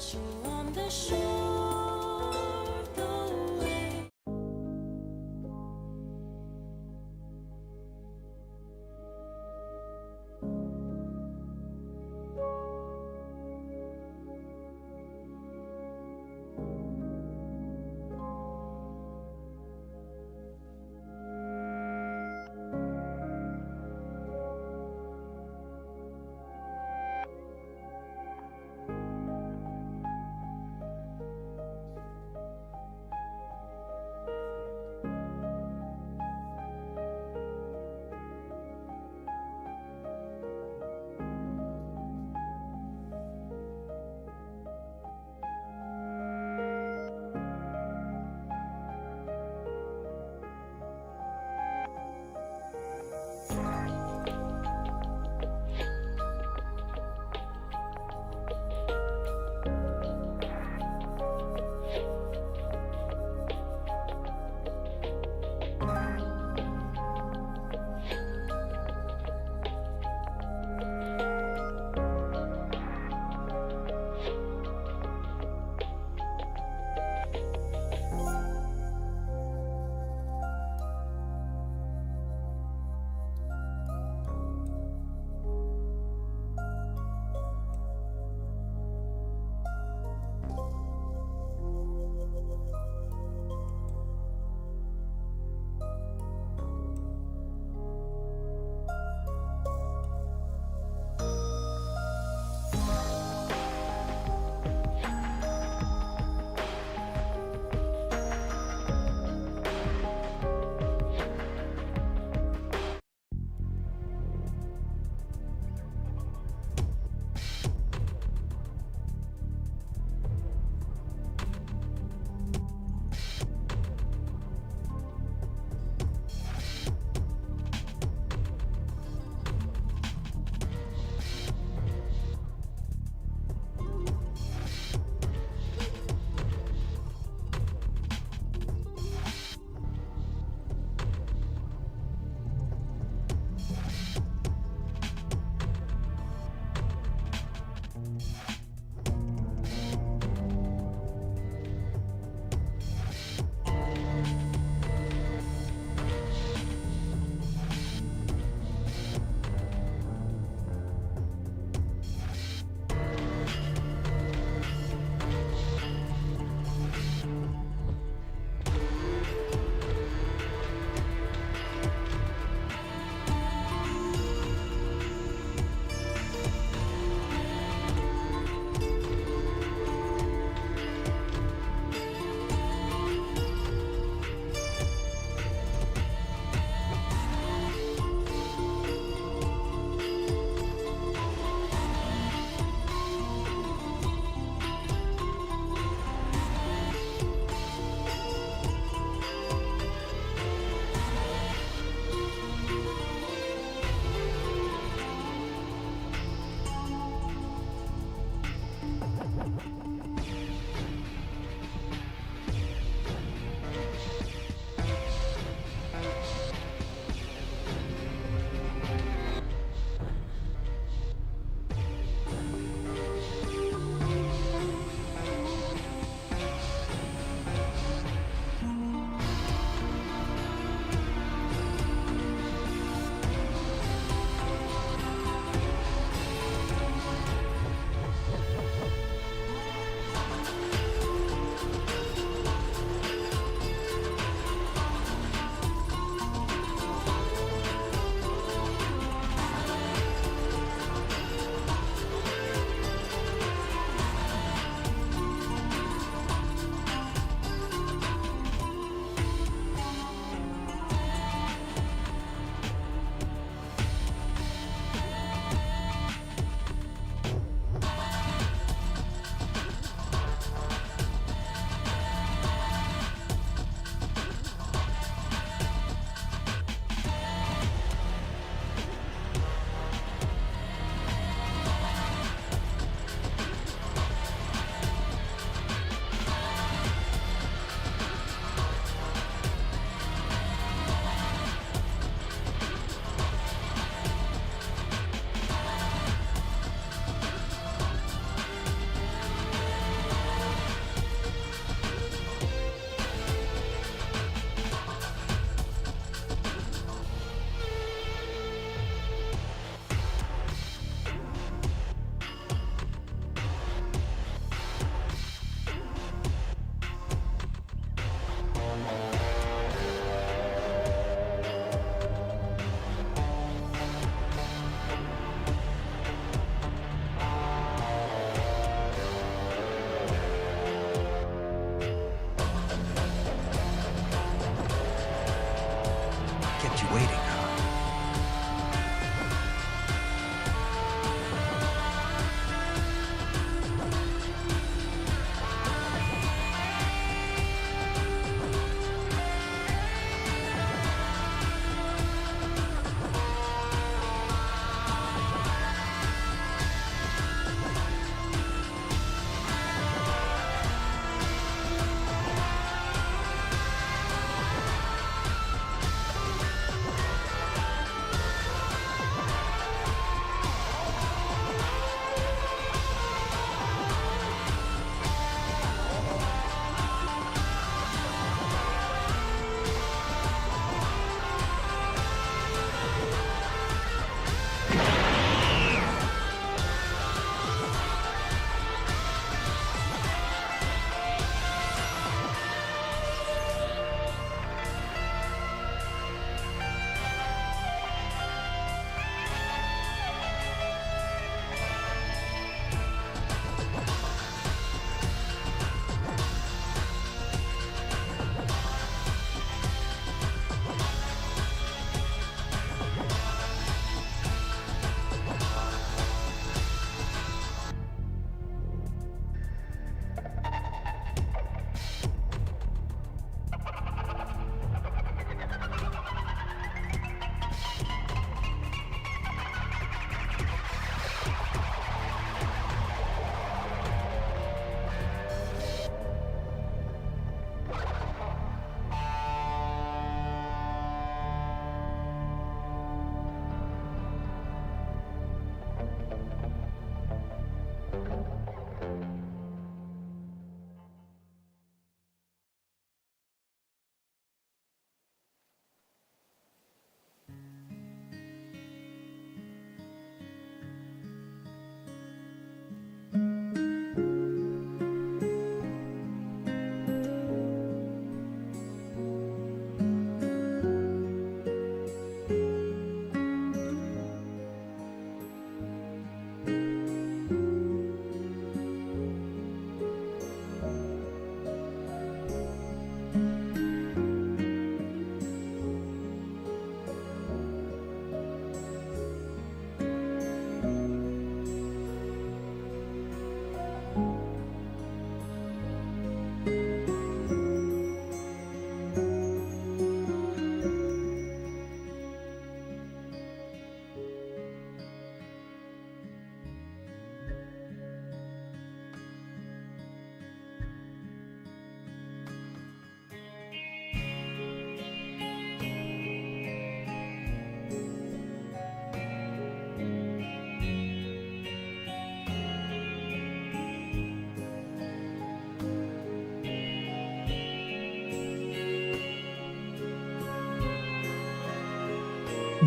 Splashing on the shore, the wave. What you waiting on?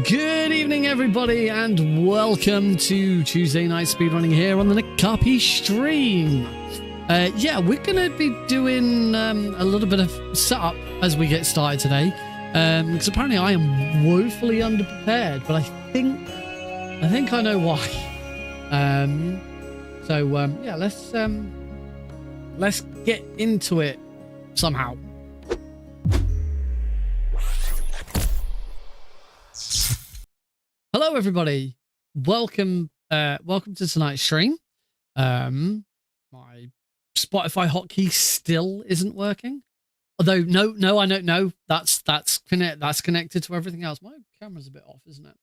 Good evening, everybody, and welcome to Tuesday Night Speedrunning here on the Nick Carpy stream. Yeah, we're going to be doing a little bit of setup as we get started today, because apparently I am woefully underprepared, but I think I know why. Yeah, let's get into it somehow. Hello, everybody. Welcome to tonight's stream. My Spotify hotkey still isn't working. Although no, I don't know. That's connected to everything else. My camera's a bit off, isn't it?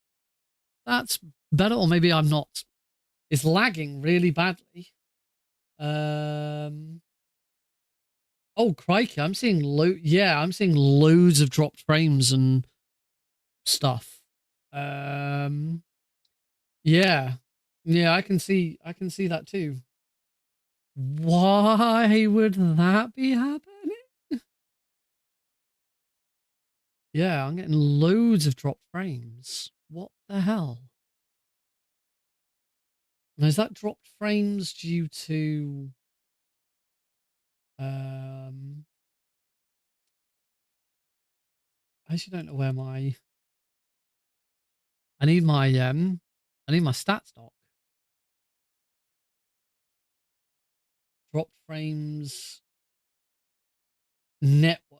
That's better, or maybe I'm not. It's lagging really badly. Oh crikey! I'm seeing loads of dropped frames and stuff. Yeah, I can see that too. Why would that be happening? Yeah, I'm getting loads of dropped frames. What the hell? Now, is that dropped frames due to I actually don't know where my I need my stats doc. Dropped frames network.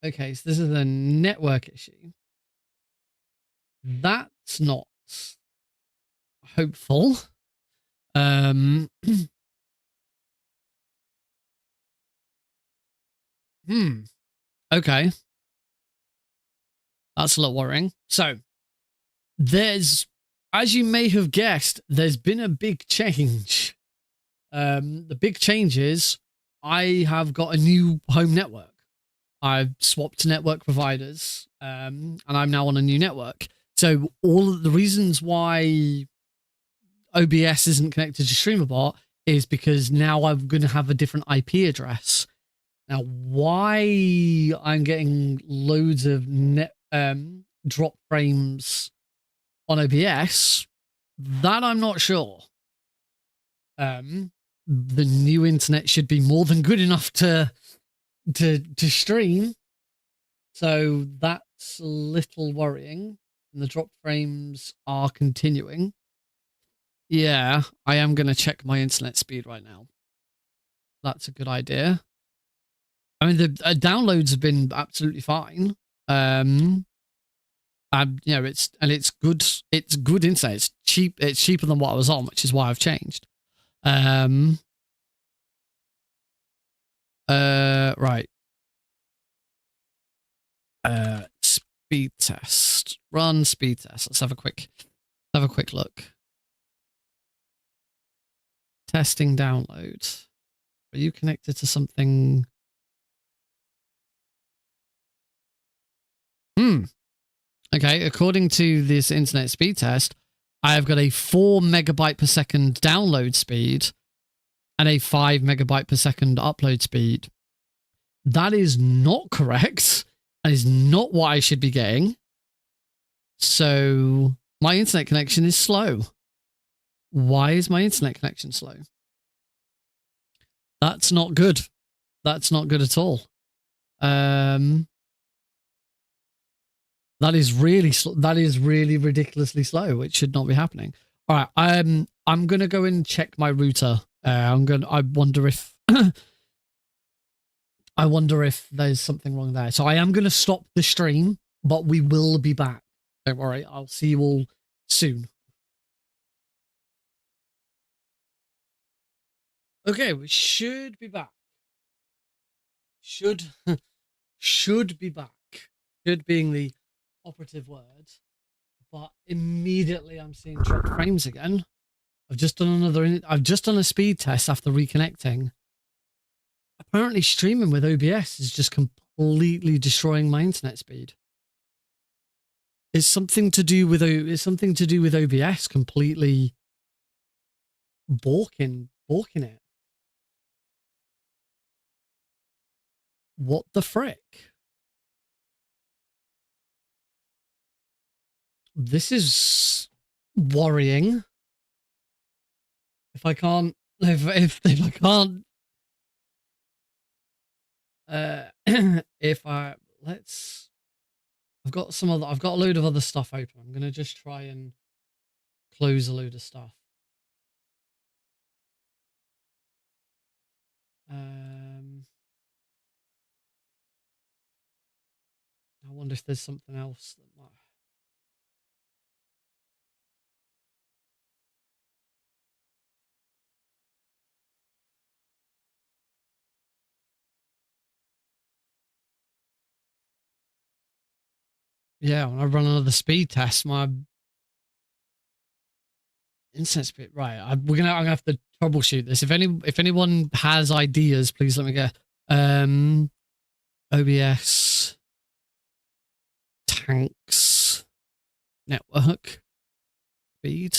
Okay, so this is a network issue. That's not hopeful. Okay. That's a lot worrying. So as you may have guessed, there's been a big change. The big change is I have got a new home network. I've swapped network providers, and I'm now on a new network. So all of the reasons why OBS isn't connected to StreamerBot is because now I'm going to have a different IP address. Now, why I'm getting loads of drop frames on OBS, that I'm not sure. The new internet should be more than good enough to stream, so that's a little worrying. And the drop frames are continuing. Yeah, I am going to check my internet speed right now. That's a good idea. I mean, the downloads have been absolutely fine. You know, it's good. It's good internet. It's cheap. It's cheaper than what I was on, which is why I've changed. Right. Speed test. Run speed test. Let's have a quick look. Testing download. Are you connected to something? Okay, according to this internet speed test, I have got a 4 megabyte per second download speed and a 5 megabyte per second upload speed. That is not correct. That is not what I should be getting. So my internet connection is slow. Why is my internet connection slow? That's not good. That's not good at all. That is really ridiculously slow, which should not be happening. All right, I'm gonna go and check my router. I wonder if I wonder if there's something wrong there. So I am gonna stop the stream, but we will be back. Don't worry, I'll see you all soon. Okay, we should be back. Should be back. Should being the operative word, but immediately I'm seeing dropped frames again. I've just done a speed test after reconnecting. Apparently streaming with OBS is just completely destroying my internet speed. It's something to do with OBS completely balking it. What the frick? This is worrying. If I can't, if I can't, I've got a load of other stuff open. I'm gonna just try and close a load of stuff. I wonder if there's something else that might. Yeah, when I run another speed test, my internet speed. Right, I'm gonna have to troubleshoot this. If anyone has ideas, please let me go. OBS tanks network speed.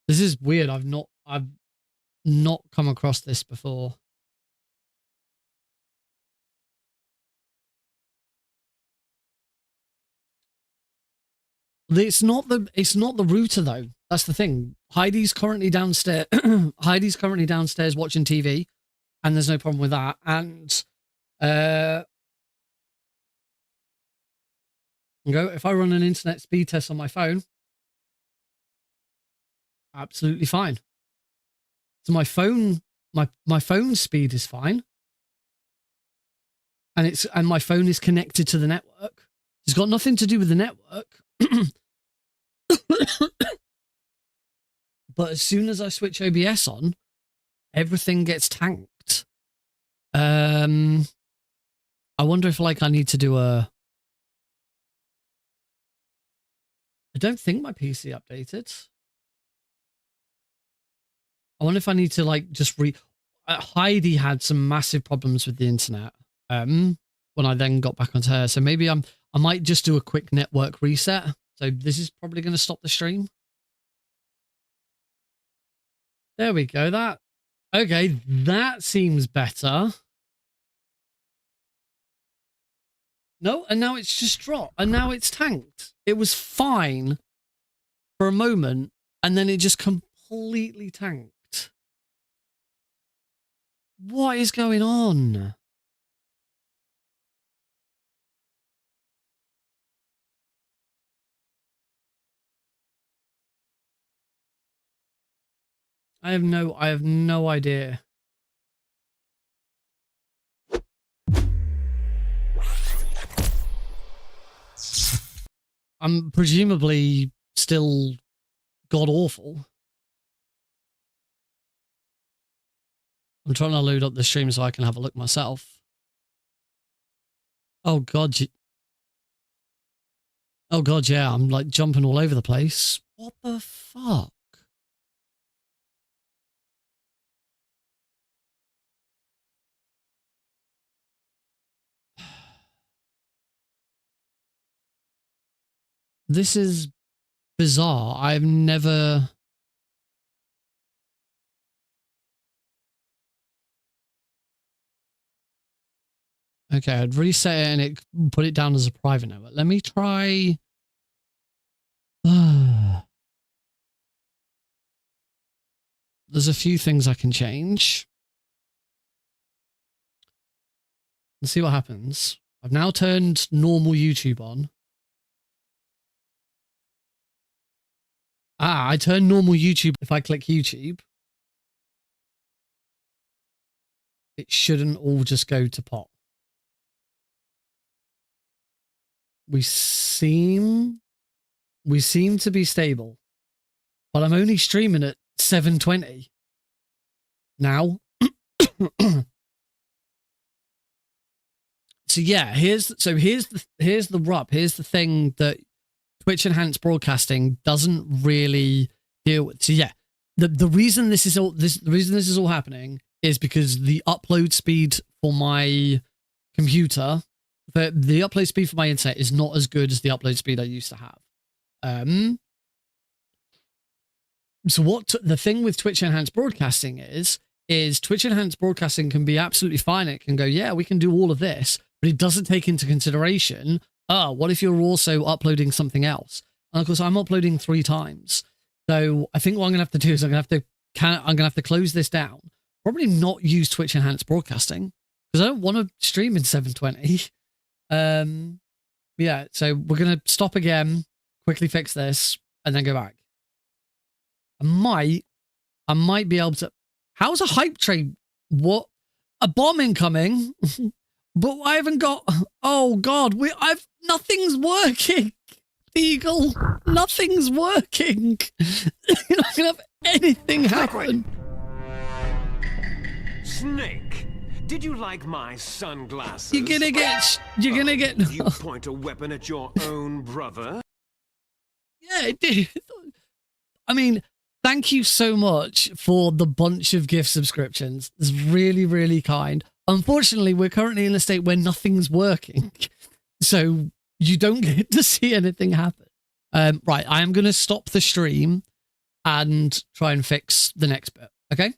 This is weird. I've not come across this before. It's not the router though. That's the thing. Heidi's currently downstairs. Heidi's currently downstairs watching TV, and there's no problem with that. And And go, if I run an internet speed test on my phone, absolutely fine. So my phone, my phone speed is fine. And my phone is connected to the network. It's got nothing to do with the network. But as soon as I switch OBS on, everything gets tanked. I wonder if like I need to do a... I don't think my PC updated. I wonder if I need to like just Heidi had some massive problems with the internet when I then got back onto her. So maybe I might just do a quick network reset. So this is probably going to stop the stream. There we go. Okay, that seems better. No, and now it's just dropped. And now it's tanked. It was fine for a moment, and then it just completely tanked. What is going on? I have no idea. I'm presumably still god awful. I'm trying to load up the stream so I can have a look myself. Oh god, oh god, yeah, I'm like jumping all over the place. What the fuck? This is bizarre. I've never... Okay, I'd reset it and it put it down as a private network. Let me try... There's a few things I can change. Let's see what happens. I've now turned normal YouTube on. I turn normal YouTube. If I click YouTube, it shouldn't all just go to pot. We seem to be stable, but I'm only streaming at 720 now. So yeah, here's the rub. Here's the thing that Twitch enhanced broadcasting doesn't really deal with. So yeah, the reason this is all happening is because the upload speed for my computer, the upload speed for my internet is not as good as the upload speed I used to have. So what the thing with Twitch enhanced broadcasting is Twitch enhanced broadcasting can be absolutely fine. It can go, yeah, we can do all of this, but it doesn't take into consideration, what if you're also uploading something else? And of course, I'm uploading 3 times. So I think what I'm gonna have to do is I'm gonna have to close this down. Probably not use Twitch enhanced broadcasting because I don't want to stream in 720. Yeah, so we're gonna stop again, quickly fix this, and then go back. I might be able to. How's a hype train? What? A bomb incoming? But I haven't got. Oh god, nothing's working. Eagle, nothing's working. You're not gonna have anything happen. Snake, did you like my sunglasses? You're gonna get. You point a weapon at your own brother? Yeah, it did. I mean, thank you so much for the bunch of gift subscriptions. It's really, really kind. Unfortunately, we're currently in a state where nothing's working. So you don't get to see anything happen. Right, I am going to stop the stream and try and fix the next bit. Okay?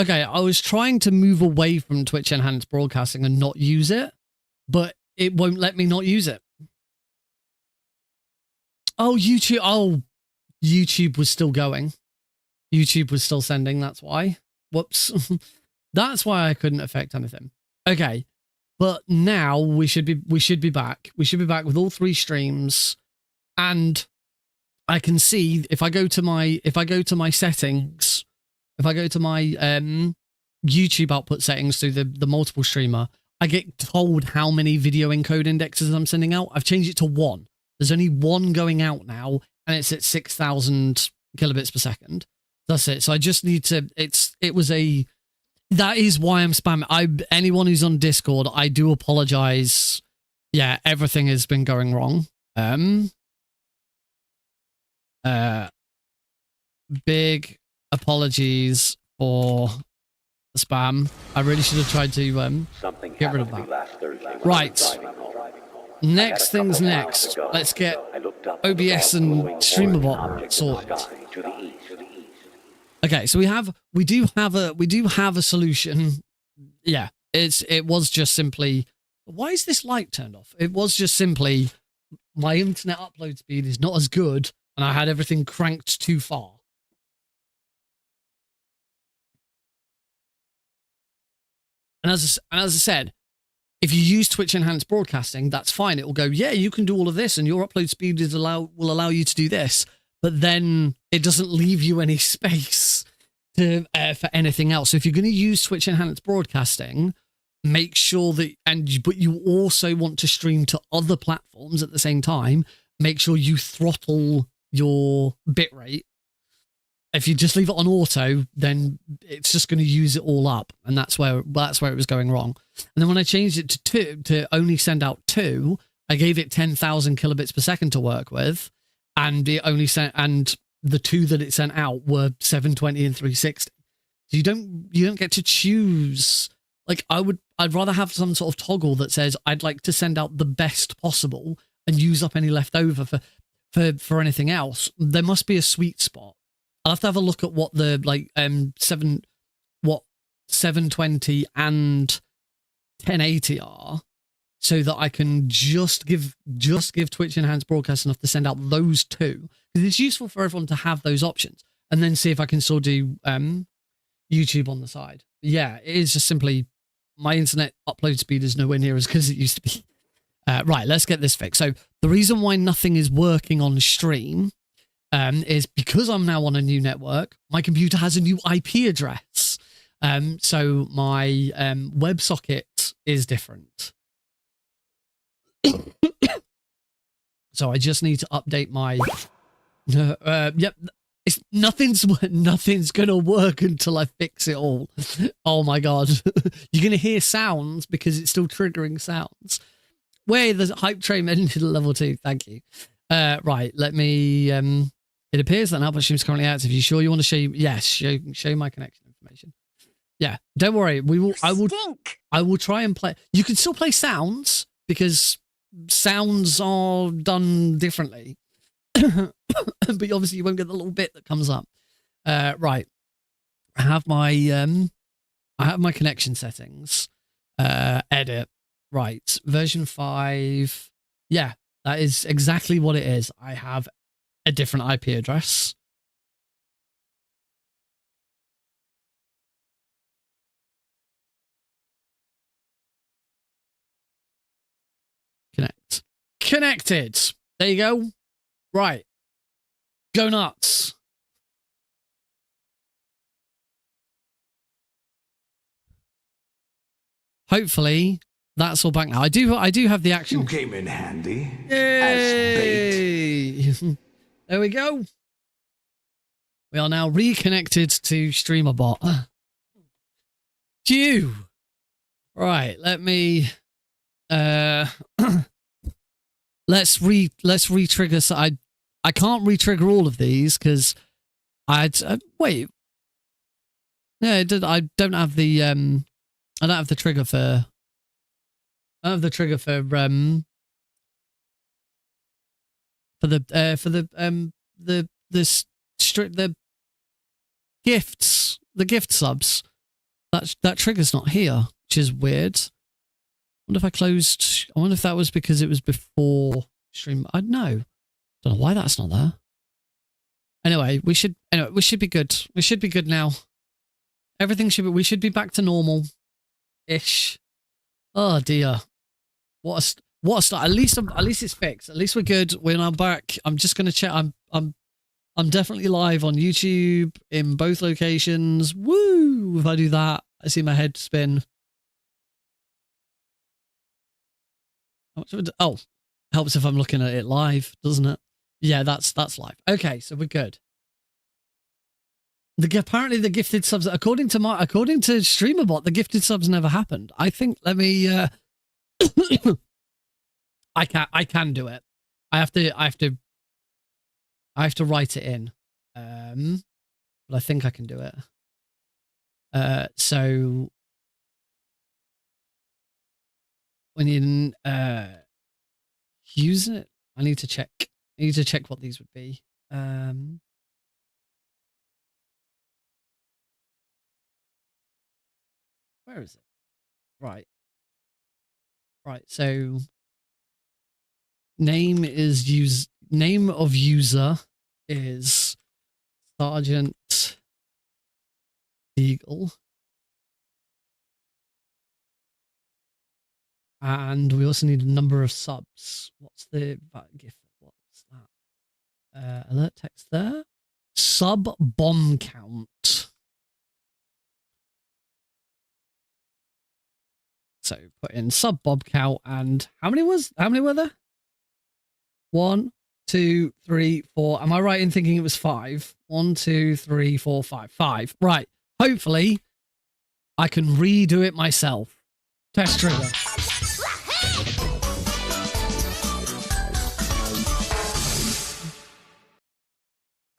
Okay, I was trying to move away from Twitch Enhanced Broadcasting and not use it, but it won't let me not use it. Oh, YouTube. Oh, YouTube was still going. YouTube was still sending. That's why. Whoops. That's why I couldn't affect anything. Okay, but now we should be back. We should be back with all 3 streams, and I can see if I go to my settings, if I go to my YouTube output settings through the multiple streamer, I get told how many video encode indexes I'm sending out. I've changed it to 1. There's only 1 going out now, and it's at 6,000 kilobits per second. That's it. So I just need to. That is why I'm spamming. Anyone who's on Discord, I do apologize. Yeah, everything has been going wrong. Big apologies for the spam. I really should have tried to get rid of that. Right. Next thing's next. Let's get OBS and StreamerBot sorted. Okay, so we do have a solution. Yeah, it was just simply, why is this light turned off? It was just simply my internet upload speed is not as good, and I had everything cranked too far. And as I said, if you use Twitch Enhanced Broadcasting, that's fine. It will go, yeah, you can do all of this, and your upload speed will allow you to do this. But then it doesn't leave you any space to for anything else. So if you're going to use Twitch Enhanced Broadcasting, make sure that, but you also want to stream to other platforms at the same time, make sure you throttle your bitrate. If you just leave it on auto, then it's just going to use it all up, and that's where it was going wrong. And then when I changed it to 2 to only send out 2, I gave it 10,000 kilobits per second to work with, and it only sent, and the 2 that it sent out were 720 and 360. So you don't get to choose. Like I'd rather have some sort of toggle that says I'd like to send out the best possible and use up any left over for anything else. There must be a sweet spot. I'll have to have a look at what the 720 and 1080 are, so that I can just give Twitch Enhanced Broadcast enough to send out those 2, because it's useful for everyone to have those options, and then see if I can still do YouTube on the side. Yeah, it is just simply my internet upload speed is nowhere near as good as it used to be. Right, let's get this fixed. So the reason why nothing is working on stream is because I'm now on a new network. My computer has a new IP address. So my WebSocket is different. So I just need to update my... yep, nothing's going to work until I fix it all. Oh my God. You're going to hear sounds because it's still triggering sounds. Wait, the hype train ended at level 2. Thank you. Right, let me... it appears that an output stream is currently active. Are you sure you want to show you? Yes, show my connection information. Yeah, don't worry. I will try and play. You can still play sounds because sounds are done differently. But obviously you won't get the little bit that comes up. Right. I have my connection settings. Edit. Right. Version 5. Yeah, that is exactly what it is. I have a different IP address. Connect. Connected. There you go. Right. Go nuts. Hopefully that's all back now. I do have the action. You came in handy. Yay! As bait. There we go. We are now reconnected to StreamerBot. Phew. Right, let me let's re-trigger. So I can't re-trigger all of these because wait. Yeah, I don't have the I don't have the trigger for. I don't have the trigger for the gifts, the gift subs. that trigger's not here, which is weird. I wonder if I closed. I wonder if that was because it was before stream. I don't know. Don't know why that's not there. Anyway, we should be good. We should be good now. Everything should be. We should be back to normal, ish. Oh dear. What a start. At least it's fixed. At least we're good. We're now back. I'm just gonna check. I'm definitely live on YouTube in both locations. Woo! If I do that, I see my head spin. Oh, helps if I'm looking at it live, doesn't it? Yeah, that's live. Okay, so we're good. Apparently the gifted subs, according to StreamerBot, the gifted subs never happened. I think. Let me. I can do it. I have to write it in. But I think I can do it. So when you use it, I need to check. What these would be. Where is it? Right. So name of user is Sergeant Eagle. And we also need a number of subs. What's the gift? What's that? Alert text there. Sub bomb count. So put in sub bob count, and how many were there? 1, 2, 3, 4. Am I right in thinking it was 5? 1, 2, 3, 4, 5. 5. Right. Hopefully I can redo it myself. Test trigger.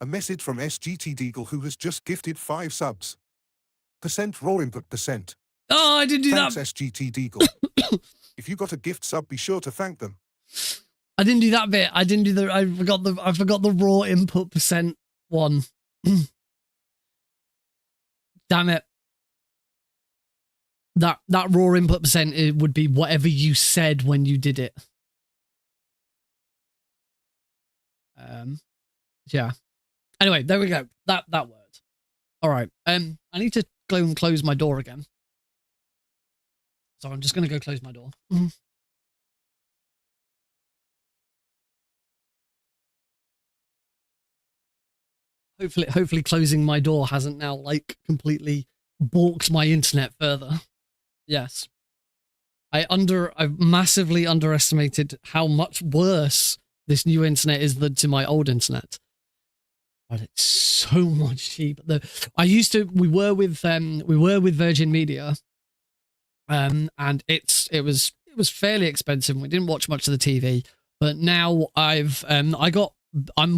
A message from SGDQ who has just gifted 5 subs. Percent raw input percent. Oh, I didn't do Thanks, that. SGDQ. If you got a gift sub, be sure to thank them. I didn't do that bit. I forgot the raw input percent one. Damn it. That raw input percent, it would be whatever you said when you did it. Yeah. Anyway, there we go. That worked. All right. I need to go and close my door again. So I'm just going to go close my door. Hopefully closing my door hasn't now like completely balked my internet further. Yes. I've massively underestimated how much worse this new internet is than to my old internet. But it's so much cheaper. We were with Virgin Media. And it was fairly expensive. We didn't watch much of the TV, but now I'm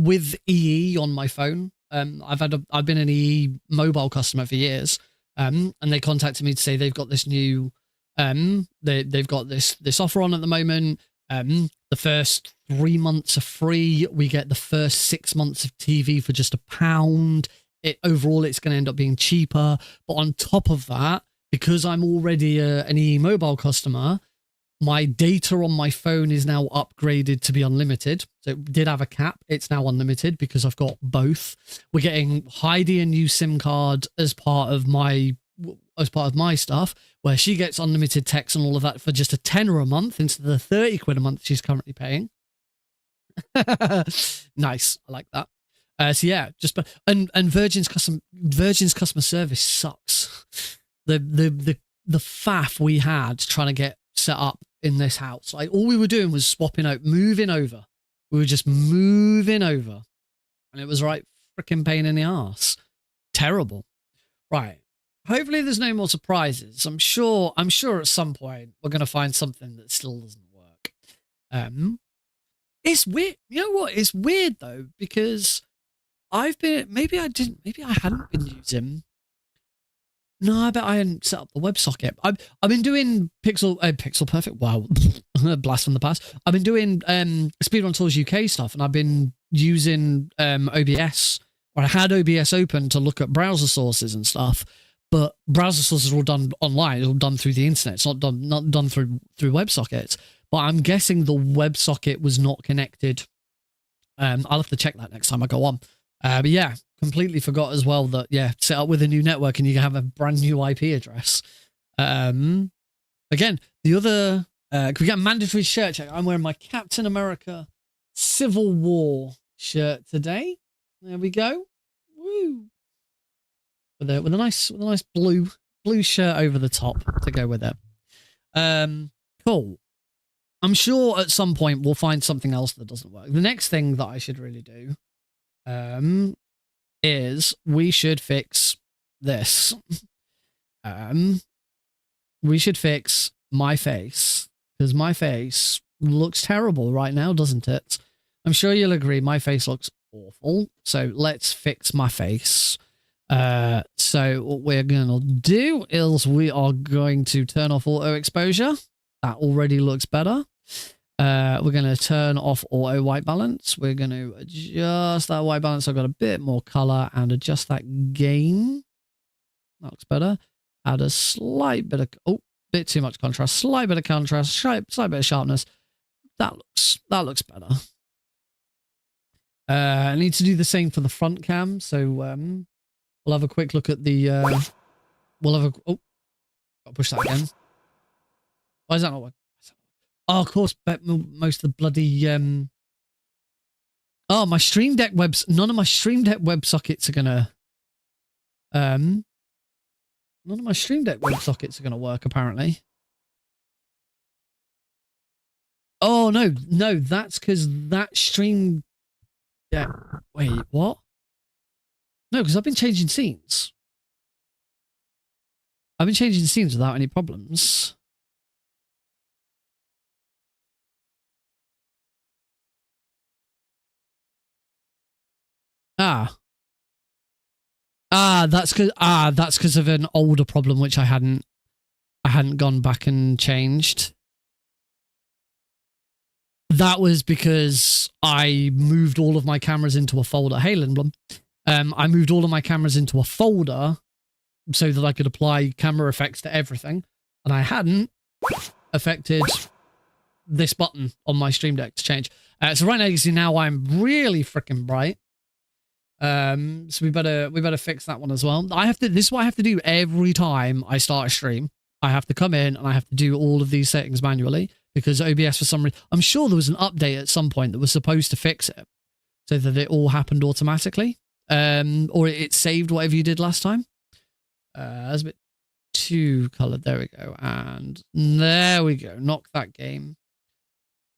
with EE on my phone. I've been an EE mobile customer for years. And they contacted me to say they've got this new they've got this offer on at the moment. The first 3 months are free. We get the first 6 months of TV for just £1. Overall it's going to end up being cheaper, but on top of that, because I'm already an EE mobile customer, my data on my phone is now upgraded to be unlimited. So it did have a cap. It's now unlimited because I've got both. We're getting Heidi a new SIM card as part of my stuff, where she gets unlimited text and all of that for just a tenner a month instead of the 30 quid a month she's currently paying. Nice. I like that. So yeah, and Virgin's customer service sucks. The faff we had trying to get set up in this house. Like all we were doing was moving over. We were just moving over. And it was right freaking pain in the ass. Terrible. Right. Hopefully there's no more surprises. I'm sure at some point we're going to find something that still doesn't work. It's weird. You know what? It's weird though, because maybe I hadn't been using. No, I bet I hadn't set up the WebSocket. I've been doing Pixel Perfect. Wow, blast from the past. I've been doing Speedrun Tools UK stuff, and I've been using OBS. Or I had OBS open to look at browser sources and stuff. but browser sources are all done online. It's all done through the internet. It's not done through WebSockets. But I'm guessing the WebSocket was not connected. I'll have to check that next time I go on. But yeah, completely forgot as well that, yeah, set up with a new network and you can have a brand new IP address. Again, the other, can we get a mandatory shirt check? I'm wearing my Captain America Civil War shirt today. There we go. Woo. With a nice blue shirt over the top to go with it. Cool. I'm sure at some point we'll find something else that doesn't work. The next thing that I should really do is we should fix this. We should fix my face, because my face looks terrible right now, doesn't it? I'm sure you'll agree my face looks awful. So let's fix my face. So what we're going to do is we are going to turn off auto exposure. That already looks better. We're going to turn off auto white balance. We're going to adjust that white balance. I've got a bit more color and adjust that gain. That looks better. Add a slight bit of, bit too much contrast, slight bit of contrast, slight bit of sharpness. That looks better. I need to do the same for the front cam. So, we'll have a quick look at the, gotta push that again. Why is that not working? Oh, of course, most of the bloody, oh, my Stream Deck none of my Stream Deck WebSockets are gonna, none of my Stream Deck WebSockets are gonna work, apparently. Oh, no, that's because that Stream Deck, wait, what? No, because I've been changing scenes. I've been changing scenes without any problems. That's because of an older problem which I hadn't gone back and changed. That was because I moved all of my cameras into a folder. Hey, Lindblom. I moved all of my cameras into a folder so that I could apply camera effects to everything, and I hadn't affected this button on my Stream Deck to change. So right now you can see now I'm really freaking bright. So we better fix that one as well. This is what I have to do every time I start a stream. I have to come in and I have to do all of these settings manually because OBS for some reason, I'm sure there was an update at some point that was supposed to fix it so that it all happened automatically. Or it saved whatever you did last time. That's a bit too colored. There we go. And there we go. Knock that game.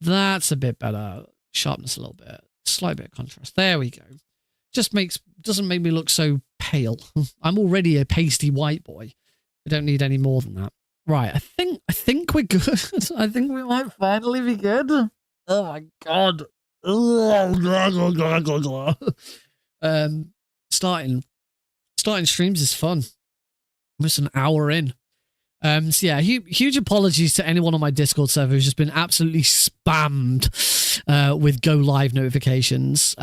That's a bit better. Sharpness a little bit. Slight bit of contrast. There we go. Doesn't make me look so pale. I'm already a pasty white boy. I don't need any more than that. Right, I think we're good. I think we might finally be good. Oh my god. Starting streams is fun. I'm just an hour in. So yeah, huge apologies to anyone on my Discord server who's just been absolutely spammed with go live notifications.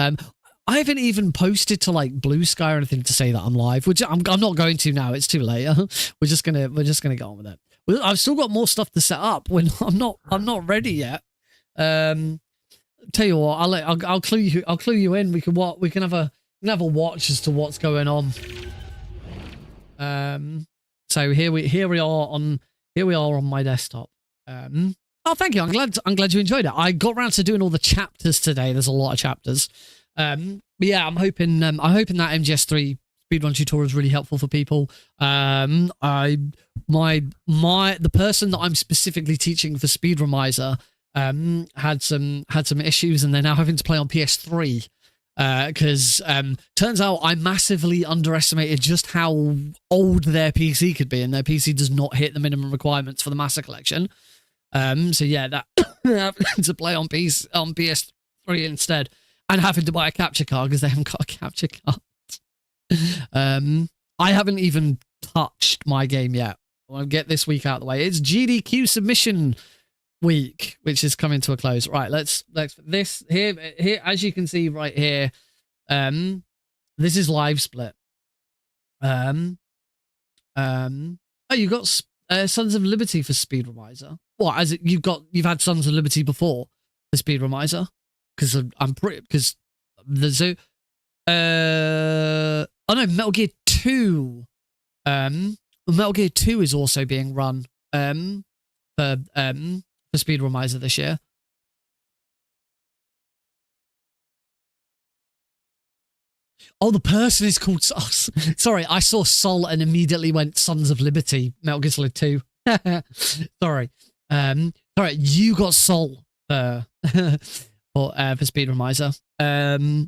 I haven't even posted to like Blue Sky or anything to say that I'm live, which I'm not going to now. It's too late. We're just gonna go on with it. I've still got more stuff to set up when I'm not ready yet. Tell you what, I'll clue you in. We can have a watch as to what's going on. So here we are on my desktop. Oh, thank you. I'm glad you enjoyed it. I got around to doing all the chapters today. There's a lot of chapters. But yeah, I'm hoping that MGS3 speedrun tutorial is really helpful for people. The person that I'm specifically teaching for Speedrunmizer had some issues, and they're now having to play on PS3 because turns out I massively underestimated just how old their PC could be, and their PC does not hit the minimum requirements for the Master Collection. So yeah, that having to play on PS3 instead. And having to buy a capture card because they haven't got a capture card. I haven't even touched my game yet. I'll get this week out of the way. It's GDQ submission week, which is coming to a close. Right, let's this here as you can see right here. This is live split. Oh, you got Sons of Liberty for Speedrun. What? As it you've had Sons of Liberty before for Speedrun? Because because there's a oh no, Metal Gear 2. Metal Gear 2 is also being run for Speedrun this year. Oh, the person is called... Oh, sorry, I saw Sol and immediately went Sons of Liberty, Metal Gear Solid 2. Sorry. Sorry, you got Sol for Speedrun.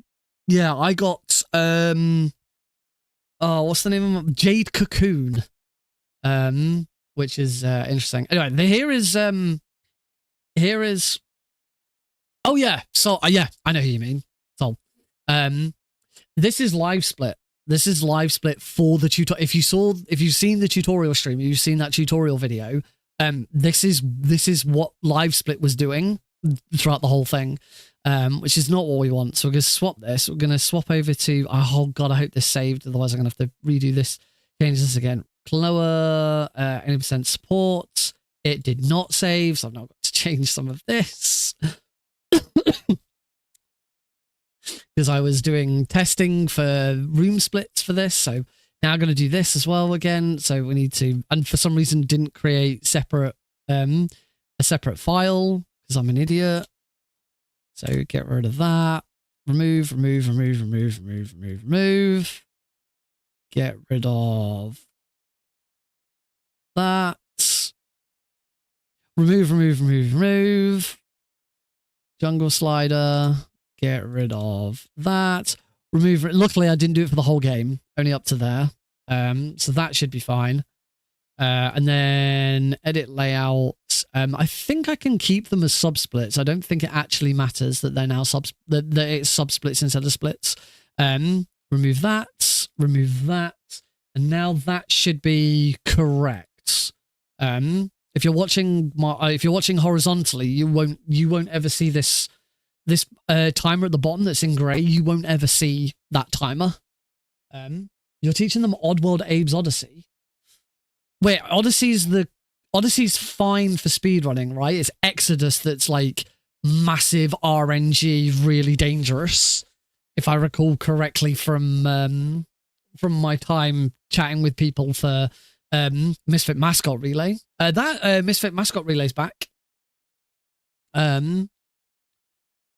Yeah, I got... oh, what's the name of it? Jade Cocoon. Which is interesting. Anyway, here is... Oh, yeah. So, yeah, I know who you mean. Sol. This is live split. This is live split for the tutorial. If you've seen the tutorial stream, you've seen that tutorial video. This is what live split was doing throughout the whole thing, which is not what we want. So we're going to swap this. We're going to swap over to, oh God, I hope this saved. Otherwise I'm going to have to redo this, change this again. Klonoa, 80% support. It did not save. So I've now got to change some of this. Because I was doing testing for room splits for this, so now I'm going to do this as well again. So we need to, and for some reason didn't create separate a separate file because I'm an idiot. So get rid of that. Remove. Get rid of that. Remove. Jungle slider. Get rid of that. Remove it. Luckily, I didn't do it for the whole game, only up to there. So that should be fine. And then edit layout. I think I can keep them as subsplits. I don't think it actually matters that they're now that it's subsplits instead of splits. Remove that. And now that should be correct. If you're watching horizontally, you won't ever see this timer at the bottom that's in grey. You won't ever see that timer. You're teaching them Oddworld Abe's Odyssey. Wait, Odyssey's fine for speedrunning, right? It's Exodus that's like massive RNG, really dangerous. If I recall correctly from my time chatting with people for Misfit Mascot Relay. That Misfit Mascot Relay's back.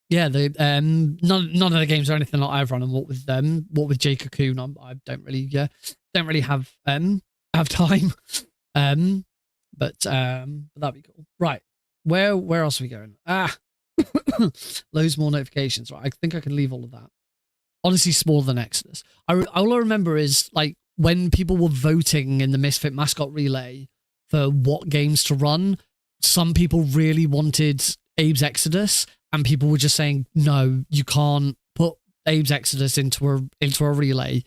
Yeah, none of the games or anything that I've run and what with Jay Cocoon, I don't really have time. But that'd be cool. Right, where else are we going? Loads more notifications. Right, I think I can leave all of that. Honestly, smaller than Exodus. All I remember is like when people were voting in the Misfit Mascot Relay for what games to run. Some people really wanted Abe's Exodus. And people were just saying, no, you can't put Abe's Exodus into a relay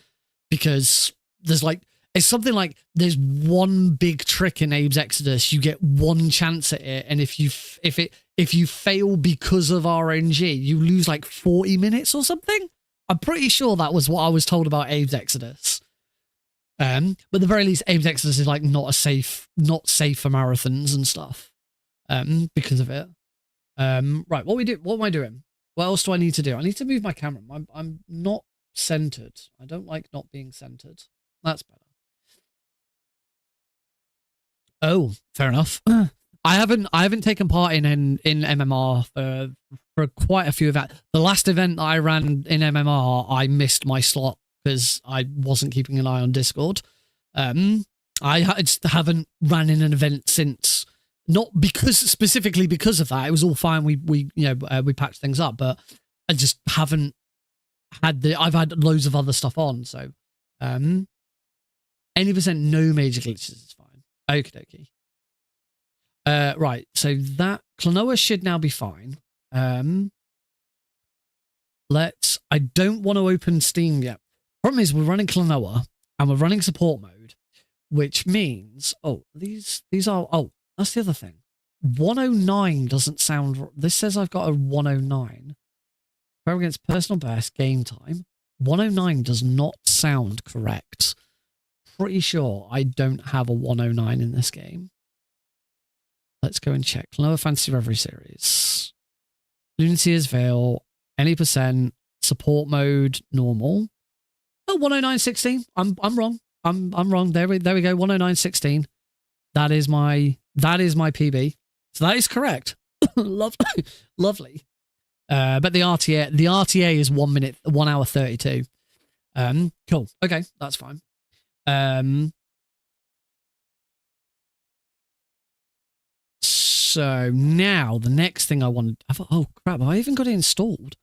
because it's something like there's one big trick in Abe's Exodus. You get one chance at it, and if you fail because of RNG, you lose like 40 minutes or something. I'm pretty sure that was what I was told about Abe's Exodus. But at the very least, Abe's Exodus is like not safe for marathons and stuff. Because of it. Right, what am I doing? What else do I need to do? I need to move my camera. I'm not centered. I don't like not being centered. That's better. Oh, fair enough. I haven't taken part in MMR for quite a few events. The last event that I ran in MMR, I missed my slot because I wasn't keeping an eye on Discord. I just haven't ran in an event since. Not specifically because of that. It was all fine. We patched things up, but I just haven't had I've had loads of other stuff on. So, 80% no major glitches is fine. Okie dokie. Right. So that Klonoa should now be fine. I don't want to open Steam yet. Problem is we're running Klonoa and we're running support mode, which means, these are, that's the other thing. 109 doesn't sound... This says I've got a 109. Compare against personal best, game time. 109 does not sound correct. pretty sure I don't have a 109 in this game. Let's go and check. Klonoa Fantasy Reverie Series. Lunatea's Veil, any percent, support mode, normal. Oh, 109.16. I'm wrong. I'm wrong. There we go. 109.16. That is my PB. So that is correct. Lovely. Lovely. But the RTA is 1 minute, 1 hour 32. Cool. Okay, that's fine. So now the next thing I want to, oh crap, have I even got it installed?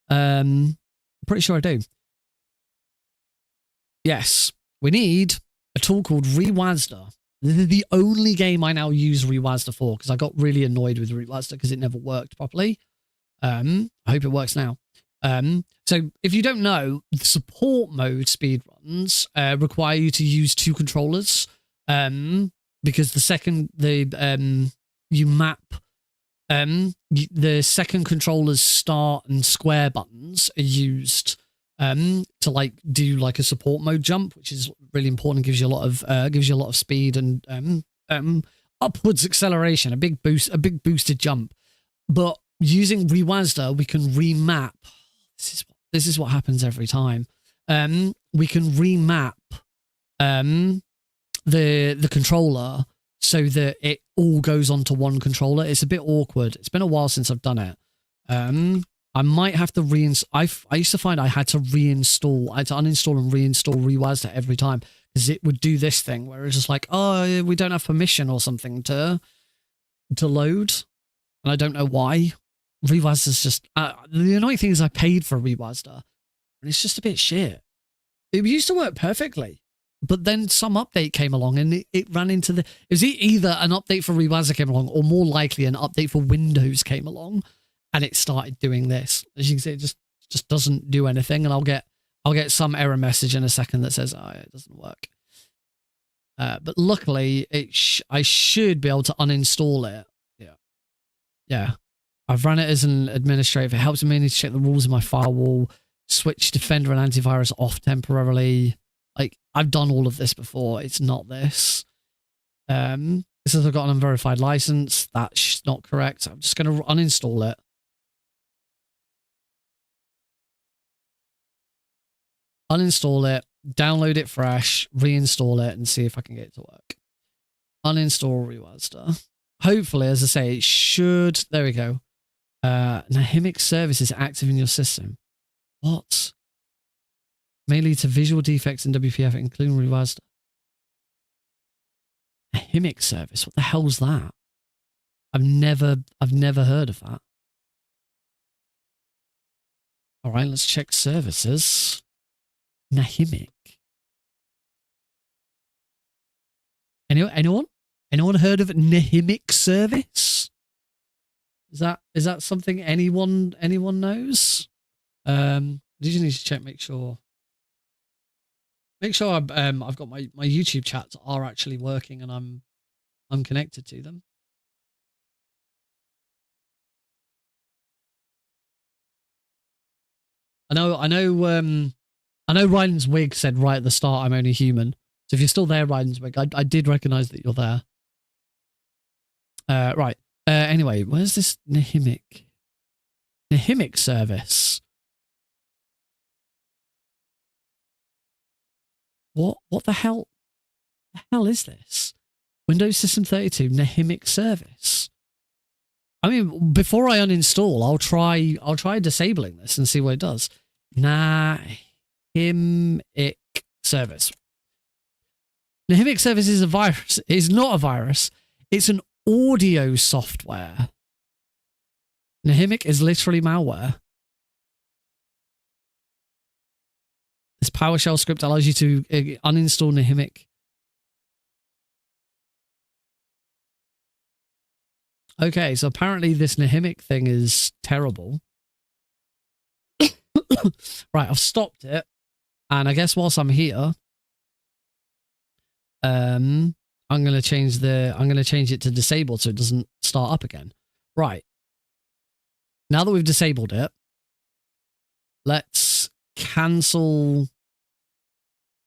I'm pretty sure I do. Yes, we need a tool called Rewazda. This is the only game I now use Rewazda for because I got really annoyed with Rewazda because it never worked properly. I hope it works now. So if you don't know, the support mode speedruns require you to use 2 controllers because the second you map the second controller's start and square buttons are used to like do like a support mode jump, which is really important. Gives you a lot of speed and upwards acceleration, a big boosted jump. But using Rewazda, we can remap. This is what happens every time. We can remap the controller so that it all goes onto one controller. It's a bit awkward. It's been a while since I've done it. I might have to reinstall. I used to find I had to reinstall. I had to uninstall and reinstall Rewazda every time because it would do this thing where it's just like, oh, we don't have permission or something to load, and I don't know why. Rewazda's just the annoying thing is I paid for Rewazda, and it's just a bit shit. It used to work perfectly, but then some update came along and it ran into the. It was either an update for Rewazda came along, or more likely an update for Windows came along, and it started doing this. As you can see, it just doesn't do anything, and I'll get some error message in a second that says, "Oh, it doesn't work." But luckily, I should be able to uninstall it. Yeah. I've run it as an administrator. It helps me to check the rules in my firewall, switch Defender and antivirus off temporarily. Like, I've done all of this before. It's not this. It says I've got an unverified license. That's not correct. I'm just going to uninstall it. Uninstall it, download it fresh, reinstall it, and see if I can get it to work. Uninstall Rewazda. Hopefully, as I say, it should. There we go. Nahimic service is active in your system. What? May lead to visual defects in WPF, including Rewazda. Nahimic service? What the hell's that? I've never heard of that. All right, let's check services. Nahimic. Anyone heard of Nahimic service? Is that something anyone knows? You just need to check, make sure I've got my YouTube chats are actually working and I'm connected to them. I know Ryan's wig said right at the start I'm only human. So if you're still there, Ryan's wig, I did recognize that you're there. Right. Anyway, where's this Nahimic service? What the hell? The hell is this? Windows System 32 Nahimic service. I mean, before I uninstall, I'll try disabling this and see what it does. Nahimic service. Nahimic service is a virus. It's not a virus. It's an audio software. Nahimic is literally malware. This PowerShell script allows you to uninstall Nahimic. Okay, so apparently this Nahimic thing is terrible. Right, I've stopped it, and I guess whilst I'm here, I'm gonna change it to disabled so it doesn't start up again. Right. Now that we've disabled it, let's cancel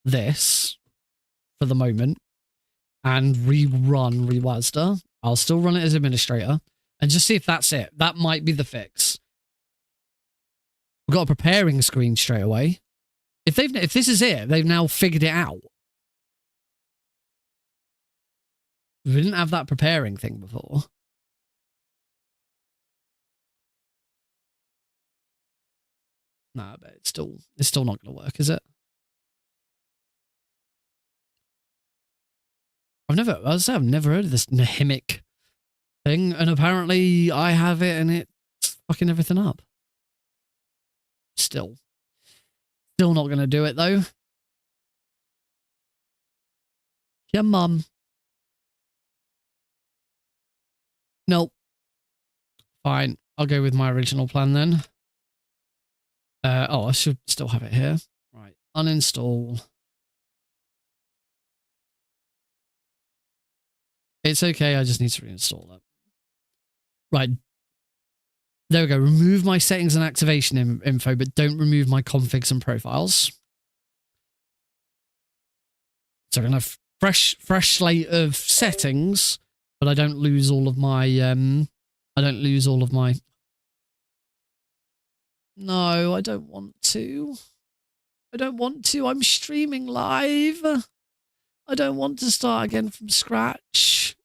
this for the moment and rerun Rewazda. I'll still run it as administrator and just see if that's it. That might be the fix. We've got a preparing screen straight away. If this is it, they've now figured it out. We didn't have that preparing thing before. Nah, but it's still not going to work, is it? I've never heard of this Nahimic thing, and apparently I have it and it's fucking everything up. Still not going to do it though. Yeah, mum. Nope. Fine. I'll go with my original plan then. I should still have it here. Right. Uninstall. It's okay. I just need to reinstall that. Right. There we go. Remove my settings and activation info, but don't remove my configs and profiles. So I'm going to fresh slate of settings, but I don't lose all of my, No, I don't want to. I'm streaming live. I don't want to start again from scratch.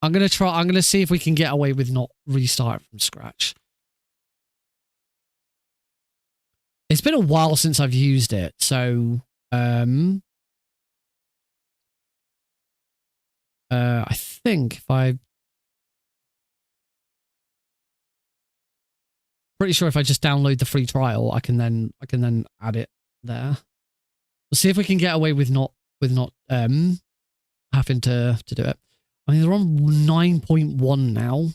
I'm going to see if we can get away with not restart from scratch. It's been a while since I've used it, so I think pretty sure if I just download the free trial, I can then add it there. We'll see if we can get away with not having to do it. I mean, they're on 9.1 now,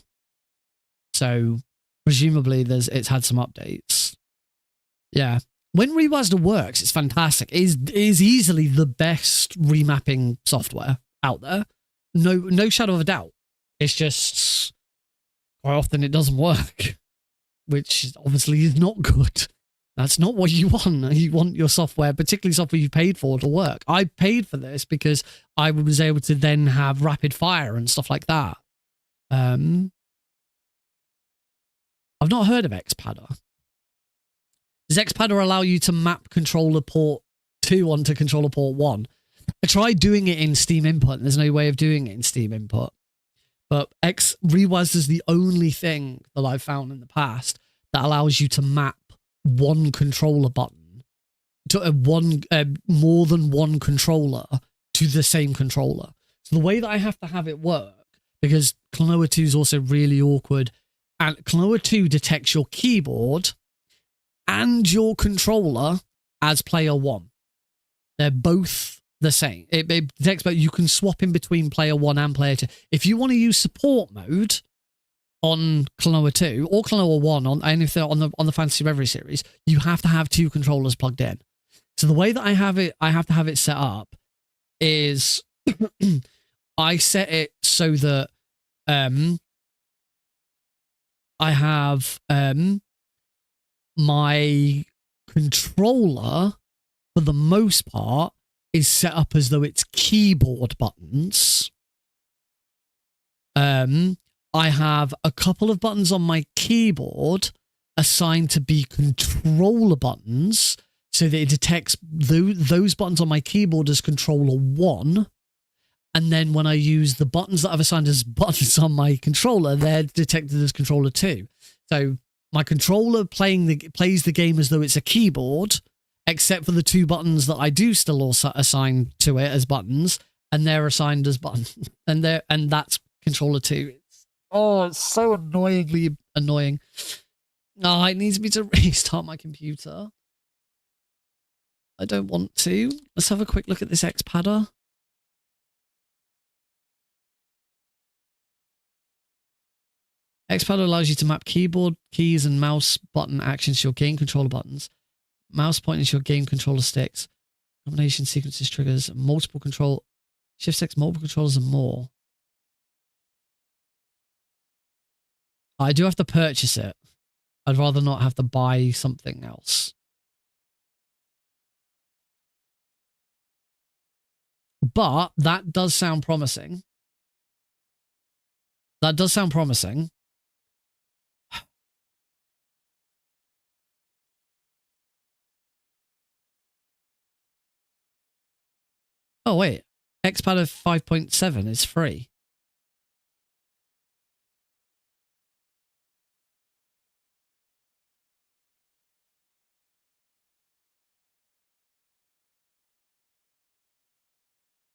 so presumably it's had some updates. Yeah, when Rewazda works, it's fantastic. It is easily the best remapping software out there. No shadow of a doubt. It's just quite often it doesn't work, which obviously is not good. That's not what you want. You want your software, particularly software you paid for, to work. I paid for this because I was able to then have rapid fire and stuff like that. I've not heard of Xpadder. Does Xpadder allow you to map controller port 2 onto controller port 1? I tried doing it in Steam Input, and there's no way of doing it in Steam Input. But Rewazda is the only thing that I've found in the past that allows you to map one controller button to more than one controller to the same controller. So the way that I have to have it work, because Klonoa 2 is also really awkward, and Klonoa 2 detects your keyboard and your controller as player 1. They're both the same. It detects, but you can swap in between player 1 and player 2. If you want to use support mode on Klonoa 2 or Klonoa 1 on the Fantasy Reverie series, you have to have 2 controllers plugged in. So the way that I have to have it set up is I set it so that I have my controller, for the most part, is set up as though it's keyboard buttons. I have a couple of buttons on my keyboard assigned to be controller buttons, so that it detects those buttons on my keyboard as controller 1. And then when I use the buttons that I've assigned as buttons on my controller, they're detected as controller 2. So my controller plays the game as though it's a keyboard, except for the 2 buttons that I do still also assign to it as buttons, and they're assigned as buttons. And that's controller 2. It's so annoyingly annoying. Oh, it needs me to restart my computer. I don't want to. Let's have a quick look at this Xpadder. Xpadder allows you to map keyboard keys and mouse button actions to your game controller buttons. Mouse pointing to your game controller sticks. Combination sequences, triggers, multiple control, shift sticks, multiple controllers, and more. I do have to purchase it. I'd rather not have to buy something else. But that does sound promising. That does sound promising. Oh, wait. XPad of 5.7 is free.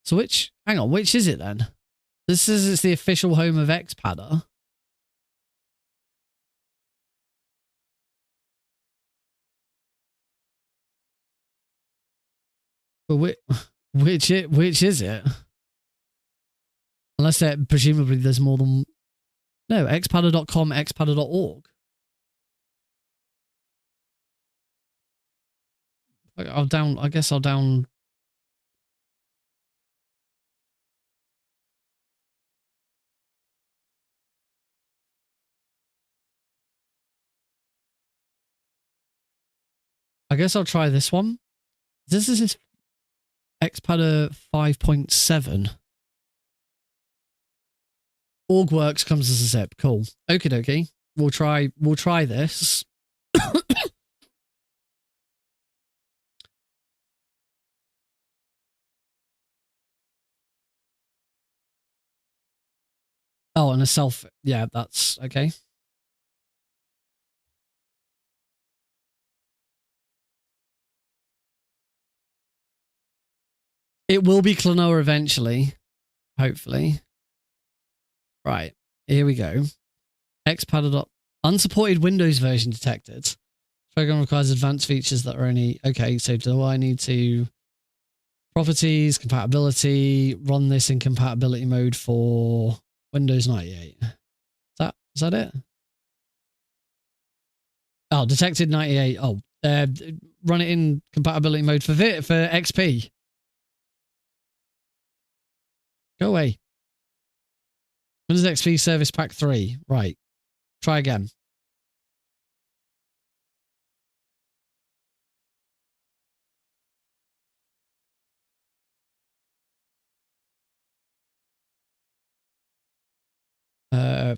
So hang on, which is it then? This is it's the official home of XPadder. But which is it? Unless presumably there's more than... No, xpadder.com, xpadder.org. I guess I'll down... I guess I'll try this one. This is XPadder 5.7. Orgworks comes as a zip. Cool. Okie dokie. We'll try this. Oh, and a self. Yeah, that's okay. It will be Klonoa eventually, hopefully. Right, here we go. XPadder. Unsupported Windows version detected. Program requires advanced features that are only... Okay, so do I need to... Properties, compatibility, run this in compatibility mode for Windows 98. Is that it? Oh, detected 98. Oh, run it in compatibility mode for XP. Go away. Windows XP Service Pack 3. Right. Try again.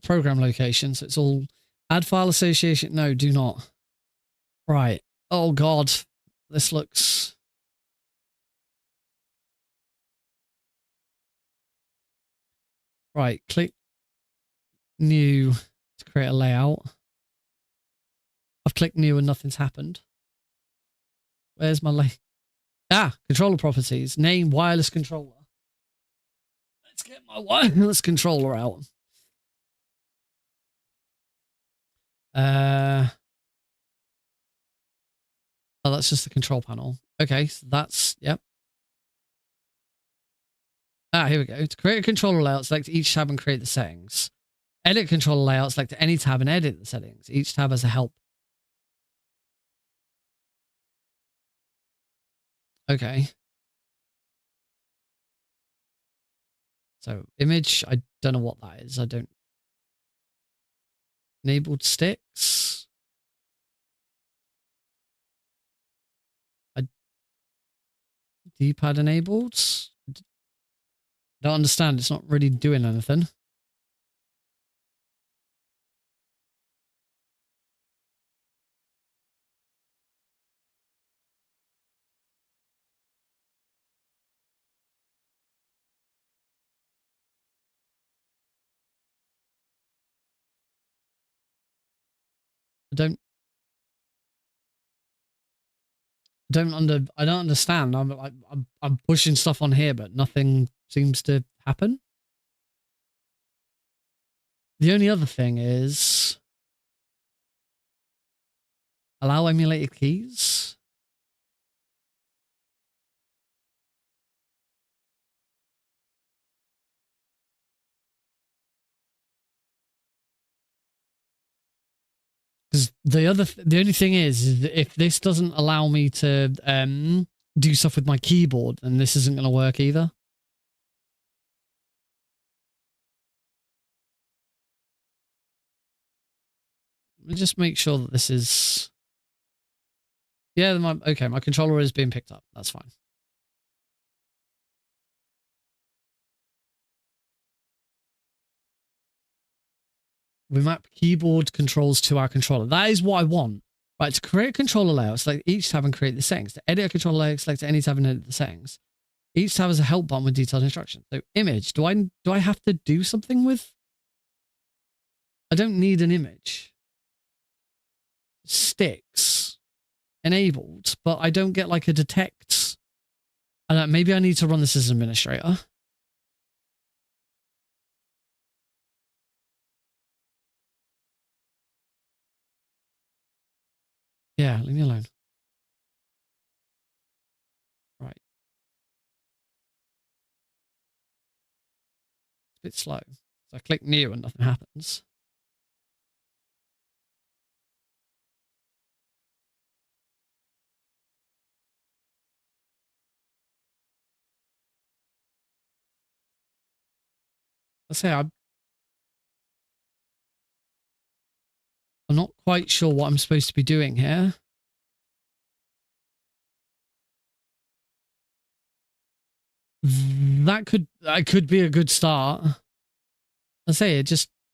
Program location. So it's all add file association. No, do not. Right. Oh God. This looks... Right. Click new to create a layout. I've clicked new and nothing's happened. Where's my controller properties. Name wireless controller. Let's get my wireless controller out. Oh, that's just the control panel. Okay, so that's, yep. Here we go. To create a controller layout, select each tab and create the settings. Edit controller layout, select any tab and edit the settings. Each tab has a help. Okay. So image, I don't know what that is. I don't... Enabled sticks. D-pad enabled. I don't understand. It's not really doing anything. I don't understand. I'm pushing stuff on here, but nothing seems to happen. The only other thing is allow emulated keys. Because the only thing is that if this doesn't allow me to do stuff with my keyboard, then this isn't going to work either. Let me just make sure that this is... Yeah, okay, my controller is being picked up. That's fine. We map keyboard controls to our controller. That is what I want. Right, to create a controller layout, select each tab and create the settings. To edit a controller layout, select any tab and edit the settings. Each tab has a help button with detailed instructions. So image, do I have to do something with? I don't need an image. Sticks, enabled, but I don't get like a detect. Maybe I need to run this as an administrator. Yeah, leave me alone. Right. It's a bit slow. So I click new and nothing happens. Let's say I'm not quite sure what I'm supposed to be doing here. That could be a good start. I say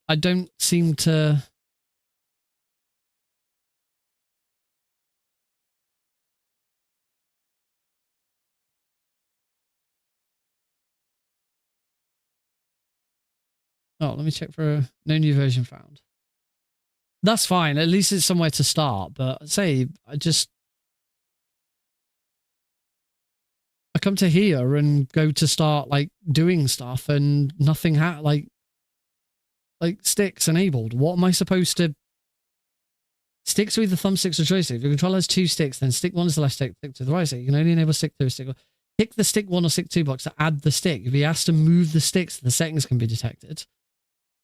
I don't seem to. Oh, let me check for no new version found. That's fine. At least it's somewhere to start. But say I come to here and go to start like doing stuff and nothing like sticks enabled. What am I supposed to? Sticks are either thumbsticks or joystick. If your controller has two sticks, then stick one is the left stick, stick to the right stick. You can only enable stick 2 or stick 1. Tick the stick 1 or stick 2 box to add the stick. If he has to move the sticks, the settings can be detected.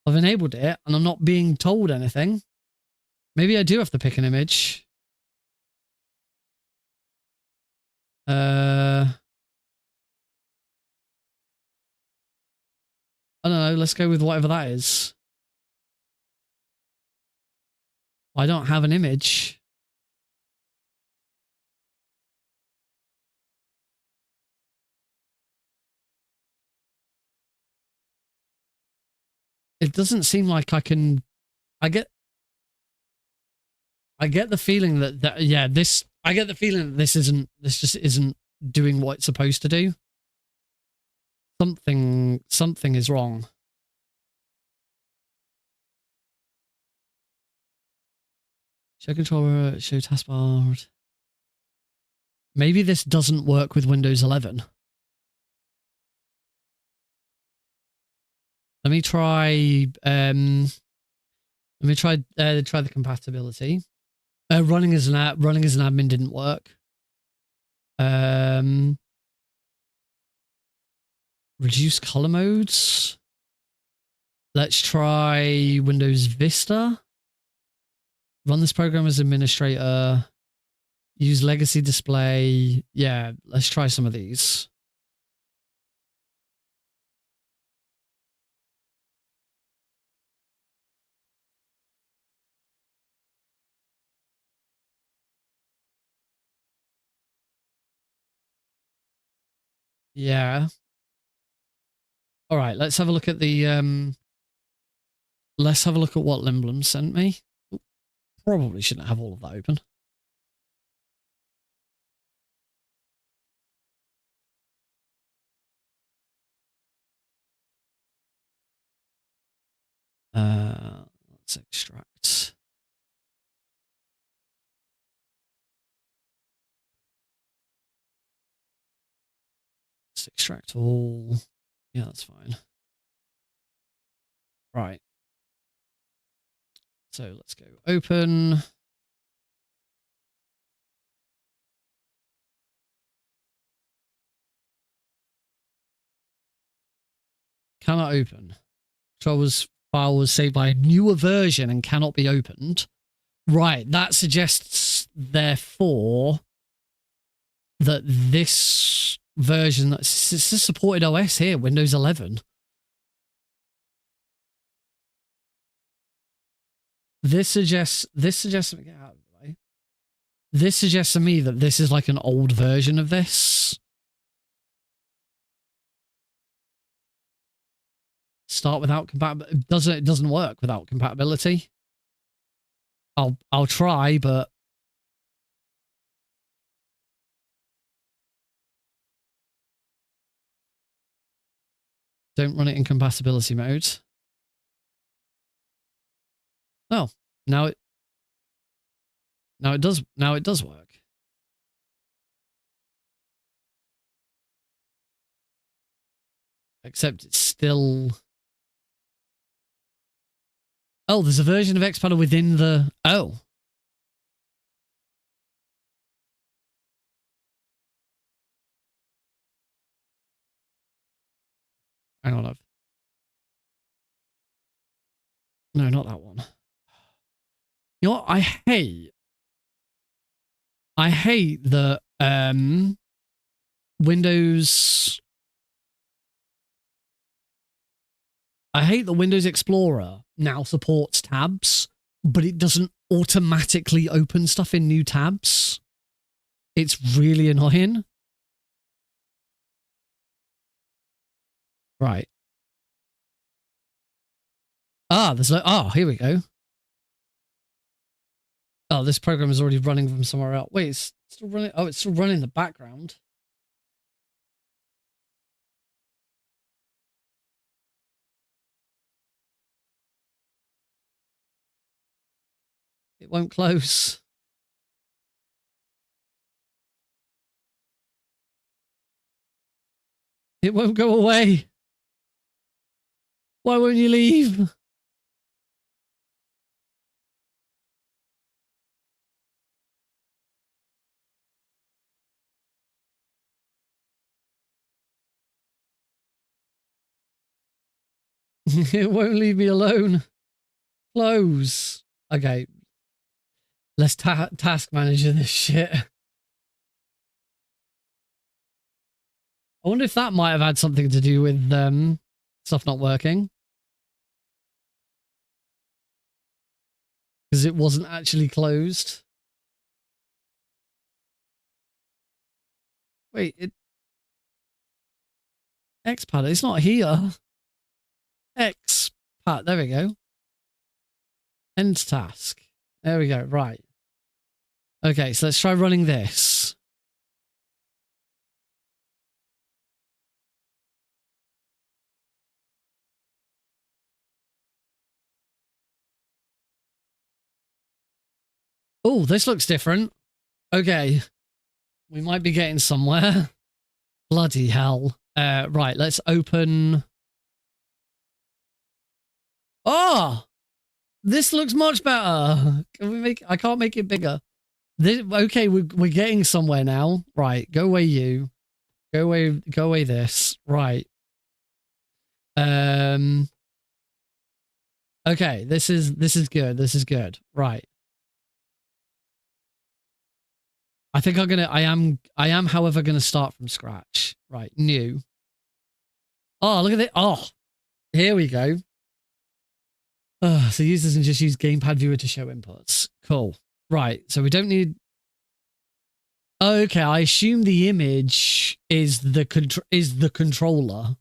I've enabled it and I'm not being told anything. Maybe I do have to pick an image. I don't know. Let's go with whatever that is. I don't have an image. It doesn't seem like I can. I get the feeling that yeah, this. I get the feeling that this just isn't doing what it's supposed to do. Something is wrong. Show controller, show taskbar. Maybe this doesn't work with Windows 11. Let me try. Try the compatibility. Running as an admin didn't work. Reduce color modes. Let's try Windows Vista. Run this program as administrator. Use legacy display. Yeah, let's try some of these. Yeah. All right, let's have a look at the let's have a look at what Limblom sent me. Probably shouldn't have all of that open. Let's extract. Let's extract all. Yeah, that's fine. Right. So let's go open. Cannot open. Controller's file was saved by a newer version and cannot be opened. Right. That suggests, therefore, that this version, this is supported OS here, Windows 11. This suggests get out of the way. This suggests to me that this is like an old version of this. start without compatibility. It doesn't work without compatibility. I'll try, but don't run it in compatibility mode. Oh, now it does work. Except it's still... Oh, there's a version of Xpadder within the... Oh. Hang on. No, not that one. You know what? I hate the Windows... I hate the Windows Explorer now supports tabs, but it doesn't automatically open stuff in new tabs. It's really annoying. Right. There's like, here we go. Oh, this program is already running from somewhere else. Wait, it's still running. Oh, it's still running in the background. It won't close. It won't go away. Why won't you leave? It won't leave me alone. Close. Okay. Let's task manager this shit. I wonder if that might have had something to do with stuff not working. Because it wasn't actually closed. Wait, Xpad, it's not here. Xpad, there we go. End task. There we go, right. Okay, so let's try running this. Oh, this looks different. Okay. We might be getting somewhere. Bloody hell. Right, let's open... Oh! This looks much better. Can we make... I can't make it bigger. Okay, we're getting somewhere now. Right, go away you. Go away this. Right. Okay, this is good. This is good. Right. I think I am, however, gonna start from scratch. Right, new. Oh, look at it. Oh, here we go. So users can just use gamepad viewer to show inputs. Cool. Right, so we don't need... Okay, I assume the image is the controller.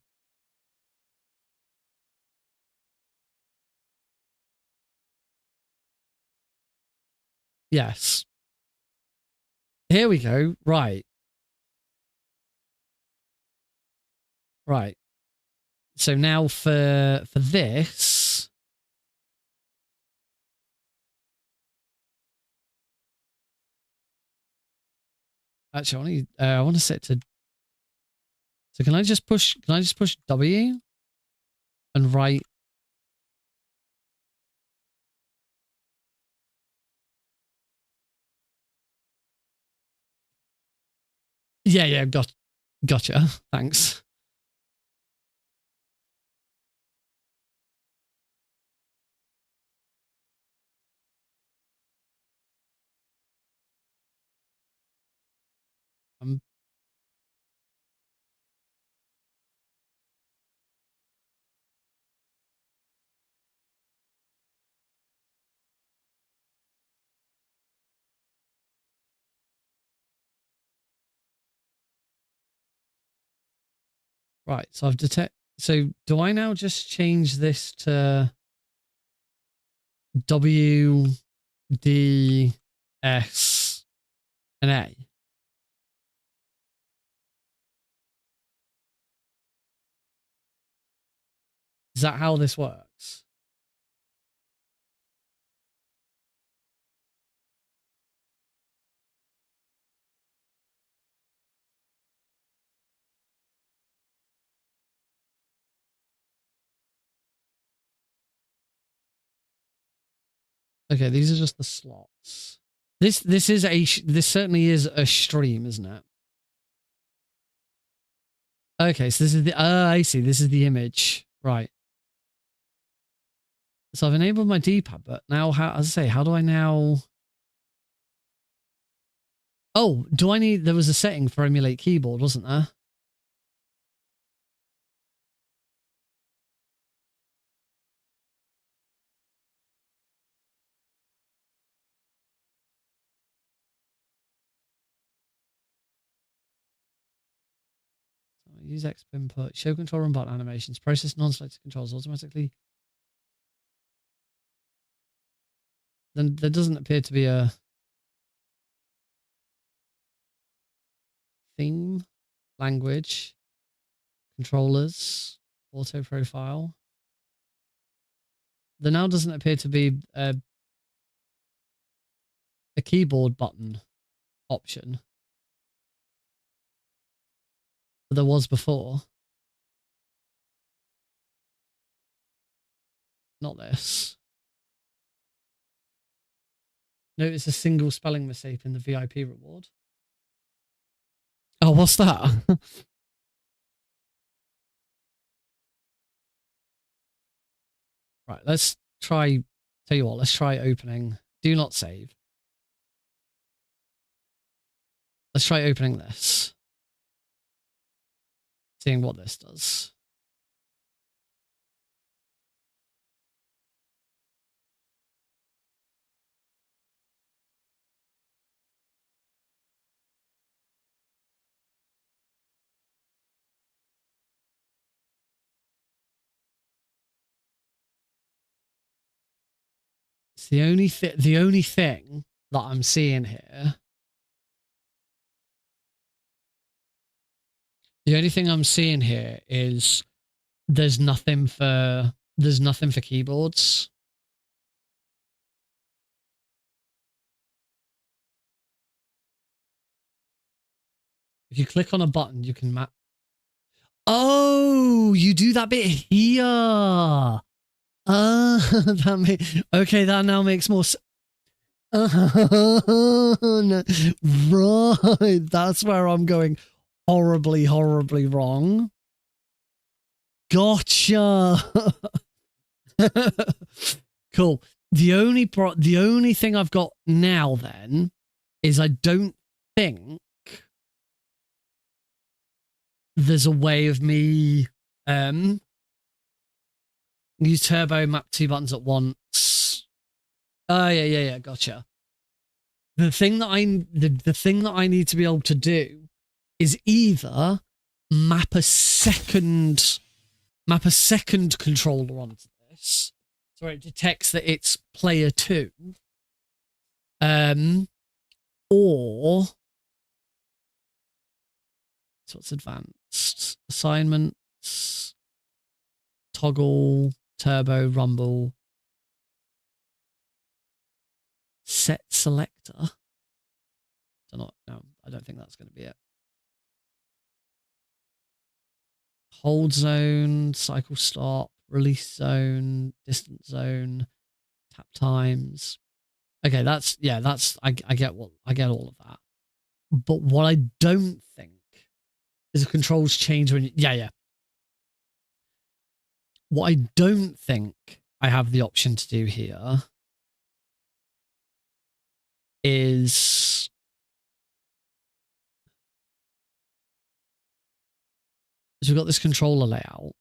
Yes. Here we go. Right. Right. So now for this... Actually, I want to set to... So can I just push W and write... Yeah, gotcha. Thanks. Right, so I've detected... So do I now just change this to W, D, S, and A? Is that how this works? Okay, these are just the slots. This certainly is a stream, isn't it? Okay, so this is the I see. This is the image, right? So I've enabled my D-pad, but now how? As I say, how do I now? Oh, do I need? There was a setting for emulate keyboard, wasn't there? Use X input, show control and button animations, process non-selected controls automatically. Then there doesn't appear to be a theme, language, controllers, auto profile. There now doesn't appear to be a keyboard button option. But there was before. Not this. Notice a single spelling mistake in the VIP reward. Oh, what's that? Right, let's try. Tell you what, let's try opening. Do not save. Let's try opening this. Seeing what this does. It's the only thing that I'm seeing here. The only thing I'm seeing here is there's nothing for keyboards. If you click on a button, you can map. Oh, you do that bit here. Okay, that now makes more sense. Right, that's where I'm going horribly, horribly wrong. Gotcha. Cool. The only thing I've got now then is I don't think there's a way of me use turbo map 2 buttons at once. Oh yeah, gotcha. The thing that I need to be able to do is either map a second controller onto this, so it detects that it's player 2, or so it's advanced assignments, toggle, turbo, rumble, set selector. No, I don't think that's going to be it. Hold zone, cycle stop, release zone, distance zone, tap times. Okay, I get all of that. But what I don't think is the controls change when yeah. What I don't think I have the option to do here is we've got this controller layout.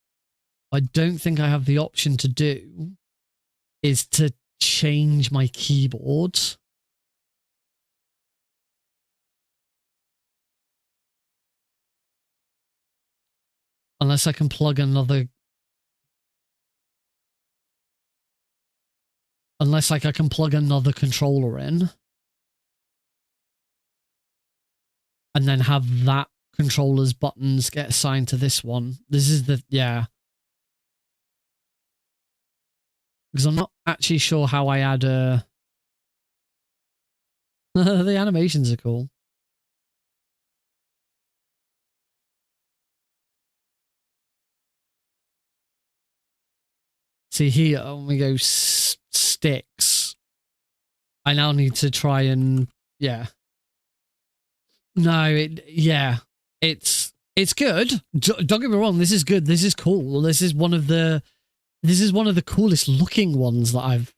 I don't think I have the option to do is to change my keyboard. Unless I can plug another... Unless like I can plug another controller in. And then have that controller's buttons get assigned to this one. This is the... Yeah. Because I'm not actually sure how I add the animations are cool. See here, when we go sticks, I now need to try and... Yeah. No, it's good. Don't get me wrong, this is good. This is cool. This is one of the coolest looking ones that I've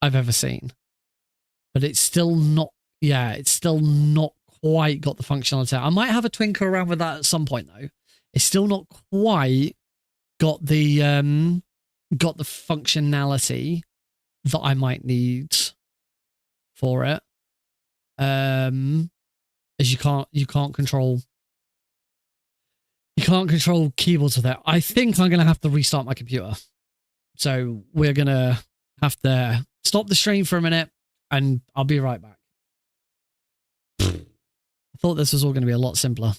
ever seen. But it's still not, it's still not quite got the functionality. I might have a twinkle around with that at some point though. It's still not quite got the functionality that I might need for it. As you can't control keyboards with it. I think I'm gonna have to restart my computer. So we're gonna have to stop the stream for a minute and I'll be right back. I thought this was all gonna be a lot simpler.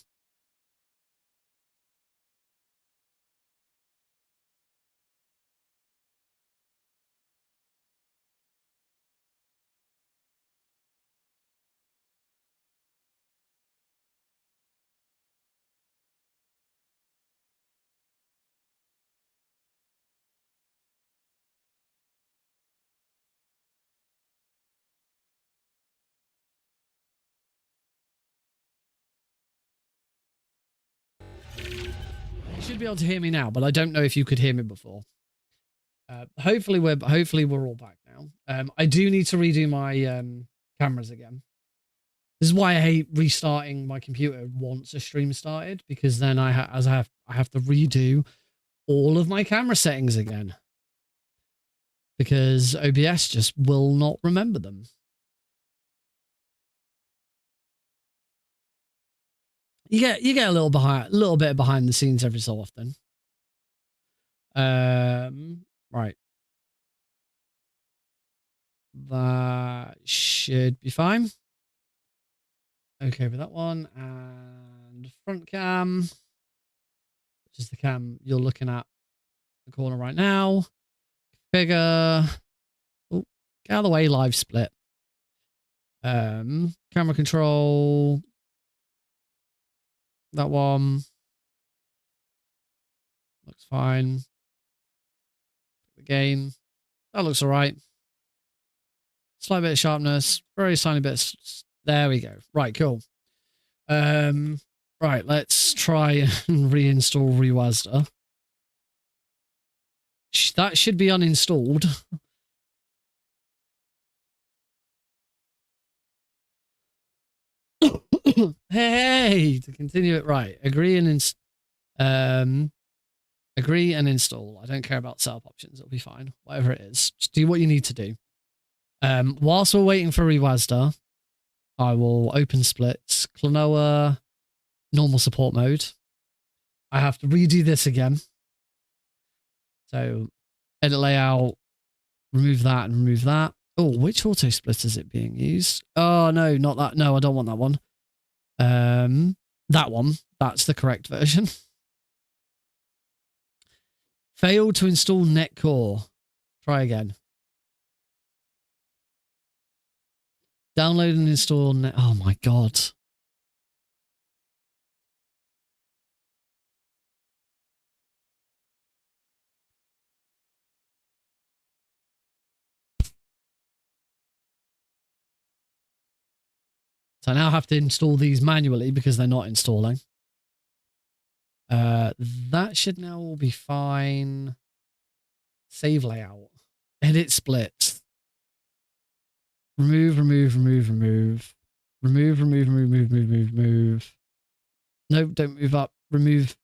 You should be able to hear me now, but I don't know if you could hear me before. Hopefully we're all back now. I do need to redo my cameras again. This is why I hate restarting my computer once a stream started, because then I have to redo all of my camera settings again, because OBS just will not remember them. You get a little bit behind the scenes every so often. Right. That should be fine. Okay with that one. And front cam, which is the cam you're looking at the corner right now. Configure. Oh, get out of the way, live split. Camera control. That one looks fine. The gain. That looks all right. Slight bit of sharpness. Very tiny bit. There we go. Right, cool. Right, let's try and reinstall Rewazda. That should be uninstalled. Hey, to continue it right. Agree and install. I don't care about setup options. It'll be fine. Whatever it is, just do what you need to do. Whilst we're waiting for Rewazda, I will open splits, Klonoa, normal support mode. I have to redo this again. So edit layout, remove that and remove that. Oh, which auto split is it being used? Oh, no, not that. No, I don't want that one. That one. That's the correct version. Failed to install Netcore. Try again. Download and install net. Oh my God. So I now have to install these manually because they're not installing. That should now all be fine. Save layout. Edit splits. Remove. No, don't move up. Remove.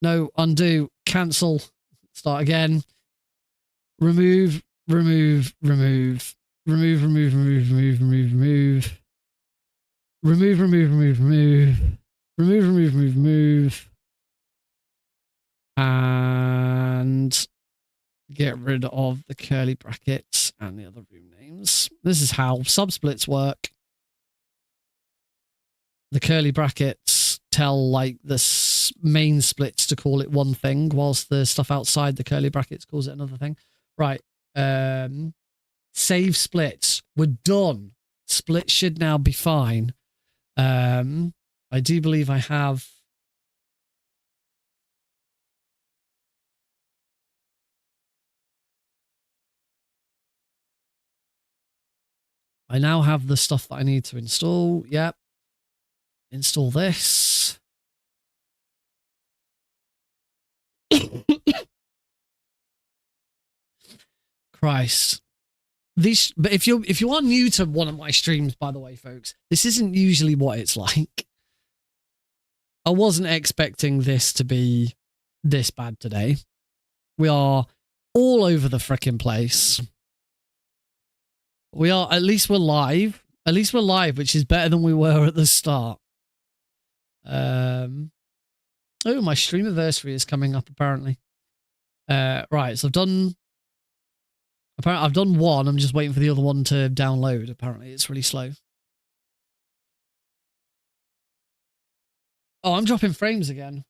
No, undo. Cancel. Start again. Remove. Remove. remove. And get rid of the curly brackets and the other room names. This is how subsplits work. The curly brackets tell like the main splits to call it one thing, whilst the stuff outside the curly brackets calls it another thing. Right. Save splits. We're done. Splits should now be fine. I do believe I have. I now have the stuff that I need to install. Yep. Install this. Christ. But if you are new to one of my streams, by the way, folks, this isn't usually what it's like. I wasn't expecting this to be this bad today. We are all over the frickin' place. We are, at least we're live. At least we're live, which is better than we were at the start. Oh, my stream anniversary is coming up, apparently. Right, so I've done one. I'm just waiting for the other one to download. Apparently, it's really slow. Oh, I'm dropping frames again.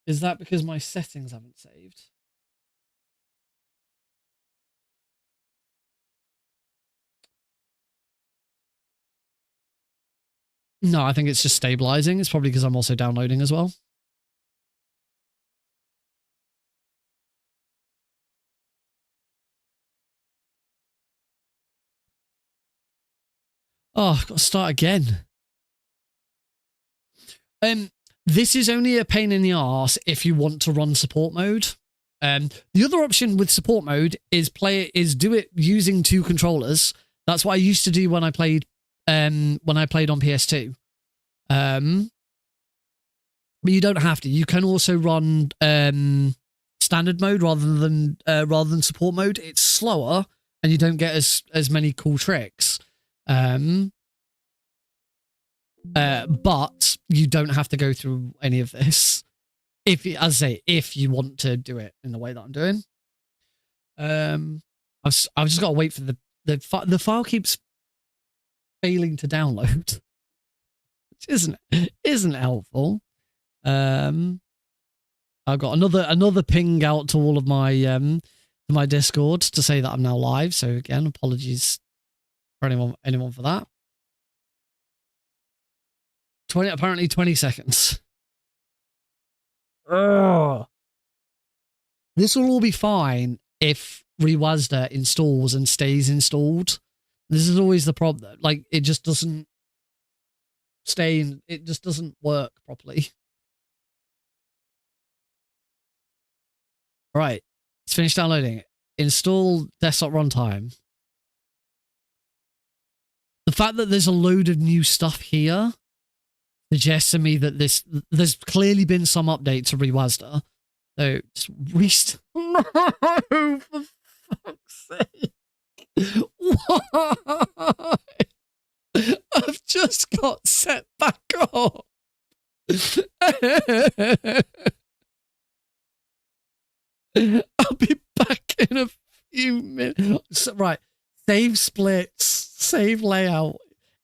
Is that because my settings haven't saved? No, I think it's just stabilizing. It's probably because I'm also downloading as well. Oh, I've got to start again. This is only a pain in the arse if you want to run support mode. The other option with support mode is do it using 2 controllers. That's what I used to do when I played on PS2. But you don't have to. You can also run standard mode rather than support mode. It's slower and you don't get as many cool tricks. But you don't have to go through any of this if you want to do it in the way that I'm doing. I've just got to wait for the file keeps failing to download, which isn't helpful. I've got another ping out to all of my Discord to say that I'm now live. So again, apologies for anyone for that. Apparently 20 seconds. Ugh. This will all be fine if Rewazda installs and stays installed. This is always the problem. Like, it just doesn't it just doesn't work properly. All right, it's finished downloading. Install desktop runtime. The fact that there's a load of new stuff here suggests to me that there's clearly been some update to Rewazda. So just restart. No, for fuck's sake. Why? I've just got set back up. I'll be back in a few minutes. Right. Save splits, save layout,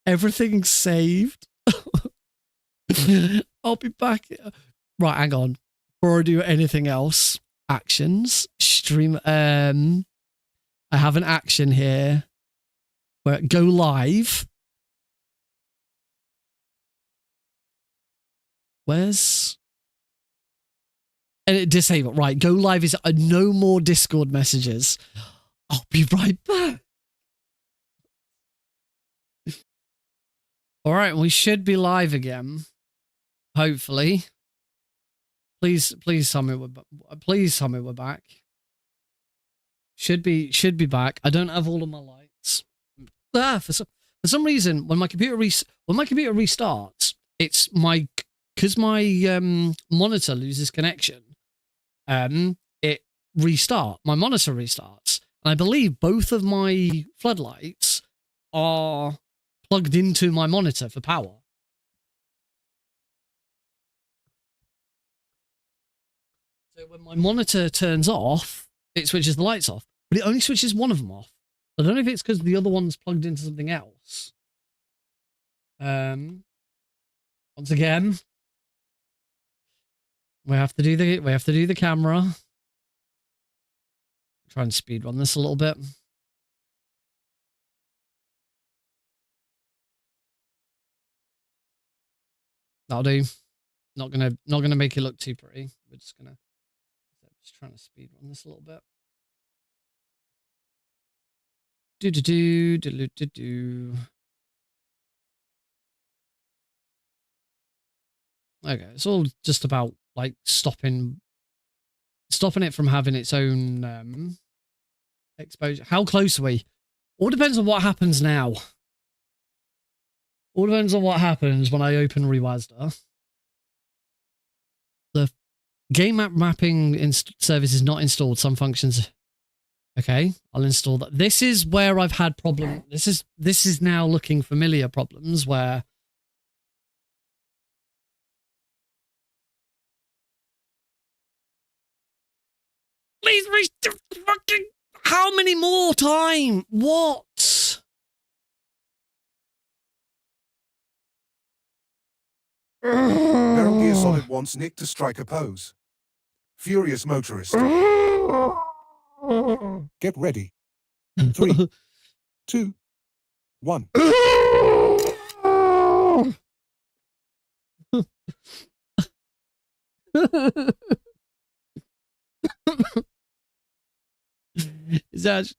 everything's saved. I'll be back. Right, hang on. Before I do anything else, actions, stream. I have an action here where go live. Where's edit disable? Right, go live is no more Discord messages. I'll be right back. All right, we should be live again. Hopefully. Please tell me we're back. Should be back. I don't have all of my lights. For some reason when my computer restarts, it's because my monitor loses connection. It restart. My monitor restarts, and I believe both of my floodlights are plugged into my monitor for power. it when my monitor turns off, it switches the lights off, but it only switches one of them off. I don't know if it's because the other one's plugged into something else. Once again, we have to do the camera. Try and speedrun this a little bit. That'll do. Not gonna make it look too pretty. We're just trying to speedrun this a little bit. Do. Okay, it's all just about like stopping it from having its own exposure. How close are we? All depends on what happens now. All depends on what happens when I open Rewazda. The game map mapping service is not installed. Some functions. Okay, I'll install that. This is where I've had problem. This is now looking familiar problems where. Please reach the fucking. How many more time? What? Metal Gear Solid wants Nick to strike a pose. Furious Motorist. Get ready. 3, 2, 1. Is that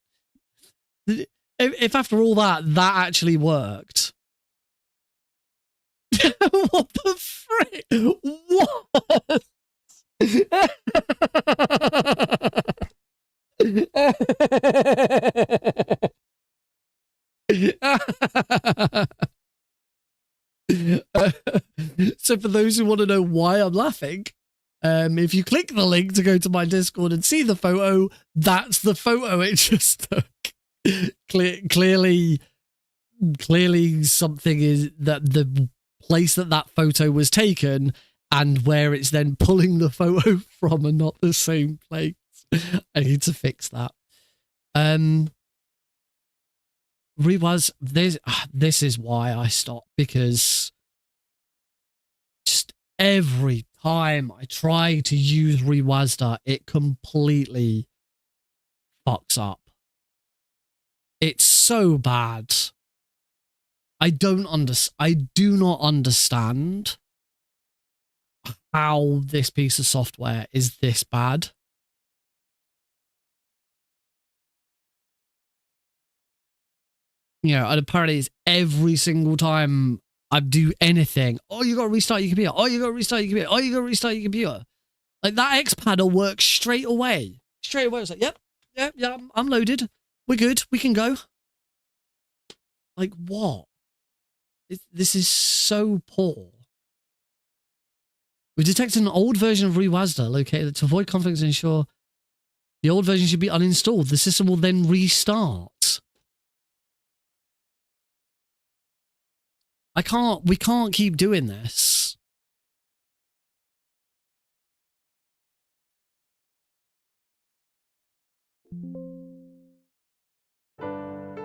if after all that actually worked? What the frick? What? So for those who want to know why I'm laughing, if you click the link to go to my Discord and see the photo, that's the photo it just took. Clearly something is that the place that photo was taken and where it's then pulling the photo from are not the same place. I need to fix that. This is why I stopped, because just every time I try to use Rewazda, it completely fucks up. It's so bad. I do not understand how this piece of software is this bad. You know, and apparently it's every single time I do anything. Oh, you got to restart your computer. Oh, you got to restart your computer. Oh, you got to restart your computer. Like that X-Pad will work straight away. Straight away. It's like, yep, I'm loaded. We're good. We can go. Like what? This is so poor. We detected an old version of Rewazda located to avoid conflicts and ensure the old version should be uninstalled. The system will then restart. We can't keep doing this.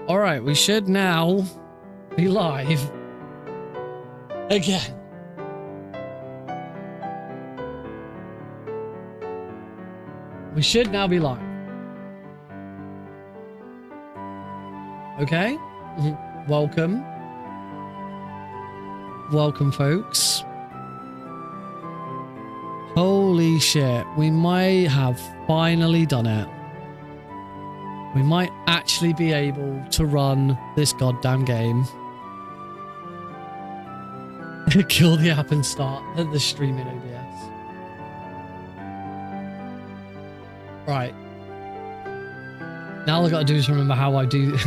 All right, we should now be live again. We should now be live. Okay. Welcome. Welcome, folks. Holy shit. We might have finally done it. We might actually be able to run this goddamn game. Kill the app and start the stream in OBS. Right. Now all I gotta do is remember how I do this.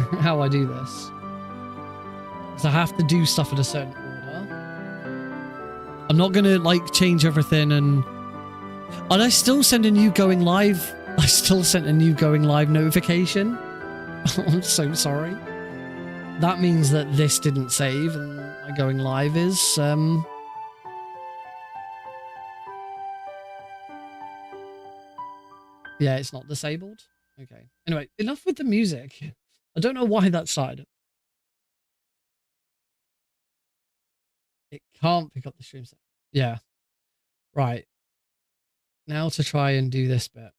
Because I have to do stuff in a certain order. I'm not gonna like change everything and I still send a new going live. I still sent a new going live notification. I'm so sorry. That means that this didn't save and my going live is Yeah, it's not disabled. Okay. Anyway, enough with the music. I don't know why that side. It can't pick up the stream set. Yeah. Right. Now to try and do this bit.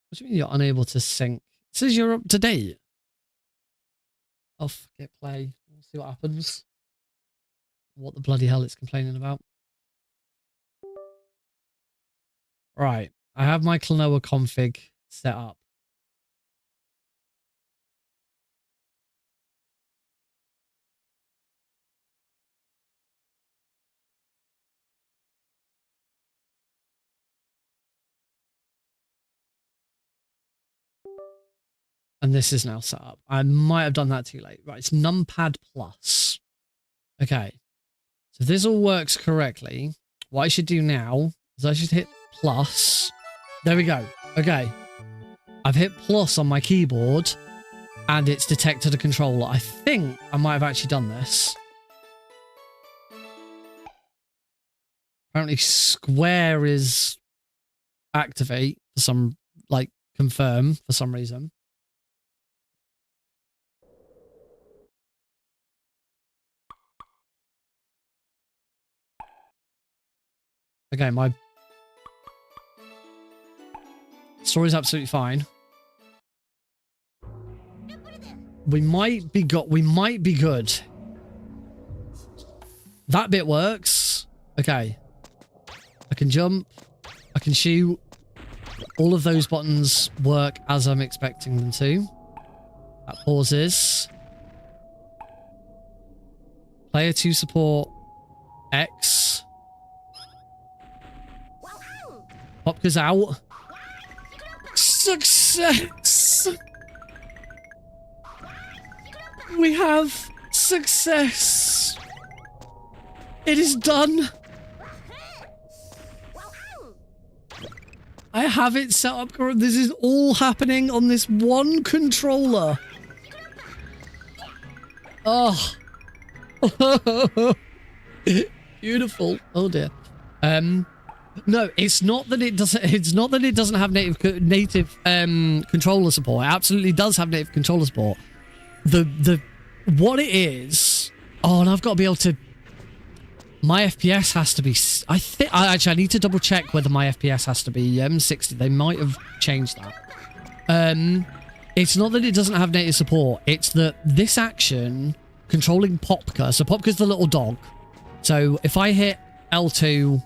What do you mean you're unable to sync? It says you're up to date. I'll forget play. We'll see what happens. What the bloody hell it's complaining about. Right. I have my Klonoa config set up. And this is now set up. I might have done that too late. Right, it's numpad plus. Okay. So if this all works correctly, what I should do now is I should hit plus. There we go. Okay. I've hit plus on my keyboard and it's detected a controller. I think I might have actually done this. Apparently square is activate for some, like, confirm for some reason. Okay, my story's absolutely fine. We might be good. That bit works. Okay. I can jump. I can shoot. All of those buttons work as I'm expecting them to. That pauses. Player 2 support X. Pop goes out. Success! We have success! It is done! I have it set up. This is all happening on this one controller. Oh. Beautiful. Oh dear. No, it's not that it doesn't. It's not that it doesn't have native controller support. It absolutely does have native controller support. What it is. Oh, and I've got to be able to. My FPS has to be. I need to double check whether my FPS has to be 60. They might have changed that. It's not that it doesn't have native support. It's that this action controlling Popka. So Popka's the little dog. So if I hit L2.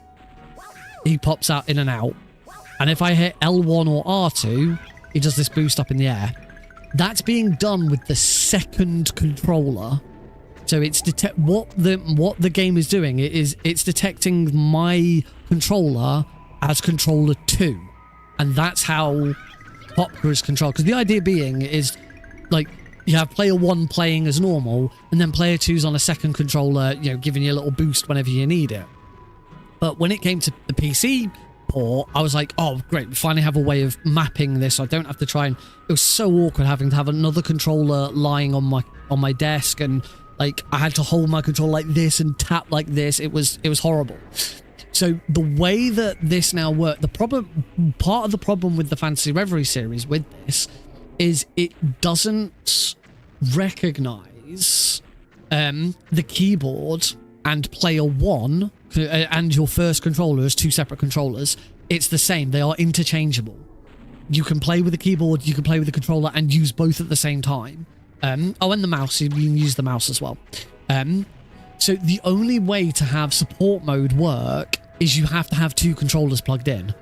He pops out in and out. And if I hit L1 or R2, he does this boost up in the air. That's being done with the second controller. So it's what the game is doing it's detecting my controller as controller 2. And that's how Popka is controlled. Because the idea being is, like, you have player 1 playing as normal, and then player 2's on a second controller, you know, giving you a little boost whenever you need it. But when it came to the PC port, I was like, oh, great, we finally have a way of mapping this so I don't have to try and... It was so awkward having to have another controller lying on my desk, and, like, I had to hold my controller like this and tap like this. It was horrible. So the way that this now works... Part of the problem with the Fantasy Reverie series with this is it doesn't recognize the keyboard and player 1... and your first controller as 2 separate controllers. It's the same. They are interchangeable. You can play with the keyboard, you can play with the controller, and use both at the same time. Oh, and the mouse. You can use the mouse as well. So the only way to have support mode work is you have to have 2 controllers plugged in.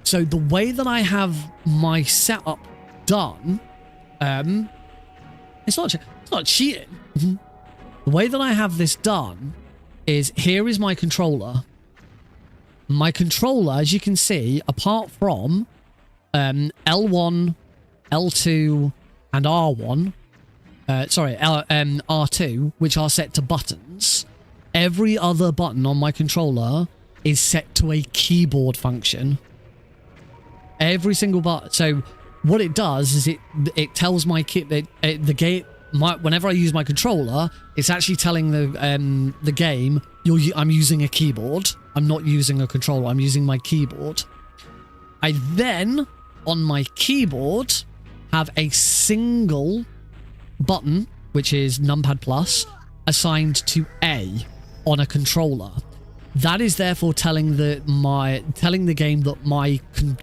So the way that I have my setup done, it's not cheating. The way that I have this done is, here is my controller. My controller, as you can see, apart from L1, L2, and R1, R2, which are set to buttons, every other button on my controller is set to a keyboard function. Every single button. So what it does is it tells my whenever I use my controller, it's actually telling the game I'm using a keyboard. I'm not using a controller. I'm using my keyboard. I then on my keyboard have a single button, which is numpad plus, assigned to A on a controller. That is therefore telling the game that my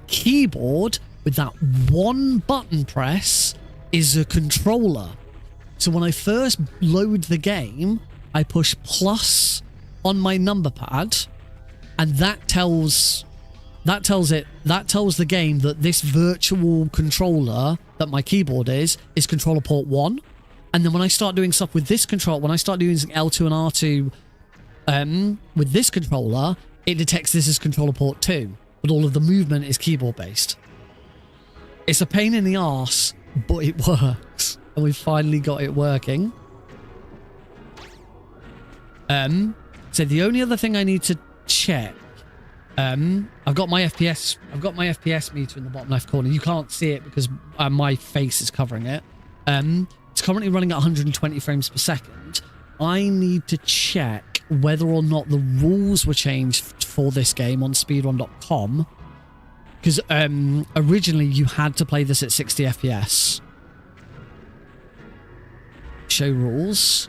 keyboard with that one button press is a controller. So when I first load the game, I push plus on my number pad, and that tells the game that this virtual controller that my keyboard is controller port 1. And then when I start doing stuff with this control, when I start doing L2 and R2 with this controller, it detects this as controller port 2, but all of the movement is keyboard based. It's a pain in the arse, but it works, and we finally got it working. So the only other thing I need to check, I've got my FPS meter in the bottom left corner. You can't see it because my face is covering it. It's currently running at 120 frames per second. I need to check whether or not the rules were changed for this game on speedrun.com, because originally you had to play this at 60 FPS. Show rules.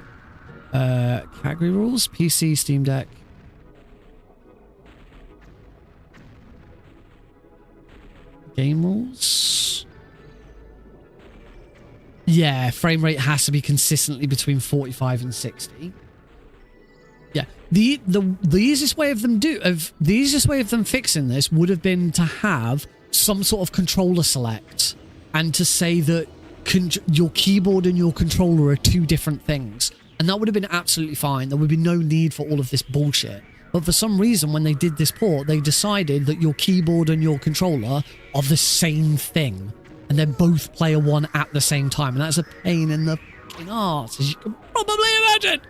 Category rules. PC, Steam Deck. Game rules. Yeah, frame rate has to be consistently between 45 and 60. Yeah, the easiest way of them fixing this would have been to have some sort of controller select and to say that your keyboard and your controller are two different things, and that would have been absolutely fine. There would be no need for all of this bullshit. But for some reason, when they did this port, they decided that your keyboard and your controller are the same thing, and they're both player one at the same time, and that's a pain in the fucking arse, as you can probably imagine.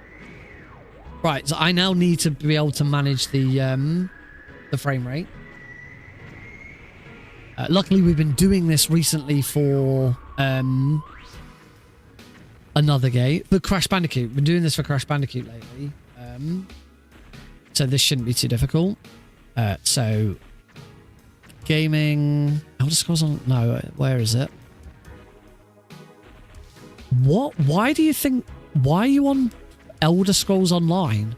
Right, so I now need to be able to manage the frame rate. Luckily, we've been doing this recently for another game, for Crash Bandicoot. We've been doing this for Crash Bandicoot lately. So this shouldn't be too difficult. So gaming, Elder Scrolls on, no, where is it? What? Why are you on Elder Scrolls Online?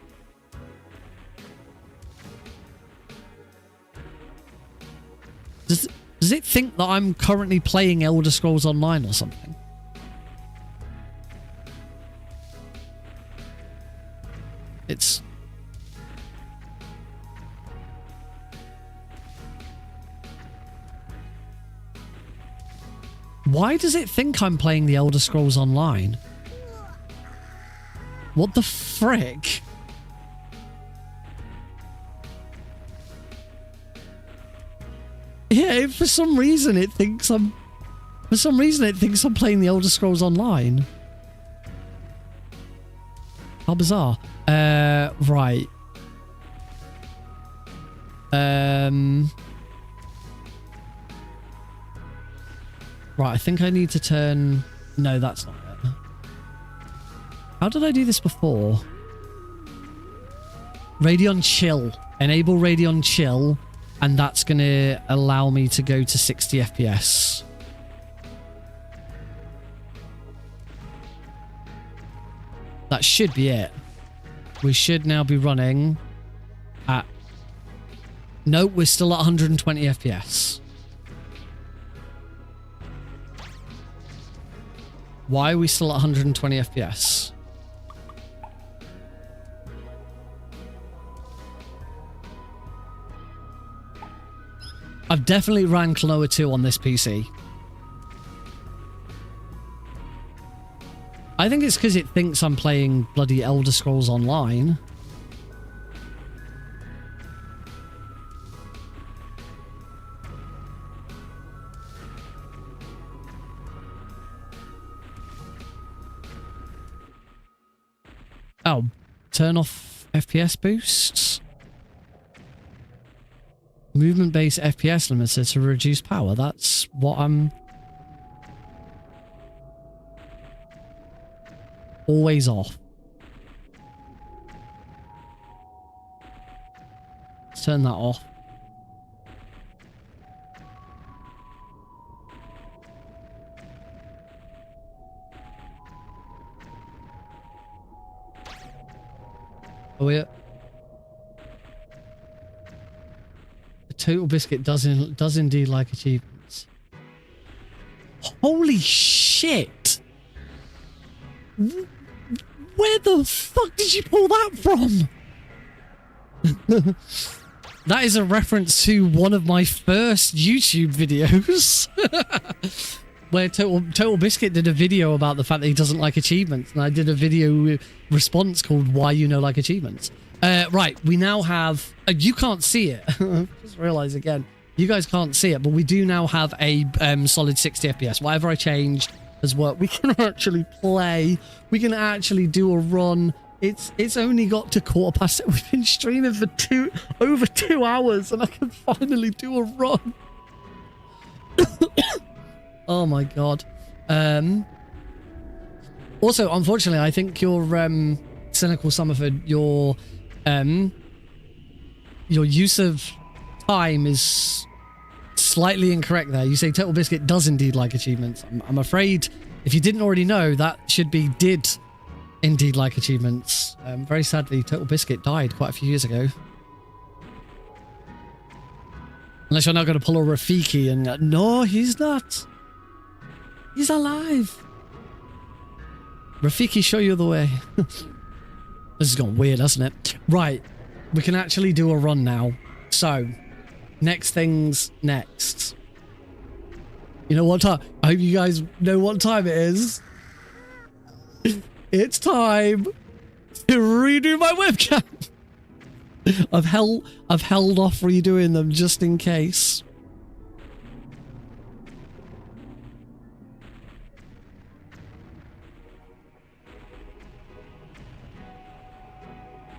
Does it think that I'm currently playing Elder Scrolls Online or something? It's... Why does it think I'm playing the Elder Scrolls Online? What the frick? Yeah, for some reason it thinks I'm playing the Elder Scrolls Online. How bizarre. Right. Right, I think I need to turn... No, that's not it. How did I do this before? Radeon Chill. Enable Radeon Chill, and that's going to allow me to go to 60 FPS. That should be it. We should now be running at... No, we're still at 120 FPS. Why are we still at 120 FPS? I've definitely ran Klonoa 2 on this PC. I think it's because it thinks I'm playing bloody Elder Scrolls Online. Oh, turn off FPS boosts. Movement-based FPS limiter to reduce power. That's what I'm... always off. Let's turn that off. Oh yeah. The Total Biscuit does indeed like achievements. Holy shit! Where the fuck did you pull that from? That is a reference to one of my first YouTube videos. Where Total Biscuit did a video about the fact that he doesn't like achievements, and I did a video response called "Why You Know Like Achievements." Right, we now have. You can't see it. Just realize again, you guys can't see it, but we do now have a solid 60 FPS. Whatever I changed has worked. We can actually play. We can actually do a run. It's only got to 7:15. We've been streaming for over 2 hours, and I can finally do a run. Oh my god. Also, unfortunately, I think your Cynical Summerford, your use of time is slightly incorrect there. You say Total Biscuit does indeed like achievements. I'm afraid if you didn't already know, that should be did indeed like achievements. Very sadly, Total Biscuit died quite a few years ago. Unless you're not going to pull a Rafiki and no, he's not. He's alive. Rafiki, show you the way. This has gone weird, hasn't it? Right. We can actually do a run now. So, next things next. You know what time? I hope you guys know what time it is. It's time to redo my webcam. I've held off redoing them just in case.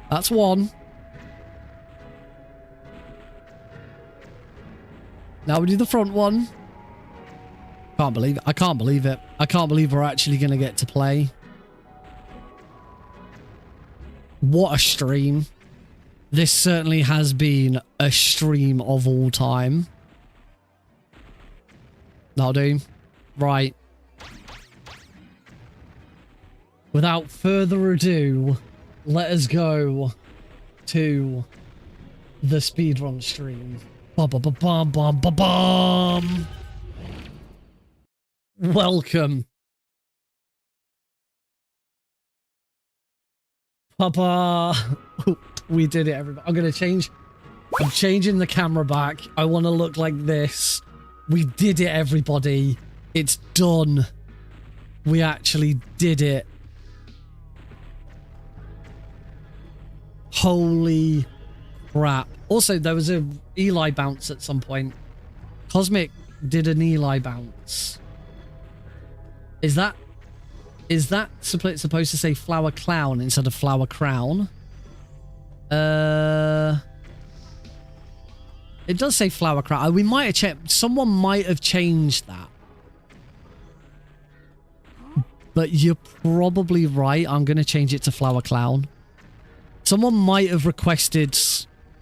That's one. Now we do the front one. Can't believe it. I can't believe it. I can't believe we're actually going to get to play. What a stream. This certainly has been a stream of all time. That'll do. Right. Without further ado, let us go to the speedrun stream. Ba-ba-ba-bum-bum-ba-bum. Welcome. Papa. We did it, everybody. I'm changing the camera back. I want to look like this. We did it, everybody. It's done. We actually did it. Holy crap. Also, there was a Eli bounce at some point. Cosmic did an Eli bounce. Is that supposed to say flower clown instead of flower crown? It does say flower crown. We might have checked. Someone might have changed that. But you're probably right. I'm going to change it to flower clown. Someone might have requested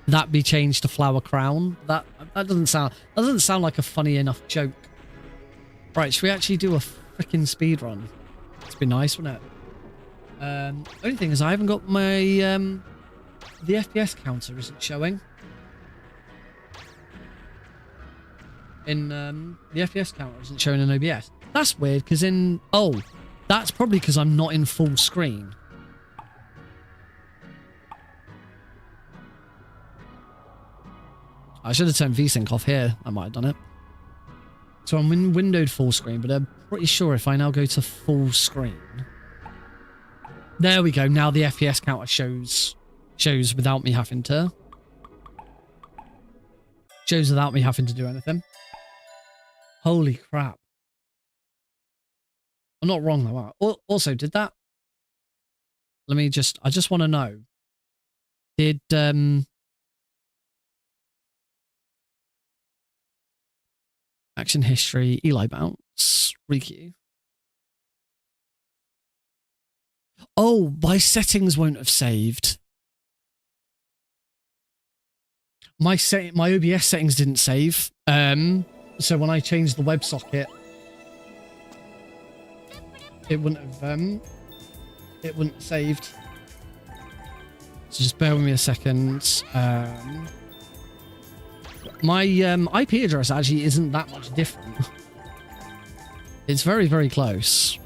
that be changed to flower crown. That doesn't sound like a funny enough joke. Right, should we actually do a freaking speed run? It's been nice, wouldn't it? Only thing is I haven't got my the FPS counter isn't showing. In the FPS counter isn't showing in OBS. That's weird because that's probably because I'm not in full screen. I should have turned VSync off here. I might have done it. So I'm in windowed full screen, but I'm pretty sure if I now go to full screen. There we go. Now the FPS counter shows without me having to. Shows without me having to do anything. Holy crap. I'm not wrong though. Also, did that? I just want to know. Did action history, Eli bounce, requeue. Oh, my settings won't have saved. My OBS settings didn't save. So when I changed the WebSocket, it wouldn't have saved. So just bear with me a second. My IP address actually isn't that much different. It's very, very close.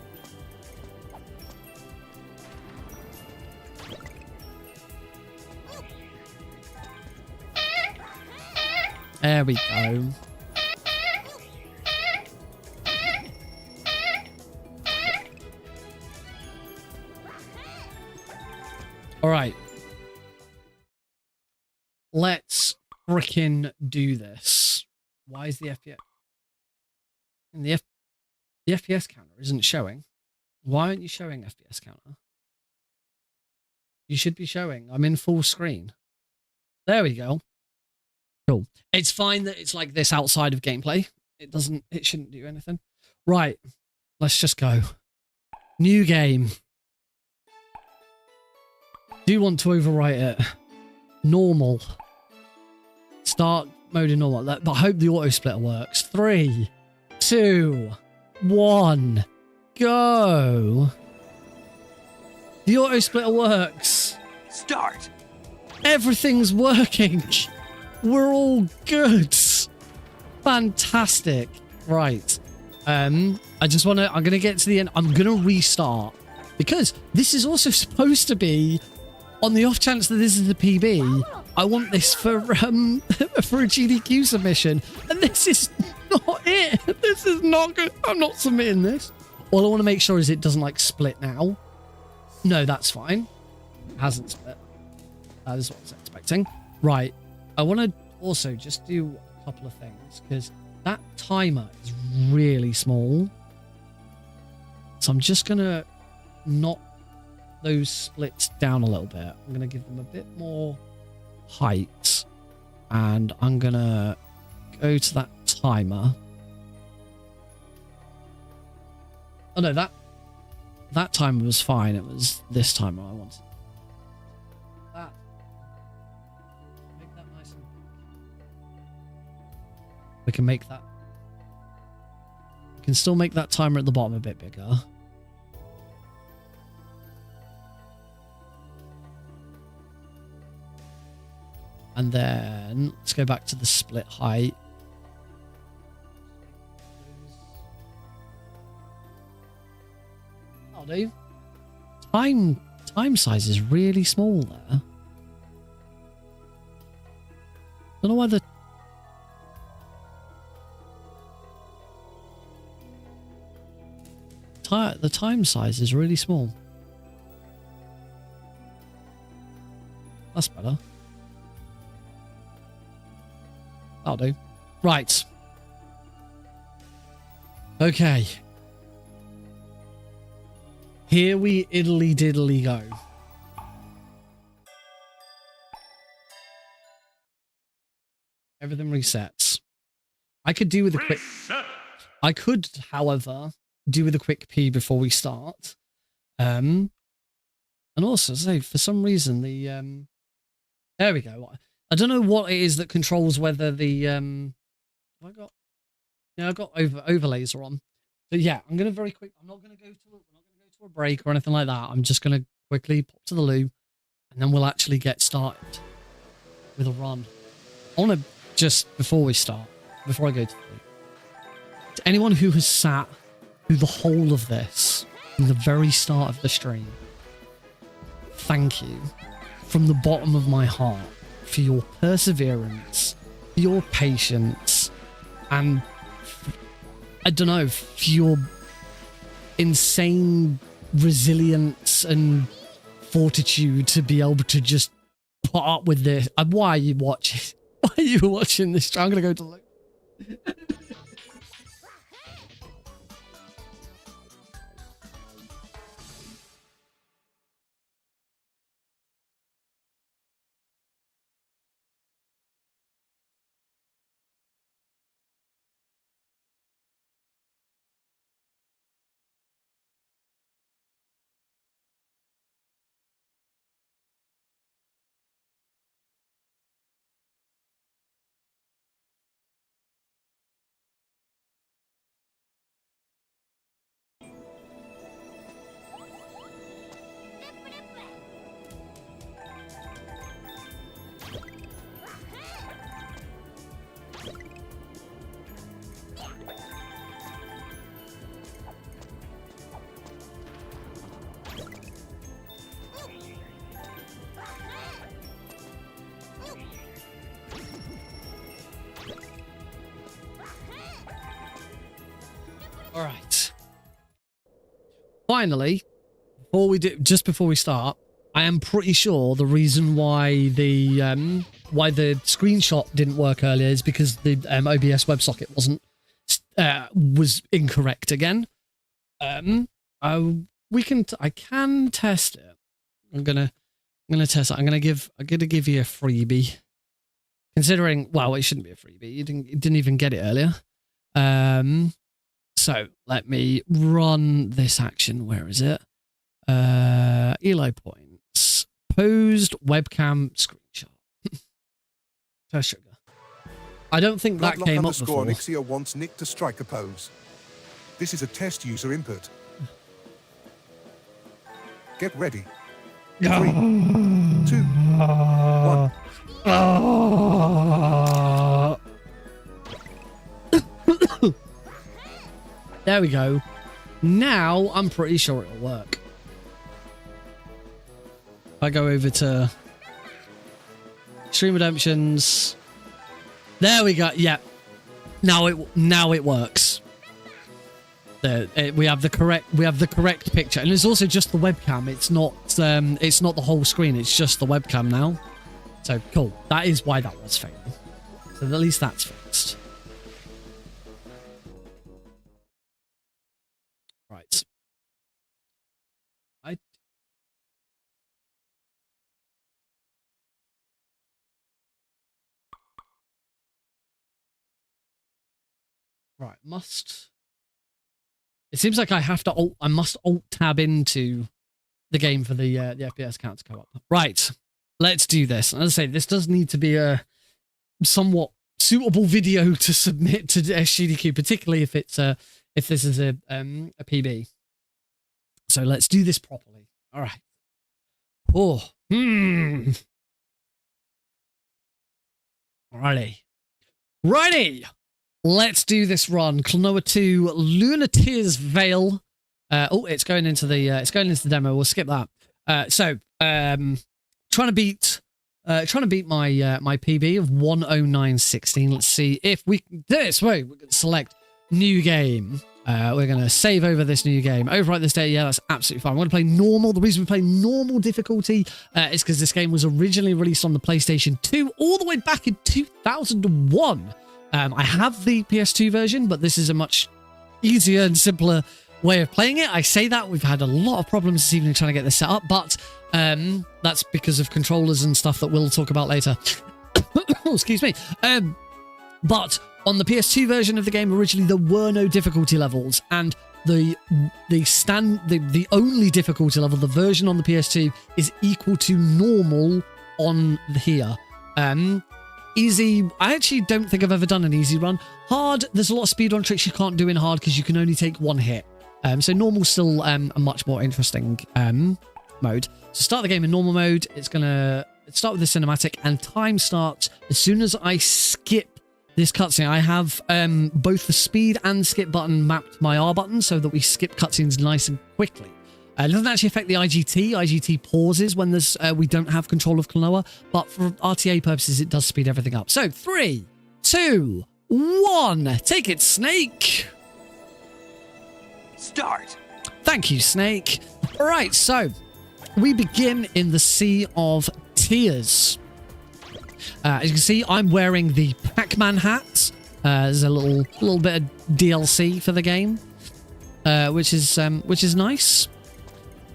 There we go. All right. Let's frickin' do this. Why is the FPS? And the FPS counter isn't showing. Why aren't you showing FPS counter? You should be showing. I'm in full screen. There we go. Cool. It's fine that it's like this outside of gameplay. It shouldn't do anything. Right. Let's just go. New game. Do you want to overwrite it? Normal. Start mode in normal. But I hope the auto splitter works. 3, 2, 1. Go. The auto splitter works. Start. Everything's working. We're all good. Fantastic. Right. I'm gonna get to the end. I'm gonna restart because this is also supposed to be on the off chance that this is a PB. I want this for for a GDQ submission, and this is not it. This is not good. I'm not submitting this. All I want to make sure is it doesn't like split now. No, that's fine. It hasn't split. That is what I was expecting. Right. I want to also just do a couple of things because that timer is really small. So I'm just going to knock those splits down a little bit. I'm going to give them a bit more height. And I'm going to go to that timer. Oh no, that timer was fine. It was this timer I wanted. That. Make that nice and we can make that. We can still make that timer at the bottom a bit bigger. And then let's go back to the split height. That'll do. Time size is really small there. Don't know why the time size is really small. That's better. That'll do. Right. Okay. Here we iddly diddly go. Everything resets. I could do with a quick... I could, however, do with a quick pee before we start. And also, say, for some reason, the... There we go. I don't know what it is that controls whether the... Have I got... Yeah, I've got overlays are on. But yeah, I'm going to very quick... I'm not going to go to a break or anything like that. I'm just going to quickly pop to the loo and then we'll actually get started with a run. I want to just, before I go to the loo, to anyone who has sat through the whole of this from the very start of the stream, thank you from the bottom of my heart for your perseverance, for your patience, and I don't know, for your insane resilience and fortitude to be able to just put up with this. Why are you watching? Why are you watching this? I'm gonna go to look. All right. Finally, just before we start, I am pretty sure the reason why the screenshot didn't work earlier is because the OBS WebSocket was incorrect again. I can test it. I'm gonna test it. I'm gonna give you a freebie. Considering, well, it shouldn't be a freebie. You didn't even get it earlier. So let me run this action. Where is it? Elo points. Posed webcam screenshot. So sugar. I don't think that came up before. Nixia wants Nick to strike a pose. This is a test user input. Get ready. 3, 2, 1. There we go. Now I'm pretty sure it'll work. I go over to Stream Redemptions. There we go. Yeah. Now it works. We have the correct picture, and it's also just the webcam. It's not the whole screen. It's just the webcam now. So cool. That is why that was failing. So at least that's fixed. Right. Right. It seems like I have to I must alt tab into the game for the FPS count to go up. Right. Let's do this. As I say, this does need to be a somewhat suitable video to submit to SGDQ, particularly if it's if this is a PB. So let's do this properly. All right. Oh. Righty. Let's do this run. Klonoa 2, Lunatea's Veil. It's going into the demo. We'll skip that. Trying to beat my PB of 109.16. Let's see if we can do this. Wait, we're going to select new game. We're going to save over this new game. Overwrite this data. Yeah, that's absolutely fine. I'm going to play normal. The reason we play normal difficulty is because this game was originally released on the PlayStation 2 all the way back in 2001. I have the PS2 version, but this is a much easier and simpler way of playing it. I say that we've had a lot of problems this evening trying to get this set up, but that's because of controllers and stuff that we'll talk about later. Oh, excuse me. But on the PS2 version of the game, originally there were no difficulty levels, and the only difficulty level, the version on the PS2, is equal to normal on here. Easy, I actually don't think I've ever done an easy run. Hard, there's a lot of speedrun tricks you can't do in hard because you can only take one hit. So normal's still a much more interesting mode. So start the game in normal mode. It's gonna start with the cinematic, and time starts as soon as I skip this cutscene. I have both the speed and skip button mapped to my R button so that we skip cutscenes nice and quickly. It doesn't actually affect the IGT. IGT pauses when we don't have control of Klonoa, but for RTA purposes, it does speed everything up. So 3, 2, 1. Take it, Snake. Start. Thank you, Snake. All right, so we begin in the Sea of Tears. As you can see, I'm wearing the Pac-Man hat. There's a little bit of DLC for the game, which is nice.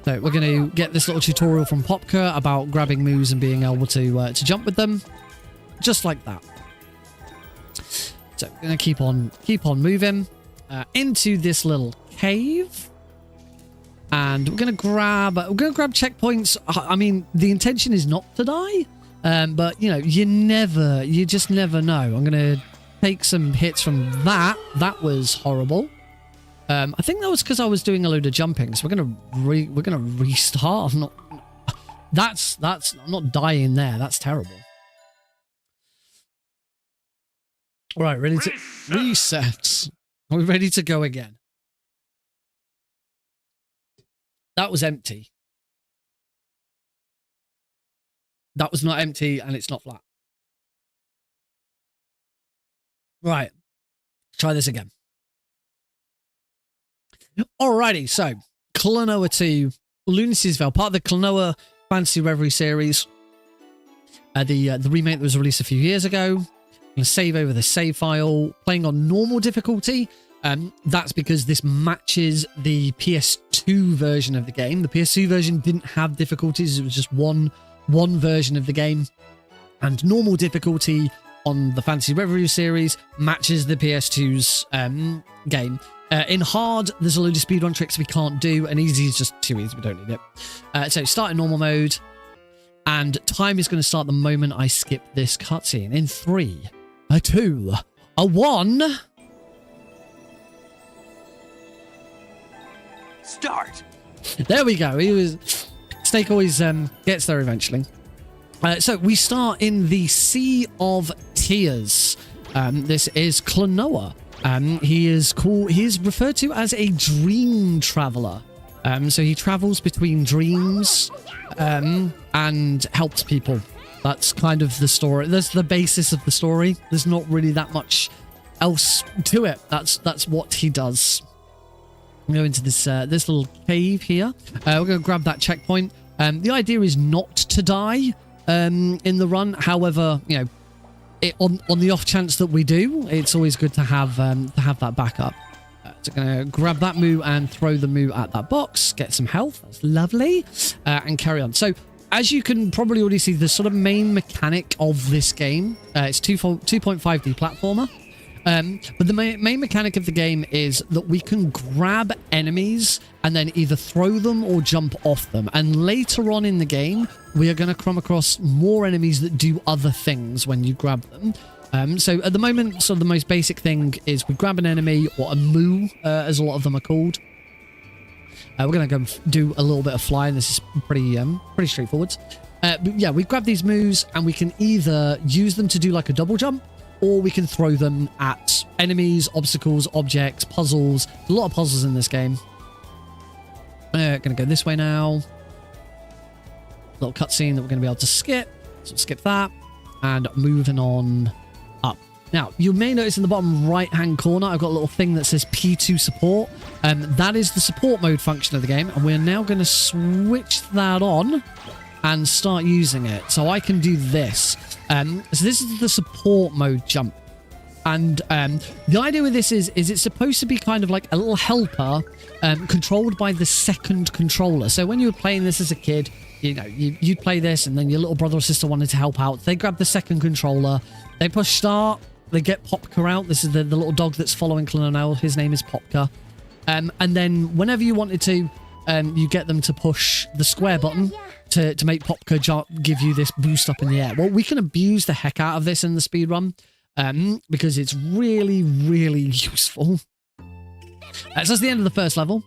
So we're going to get this little tutorial from Popka about grabbing moves and being able to jump with them, just like that. So we're going to keep on moving into this little cave, and we're going to grab checkpoints. I mean, the intention is not to die, but you know, you just never know. I'm going to take some hits from that. That was horrible. I think that was because I was doing a load of jumping, so we're gonna restart. I'm not dying there. That's terrible. All right, ready to reset. Are we ready to go again? That was empty. That was not empty, and it's not flat. Right, try this again. Alrighty, so Klonoa 2, Lunatea's Veil, part of the Klonoa Fantasy Reverie series. The remake that was released a few years ago. I'm going to save over the save file, playing on normal difficulty. That's because this matches the PS2 version of the game. The PS2 version didn't have difficulties. It was just one version of the game. And normal difficulty on the Fantasy Reverie series matches the PS2's game. In hard, there's a load of speedrun tricks we can't do, and easy is just too easy. We don't need it. So start in normal mode, and time is going to start the moment I skip this cutscene. In 3, a 2, a 1. Start. There we go. Snake always gets there eventually. So we start in the Sea of Tears. This is Klonoa. He is referred to as a dream traveler. So he travels between dreams and helps people. That's kind of the story. That's the basis of the story. There's not really that much else to it. That's what he does. We go into this little cave here. We're going to grab that checkpoint. The idea is not to die in the run. However, you know, on the off chance that we do, it's always good to have that backup. So going to grab that moo and throw the moo at that box, get some health. That's lovely, and carry on. So as you can probably already see, the sort of main mechanic of this game, it's 2.5D platformer. But the main mechanic of the game is that we can grab enemies and then either throw them or jump off them. And later on in the game, we are going to come across more enemies that do other things when you grab them. So at the moment, sort of the most basic thing is we grab an enemy, or a moo, as a lot of them are called. We're going to go do a little bit of flying. This is pretty straightforward. But yeah, we grab these moos and we can either use them to do like a double jump, or we can throw them at enemies, obstacles, objects, puzzles. A lot of puzzles in this game. Going to go this way now. Little cutscene that we're going to be able to skip. So skip that. And moving on up. Now, you may notice in the bottom right-hand corner, I've got a little thing that says P2 support. That is the support mode function of the game. And we're now going to switch that on and start using it. So I can do this. So this is the support mode jump. And the idea with this is it's supposed to be kind of like a little helper controlled by the second controller. So when you were playing this as a kid, you know, you'd play this and then your little brother or sister wanted to help out. They grab the second controller, they push start, they get Popka out. This is the little dog that's following Klonoa. His name is Popka. And then whenever you wanted to, you get them to push the square button to make Popka give you this boost up in the air. Well, we can abuse the heck out of this in the speedrun because it's really, really useful. So that's the end of the first level.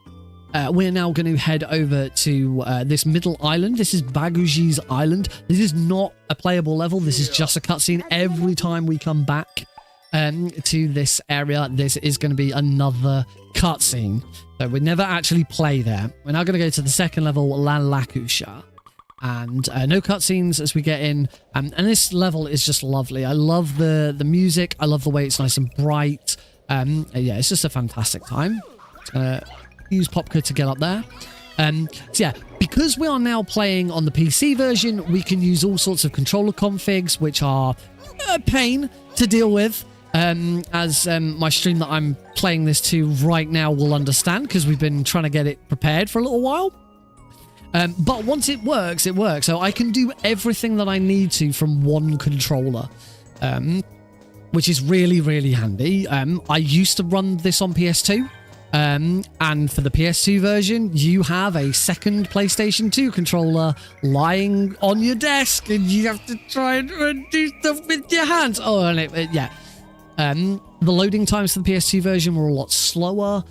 We're now going to head over to this middle island. This is Baguji's Island. This is not a playable level. This is just a cutscene. Every time we come back to this area, this is going to be another cutscene. So we never actually play there. We're now going to go to the second level, La Lakusha. And no cutscenes as we get in. And this level is just lovely. I love the music. I love the way it's nice and bright. Yeah, it's just a fantastic time. Just going to use Popka to get up there. So yeah, because we are now playing on the PC version, we can use all sorts of controller configs, which are a pain to deal with. As my stream that I'm playing this to right now will understand, because we've been trying to get it prepared for a little while. But once it works, it works. So I can do everything that I need to from one controller, which is really, really handy. I used to run this on PS2. And for the PS2 version, you have a second PlayStation 2 controller lying on your desk, and you have to try and do stuff with your hands. Oh, and yeah. The loading times for the PS2 version were a lot slower.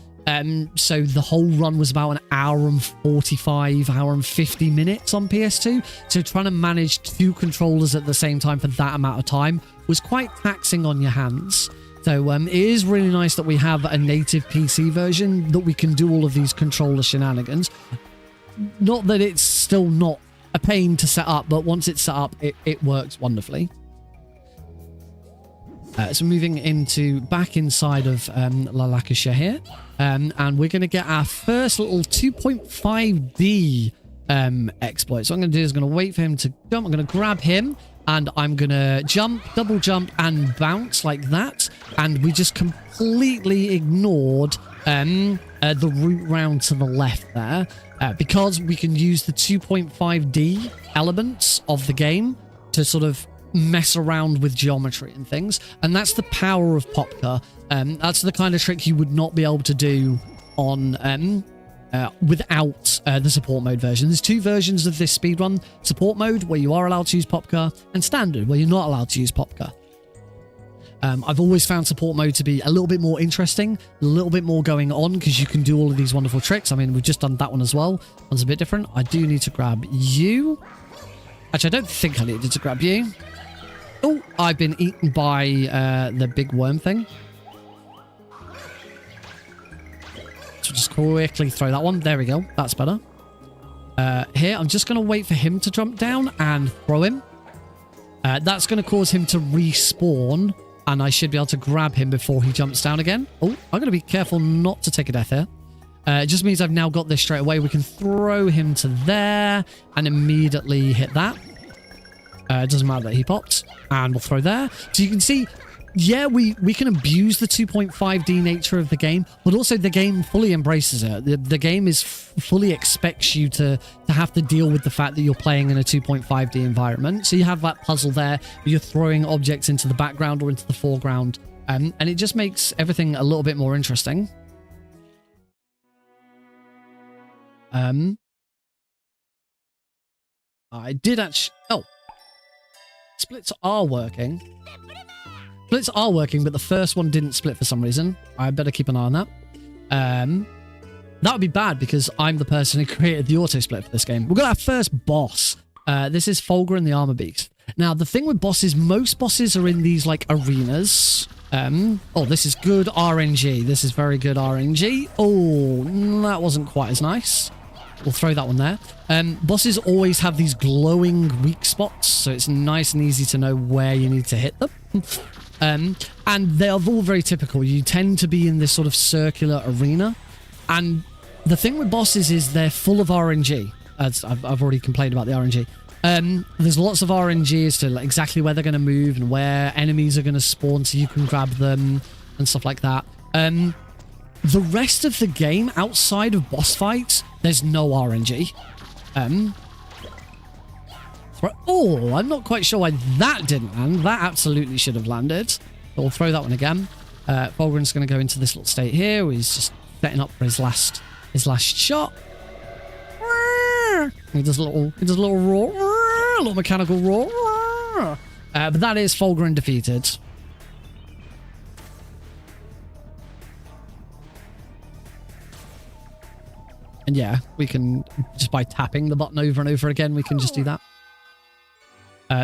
So the whole run was about an hour and 45, hour and 50 minutes on PS2. So trying to manage two controllers at the same time for that amount of time was quite taxing on your hands. So it is really nice that we have a native PC version that we can do all of these controller shenanigans. Not that it's still not a pain to set up, but once it's set up, it works wonderfully. So moving back inside of La Lancashire here. And we're going to get our first little 2.5D exploit. So what I'm going to do is I'm going to wait for him to jump. I'm going to grab him and I'm going to jump, double jump and bounce like that. And we just completely ignored the route round to the left there because we can use the 2.5D elements of the game to sort of mess around with geometry and things, and that's the power of Popka. That's the kind of trick you would not be able to do on without the support mode version. There's two versions of this speedrun: support mode, where you are allowed to use Popka, and standard, where you're not allowed to use Popka. I've always found support mode to be a little bit more interesting, a little bit more going on, because you can do all of these wonderful tricks. I mean, we've just done that one as well. One's a bit different. I do need to grab you. Actually, I don't think I needed to grab you. Oh, I've been eaten by the big worm thing. So just quickly throw that one. There we go. That's better. Here, I'm just going to wait for him to jump down and throw him. That's going to cause him to respawn, and I should be able to grab him before he jumps down again. Oh, I'm going to be careful not to take a death here. It just means I've now got this straight away. We can throw him to there and immediately hit that. It doesn't matter that he popped, and we'll throw there. So you can see, yeah, we can abuse the 2.5D nature of the game, but also the game fully embraces it. The game is fully expects you to have to deal with the fact that you're playing in a 2.5D environment. So you have that puzzle there, you're throwing objects into the background or into the foreground, and it just makes everything a little bit more interesting. I did actually... Oh. Splits are working. Splits are working, but the first one didn't split for some reason. I better keep an eye on that. That would be bad because I'm the person who created the auto split for this game. We've got our first boss. This is Fulgur and the Armor Beast. Now, the thing with bosses, most bosses are in these like arenas. Oh, this is good RNG. This is very good RNG. Oh, that wasn't quite as nice. We'll throw that one there. Bosses always have these glowing weak spots, so it's nice and easy to know where you need to hit them. And they are all very typical. You tend to be in this sort of circular arena. And the thing with bosses is they're full of RNG. As I've already complained about the RNG. There's lots of RNG as to like exactly where they're going to move and where enemies are going to spawn so you can grab them and stuff like that. The rest of the game, outside of boss fights, there's no RNG. Oh, I'm not quite sure why that didn't land. That absolutely should have landed. But we'll throw that one again. Fulgur's going to go into this little state here where he's just setting up for his last shot. He does a little roar, a little mechanical roar. But that is Fulgur defeated. And yeah, we can, just by tapping the button over and over again, we can just do that.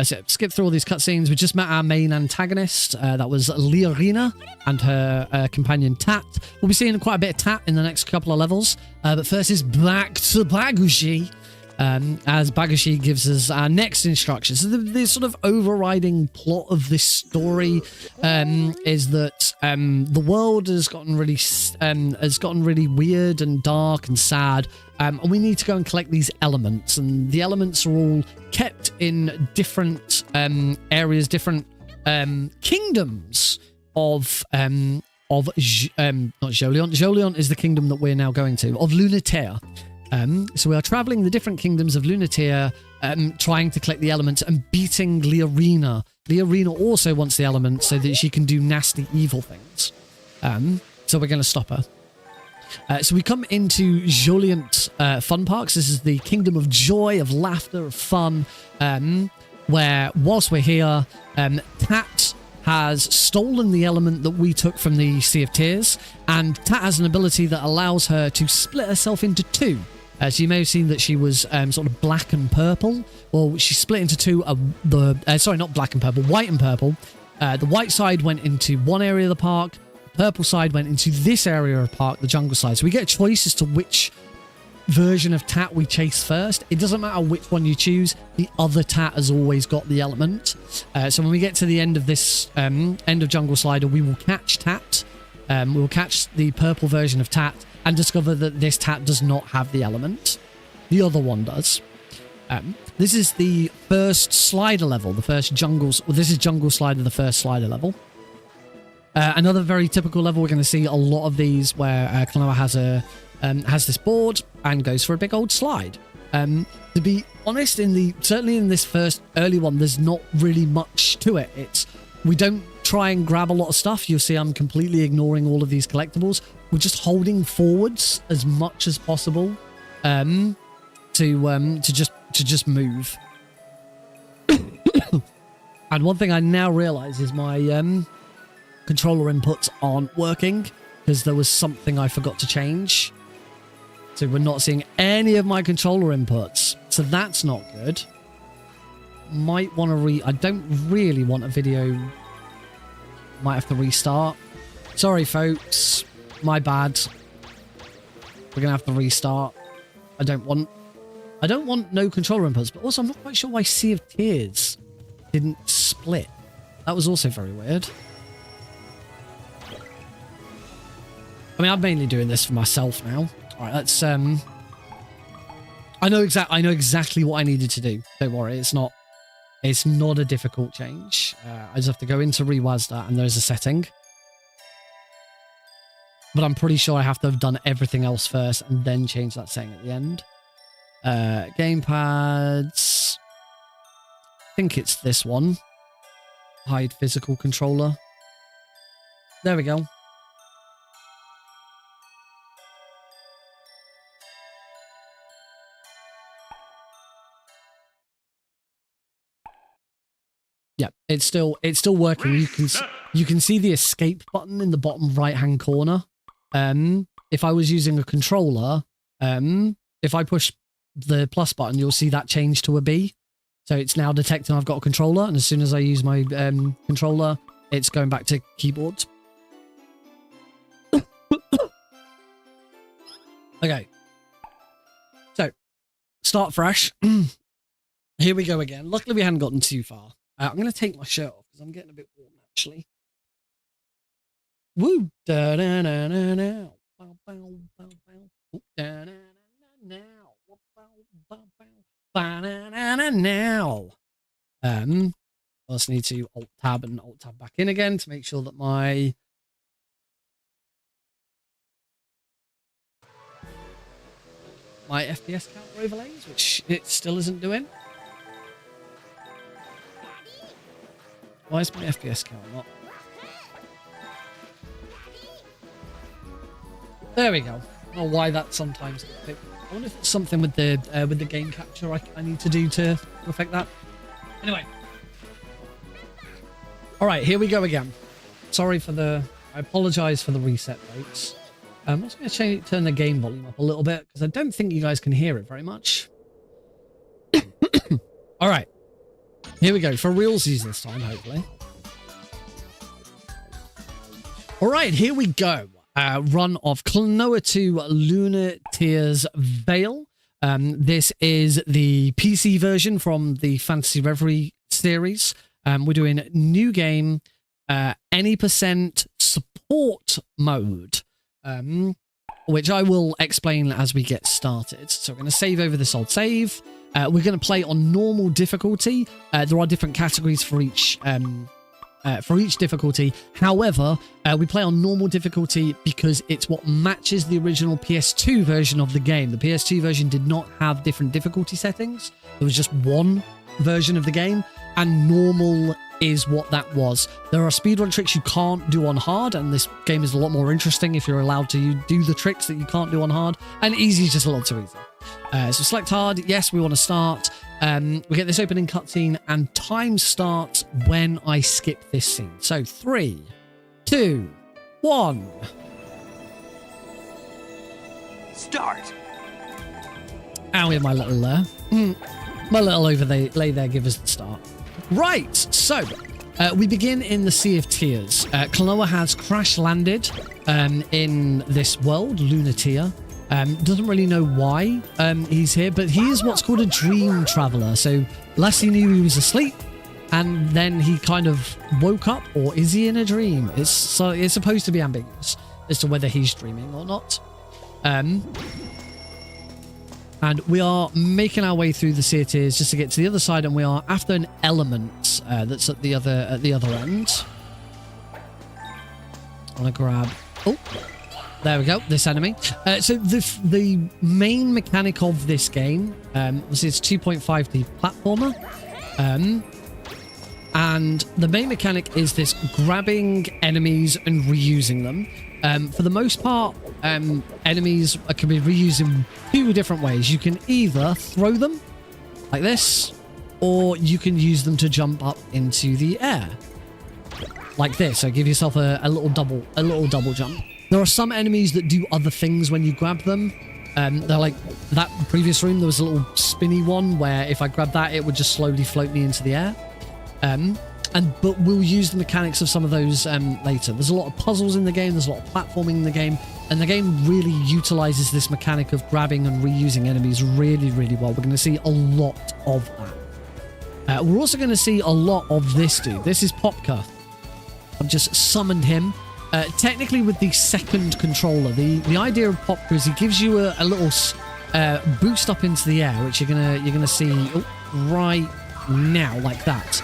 So skip through all these cutscenes. We just met our main antagonist. That was Liarina and her companion Tat. We'll be seeing quite a bit of Tat in the next couple of levels. But first is back to Bagushi. As Bagushi gives us our next instructions. So the sort of overriding plot of this story is that the world has gotten really weird and dark and sad, and we need to go and collect these elements. And the elements are all kept in different areas, different kingdoms of not Jolion. Jolion is the kingdom that we're now going to, of Lunatea. So we are traveling the different kingdoms of Lunatea, trying to collect the elements and beating Liarina. Liarina also wants the elements so that she can do nasty, evil things. So we're going to stop her. So we come into Joliant Fun Parks. This is the kingdom of joy, of laughter, of fun, where whilst we're here, Tat has stolen the element that we took from the Sea of Tears, and Tat has an ability that allows her to split herself into two. So you may have seen that she was sort of black and purple. Well, she split into two. Sorry, not black and purple, white and purple. The white side went into one area of the park. The purple side went into this area of the park, the jungle side. So we get a choice as to which version of tat we chase first. It doesn't matter which one you choose. The other tat has always got the element. So when we get to the end of this end of Jungle Slider, we will catch tat. We will catch the purple version of tat and discover that this tat does not have the element. The other one does. This is the first slider level, the first jungles. Well, this is Jungle Slider, the first slider level. Another very typical level. We're going to see a lot of these where Klonoa has this board and goes for a big old slide. To be honest, certainly in this first early one, there's not really much to it. We don't try and grab a lot of stuff. You'll see I'm completely ignoring all of these collectibles. We're just holding forwards as much as possible to just move. And one thing I now realize is my controller inputs aren't working because there was something I forgot to change. So we're not seeing any of my controller inputs. So that's not good. Might want to I don't really want a video. Might have to restart. Sorry, folks. My bad. We're going to have to restart. I don't want no controller inputs, but also I'm not quite sure why Sea of Tears didn't split. That was also very weird. I mean, I'm mainly doing this for myself now. All right, let's I know exactly what I needed to do. Don't worry, it's not a difficult change. I just have to go into ReWASD and there's a setting. But I'm pretty sure I have to have done everything else first and then change that setting at the end. Gamepads. I think it's this one. Hide physical controller. There we go. Yeah, it's still working. You can see the escape button in the bottom right hand corner. If I was using a controller, if I push the plus button, you'll see that change to a B. So it's now detecting I've got a controller, and as soon as I use my controller, it's going back to keyboard. Okay. So, start fresh. Here we go again. Luckily, we hadn't gotten too far. I'm going to take my shirt off because I'm getting a bit warm, actually. Woo! Da da da da da. Bow bow bow bow. Da da da da. Bow bow bow. Ba da da da now. I just need to Alt Tab and Alt Tab back in again to make sure that my FPS counter overlays, which it still isn't doing. Why is my FPS count not? There we go. I don't know why that sometimes. I wonder if it's something with the game capture I need to do to affect that. Anyway. All right, here we go again. Sorry for I apologize for the reset rates. I'm just going to turn the game volume up a little bit because I don't think you guys can hear it very much. All right. Here we go. For realsies this time, hopefully. All right, here we go. Run of Klonoa to Lunatea's Veil. This is the PC version from the Fantasy Reverie series. We're doing new game, any percent support mode, which I will explain as we get started. So we're going to save over this old save. We're going to play on normal difficulty. There are different categories for each difficulty. However, we play on normal difficulty because it's what matches the original PS2 version of the game. The PS2 version did not have different difficulty settings. There was just one version of the game, and normal is what that was. There are speedrun tricks you can't do on hard, and this game is a lot more interesting if you're allowed to do the tricks that you can't do on hard, and easy is just a lot too easy. So select hard. Yes, we want to start. We get this opening cutscene, and time starts when I skip this scene. So 3, 2, 1. Start. And we have my little my little overlay there give us the start. Right, so we begin in the Sea of Tears. Klonoa has crash landed in this world, Lunatea. Doesn't really know why he's here, but he is what's called a dream traveler. So last he knew, he was asleep, and then he kind of woke up, or is he in a dream? It's supposed to be ambiguous as to whether he's dreaming or not. And we are making our way through the Sea of Tears just to get to the other side, and we are after an element that's at the other end. I want to grab... Oh, there we go, this enemy. So the main mechanic of this game, obviously it's 2.5D platformer. And the main mechanic is this grabbing enemies and reusing them. For the most part, enemies can be reused in two different ways. You can either throw them like this, or you can use them to jump up into the air like this. So give yourself a little double jump. There are some enemies that do other things when you grab them. They're like that previous room. There was a little spinny one where if I grabbed that, it would just slowly float me into the air. But we'll use the mechanics of some of those later. There's a lot of puzzles in the game, there's a lot of platforming in the game, and the game really utilizes this mechanic of grabbing and reusing enemies really, really well. We're going to see a lot of that. We're also going to see a lot of this dude. This is Popka. I've just summoned him. Technically with the second controller. The idea of Popka is he gives you a little boost up into the air, which you're gonna see right now, like that.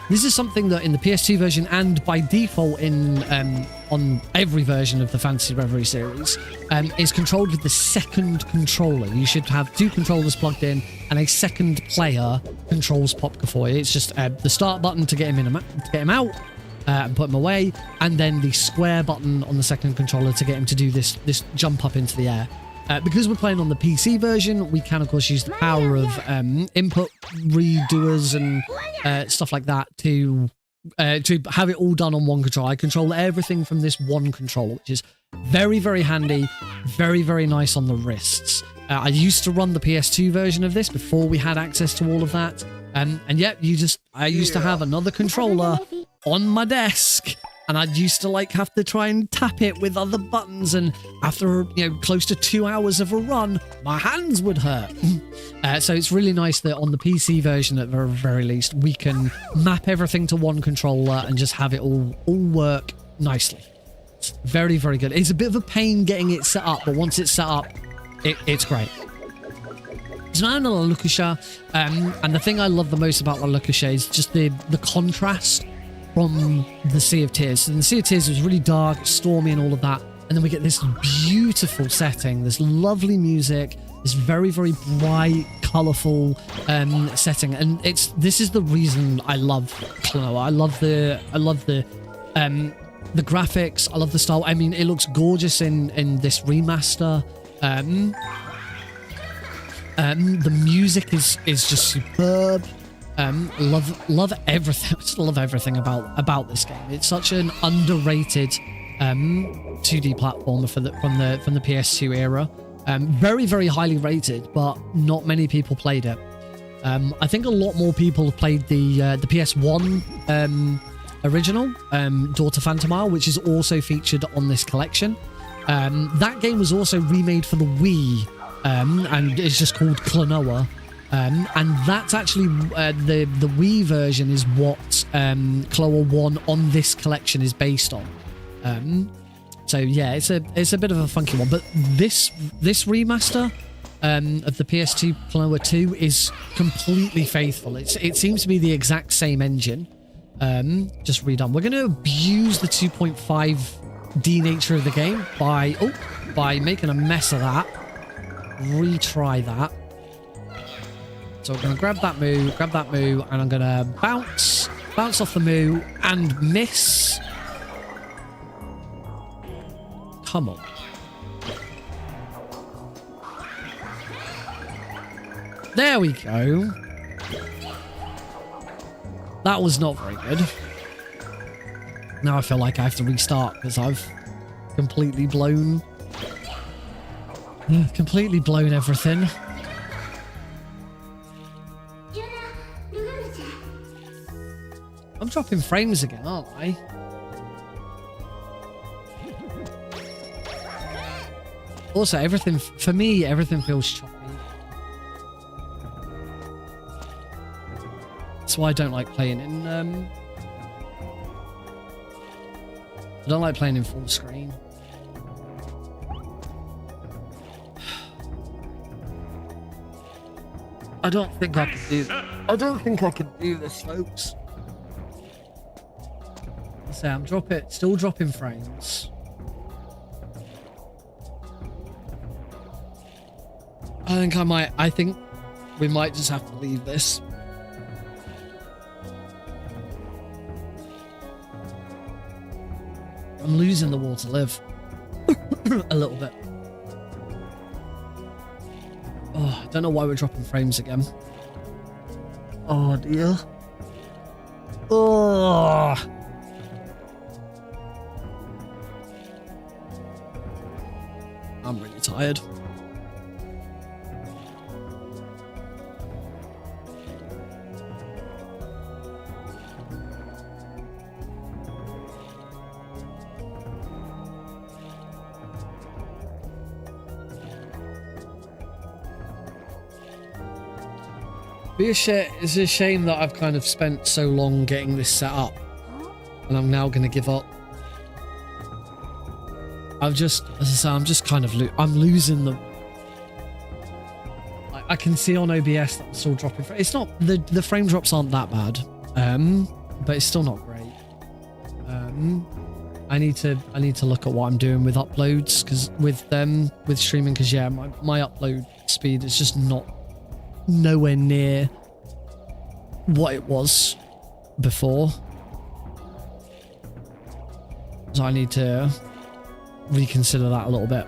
This is something that in the PS2 version and by default on every version of the Fantasy Reverie series is controlled with the second controller. You should have two controllers plugged in, and a second player controls Popka for you. It's just the start button to get him in, to get him out and put him away, and then the square button on the second controller to get him to do this jump up into the air. Because we're playing on the PC version, we can of course use the power of input redoers and stuff like that to have it all done on one controller. I control everything from this one controller, which is very, very handy, very, very nice on the wrists. I used to run the PS2 version of this before we had access to all of that, and yet I used to have another controller on my desk. And I used to have to try and tap it with other buttons, and after close to 2 hours of a run, my hands would hurt. So it's really nice that on the PC version, at the very least, we can map everything to one controller and just have it all work nicely. It's very, very good. It's a bit of a pain getting it set up, but once it's set up, it's great. It's now in La Lucasia, and the thing I love the most about La Lucasia is just the contrast from the Sea of Tears. So the Sea of Tears was really dark, stormy and all of that. And then we get this beautiful setting, this lovely music, this very, very bright, colourful setting. And this is the reason I love Klonoa. I love the graphics, I love the style. I mean, it looks gorgeous in this remaster. The music is just superb. Love everything. Just love everything about this game. It's such an underrated 2D platformer from the PS2 era. Very, very highly rated, but not many people played it. I think a lot more people have played the PS1 original, Door to Phantomile, which is also featured on this collection. That game was also remade for the Wii, and it's just called Klonoa. And that's actually the Wii version is what Klonoa 1 on this collection is based on. So yeah, it's a bit of a funky one, but this remaster of the PS2 Klonoa 2 is completely faithful. It seems to be the exact same engine, just redone. We're going to abuse the 2.5D nature of the game by making a mess of that. Retry that. So we're going to grab that moo, and I'm going to bounce off the moo and miss. Come on. There we go. That was not very good. Now I feel like I have to restart because I've completely blown everything. I'm dropping frames again, aren't I? Also, everything, for me, everything feels choppy. That's why I don't like playing in, I don't like playing in full screen. I don't think I can do this, folks. So I'm still dropping frames. I think we might just have to leave this. I'm losing the will to live. A little bit. Oh, I don't know why we're dropping frames again. Oh dear. Oh. I'm really tired. It's a shame that I've kind of spent so long getting this set up, and I'm now going to give up. As I say, I'm just kind of I'm losing the. I can see on OBS that I'm still dropping. It's not the frame drops aren't that bad, but it's still not great. I need to look at what I'm doing with uploads, because with streaming, because yeah, my upload speed is just nowhere near what it was before. So I need to reconsider that a little bit.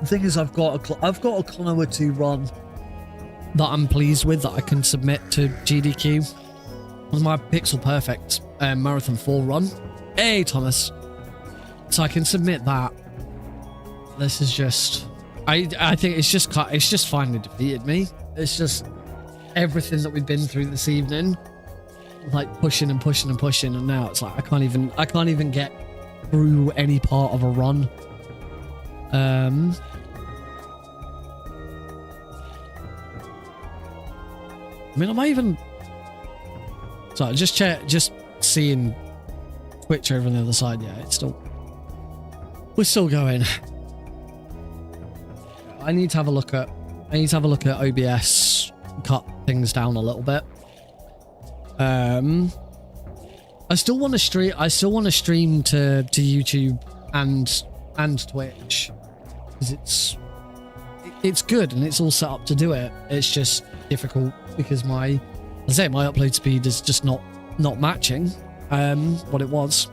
The thing is, I've got a Klonoa 2 run that I'm pleased with, that I can submit to GDQ. It was my Pixel Perfect Marathon 4 run. Hey, Thomas. So I can submit that. This is just... I think it's just finally defeated me. It's just everything that we've been through this evening, like pushing and pushing and pushing, and now it's like I can't even get through any part of a run. I mean, am I even... Sorry, just seeing Twitch over on the other side. Yeah, we're still going. I need to have a look at OBS, cut things down a little bit. I still want to stream to YouTube and Twitch, because it's good and it's all set up to do it. It's just difficult because my upload speed is just not matching what it was.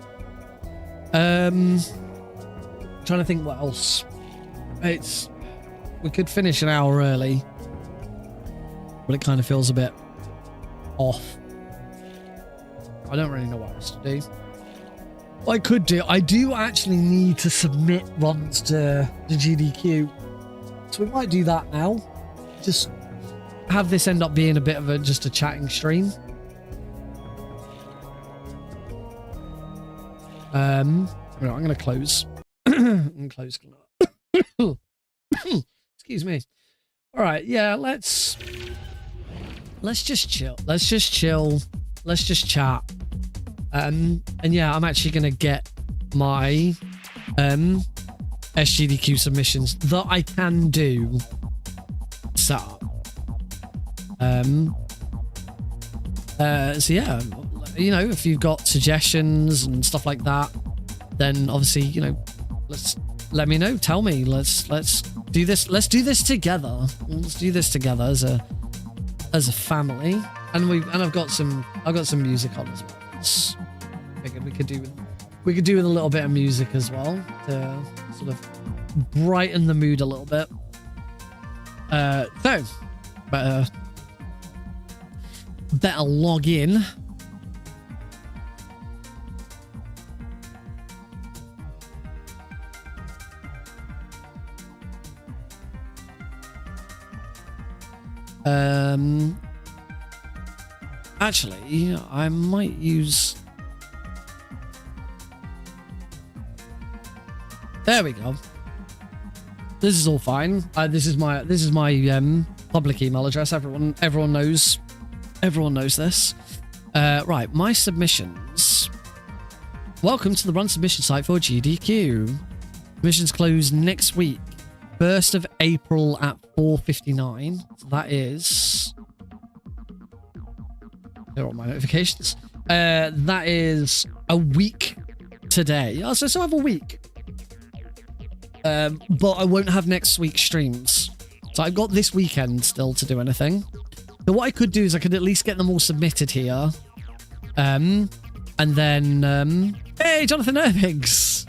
Trying to think what else. We could finish an hour early, but it kind of feels a bit off. I don't really know what else to do. What I could do, I do actually need to submit runs to GDQ, so we might do that now. Just have this end up being a bit of just a chatting stream. I'm gonna close. I'm close. Excuse me. All right, yeah. Let's just chill. Let's just chat. And yeah, I'm actually gonna get my SGDQ submissions that I can do set up. So yeah, if you've got suggestions and stuff like that, then obviously, let me know. Tell me. Let's do this. Let's do this together. Let's do this together as a family. And I've got some music on as well. Figured we could do with a little bit of music as well to sort of brighten the mood a little bit. So better log in. Actually, I might use. There we go. This is all fine. This is my public email address. Everyone knows this. Right, my submissions. Welcome to the run submission site for GDQ. Submissions close next week, 1st of April at 4:59. So that is. There are all my notifications. That is a week today. Oh, so I have a week. But I won't have next week's streams. So I've got this weekend still to do anything. So what I could do is I could at least get them all submitted here. And then, hey, Jonathan Irvings.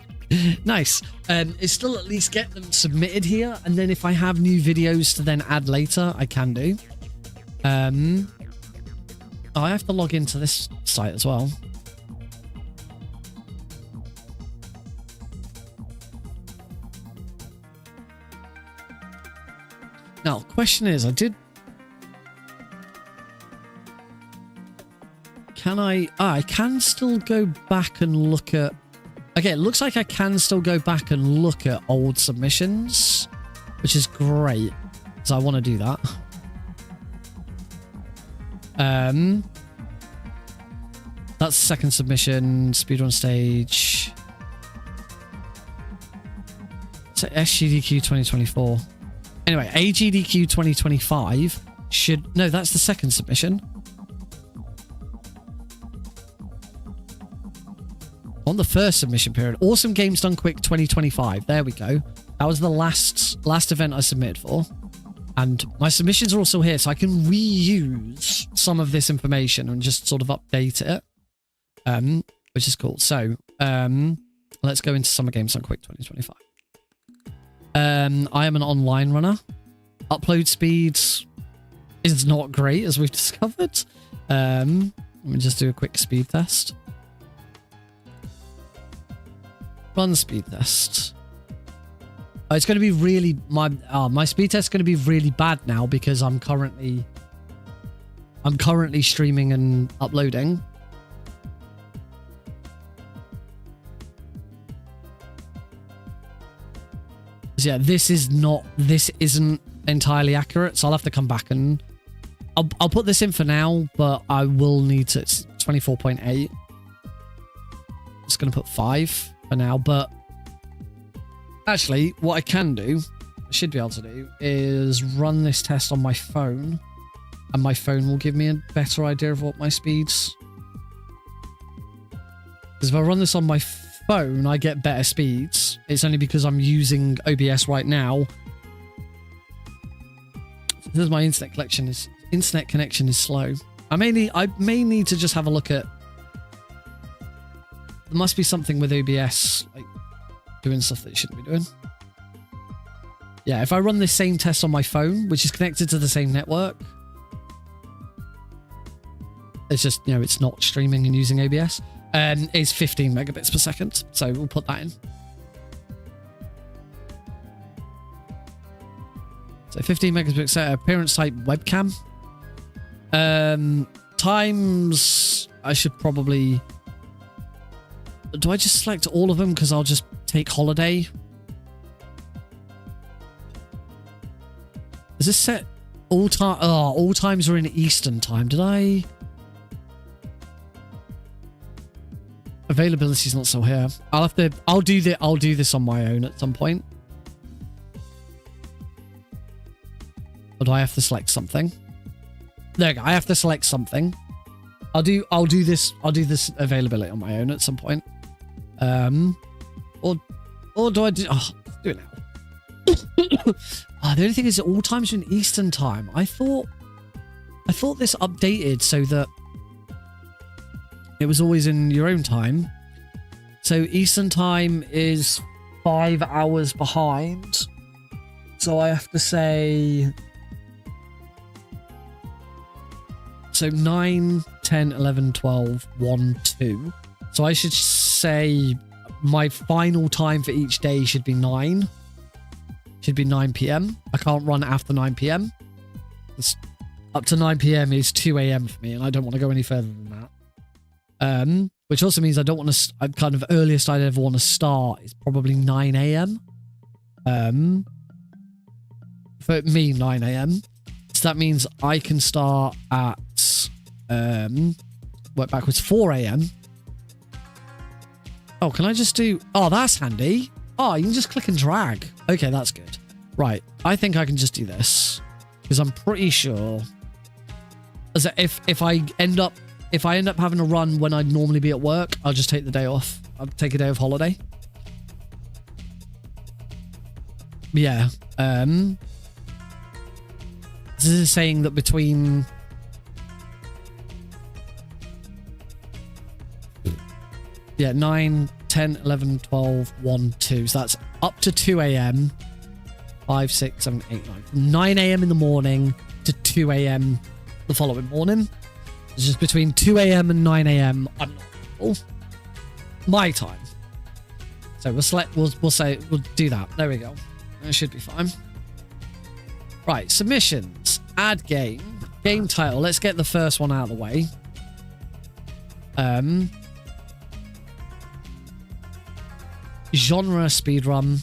Nice. It's still at least get them submitted here. And then if I have new videos to then add later, I can do. I have to log into this site as well. Now, question is, I can still go back and look at, okay, it looks like I can still go back and look at old submissions, which is great, because I want to do that. That's the second submission, speedrun stage. So SGDQ 2024. Anyway, AGDQ 2025 should... No, that's the second submission. On the first submission period. Awesome Games Done Quick 2025. There we go. That was the last event I submitted for. And my submissions are also here, so I can reuse some of this information and just sort of update it. Which is cool. So, let's go into Summer Games Done Quick 2025. I am an online runner. Upload speed is not great, as we've discovered. Let me just do a quick speed test. Run speed test. It's going to be really my speed test is going to be really bad now because I'm currently streaming and uploading. So yeah, this isn't entirely accurate, so I'll have to come back and I'll put this in for now, but I will need to. It's 24.8. Just gonna put 5 for now, but actually, what I can do, I should be able to do, is run this test on my phone, and my phone will give me a better idea of what my speeds. Because if I run this on my phone, I get better speeds. It's only because I'm using OBS right now. This is my internet connection is slow. I may need to just have a look at. There must be something with OBS, like doing stuff that it shouldn't be doing. Yeah, if I run this same test on my phone, which is connected to the same network, it's just, you know, it's not streaming and using OBS. Is 15 megabits per second, so we'll put that in. So 15 megabits per second, appearance type webcam. Times, I should probably... Do I just select all of them because I'll just take holiday? Is this set all time? Oh, all times are in Eastern time. Did I? Availability is not so here. I'll do this on my own at some point. Or do I have to select something? There we go. I have to select something. I'll do this availability on my own at some point. Or do I do? Oh, let's do it now. The only thing is, all times are in Eastern time. I thought this updated so that it was always in your own time. So Eastern time is 5 hours behind. So I have to say... So 9, 10, 11, 12, 1, 2. So I should say my final time for each day should be 9. Should be 9 p.m. I can't run after 9 p.m. up to 9 p.m. is 2 a.m. for me, and I don't want to go any further than that. Which also means I don't want to. Kind of earliest I'd ever want to start is probably 9 a.m. For me, 9 a.m. So that means I can start at work backwards 4 a.m. Oh, can I just do? Oh, that's handy. Oh, you can just click and drag. Okay, that's good. Right, I think I can just do this because I'm pretty sure as if I end up having a run when I'd normally be at work, I'll just take the day off. I'll take a day of holiday. Yeah. This is saying that between yeah, 9, 10, 11, 12, 1, 2. So that's up to 2 a.m. 5, 6, 7, 8, 9. From 9 a.m. in the morning to 2 a.m. the following morning. It's just between 2 a.m. and 9 a.m. I'm not available. My time. So we'll do that. There we go. That should be fine. Right, submissions. Add game. Game title. Let's get the first one out of the way. Genre speedrun.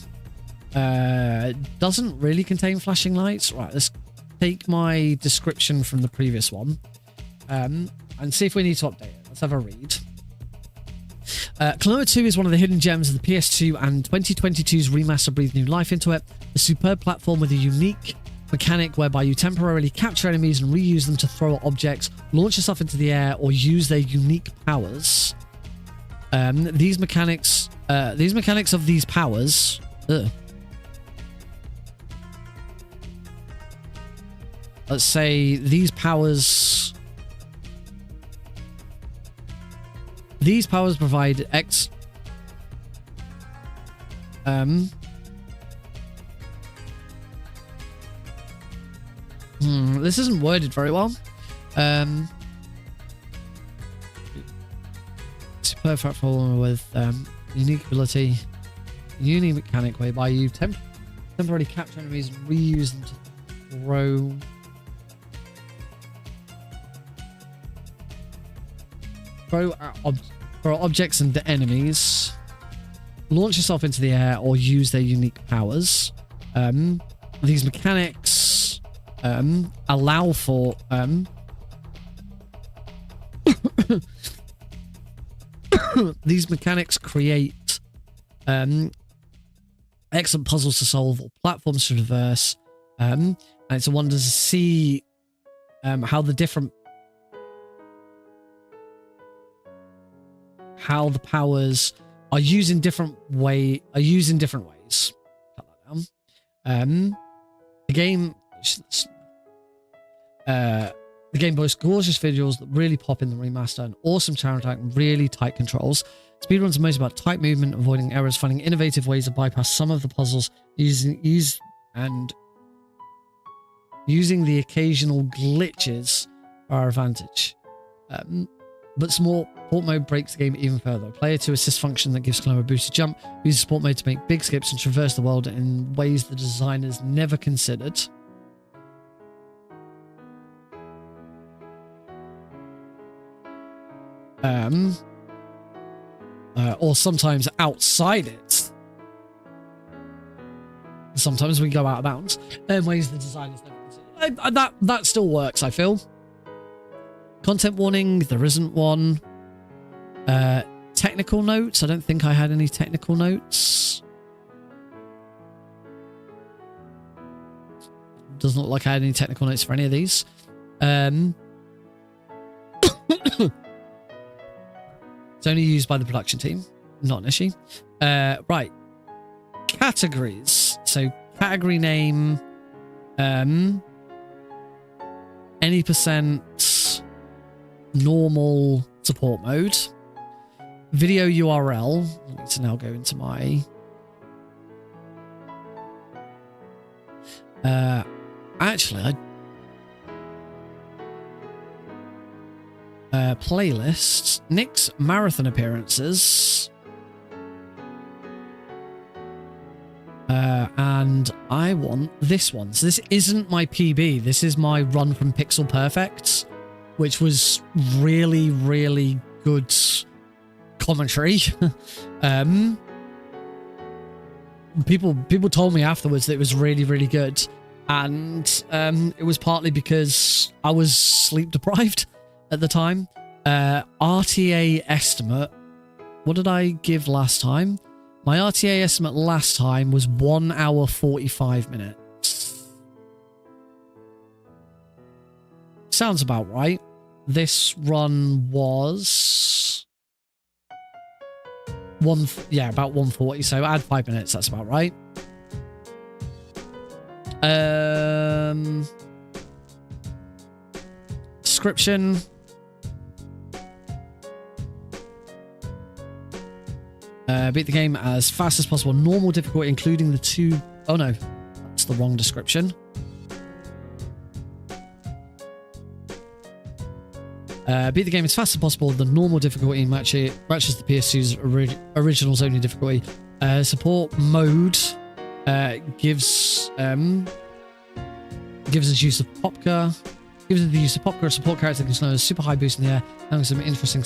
Doesn't really contain flashing lights. Right, let's take my description from the previous one. And see if we need to update it. Let's have a read. Klonoa 2 is one of the hidden gems of the PS2, and 2022's remaster breathed new life into it. A superb platform with a unique mechanic whereby you temporarily capture enemies and reuse them to throw at objects, launch yourself into the air, or use their unique powers. These mechanics of these powers. Let's say these powers provide this isn't worded very well. Superb platform with unique ability, unique mechanic whereby you temporarily capture enemies and reuse them to throw objects and enemies, launch yourself into the air, or use their unique powers. These mechanics allow for these mechanics create excellent puzzles to solve or platforms to traverse, and it's a wonder to see how the powers are used in different ways. Cut that down. The game boasts gorgeous visuals that really pop in the remaster, an awesome soundtrack, and really tight controls. Speedruns are mostly about tight movement, avoiding errors, finding innovative ways to bypass some of the puzzles, using the occasional glitches for our advantage. But small support mode breaks the game even further. A player to assist function that gives Klonoa a boosted jump, uses support mode to make big skips and traverse the world in ways the designers never considered. Or sometimes outside it. Sometimes we go out of bounds in ways the designers never considered. That still works, I feel. Content warning, there isn't one. Technical notes, I don't think I had any technical notes. Doesn't look like I had any technical notes for any of these. It's only used by the production team, not an issue. Right. Categories. So category name, any percent normal support mode, video URL. I need to now go into my actually playlists, Nick's marathon appearances, And I want this one. So this isn't my PB. This is my run from Pixel Perfect, which was really, really good commentary. People told me afterwards that it was really, really good. And it was partly because I was sleep deprived at the time. RTA estimate. What did I give last time? My RTA estimate last time was 1 hour 45 minutes. Sounds about right. This run was about 140. So add 5 minutes. That's about right. Description. Beat the game as fast as possible. Normal difficulty, including the two... Oh no, that's the wrong description. Beat the game as fast as possible. The normal difficulty matches the PS2's original's only difficulty. Support mode gives us use of Popka. Gives us the use of Popka, a support character can slow a super high boost in the air, having some interesting.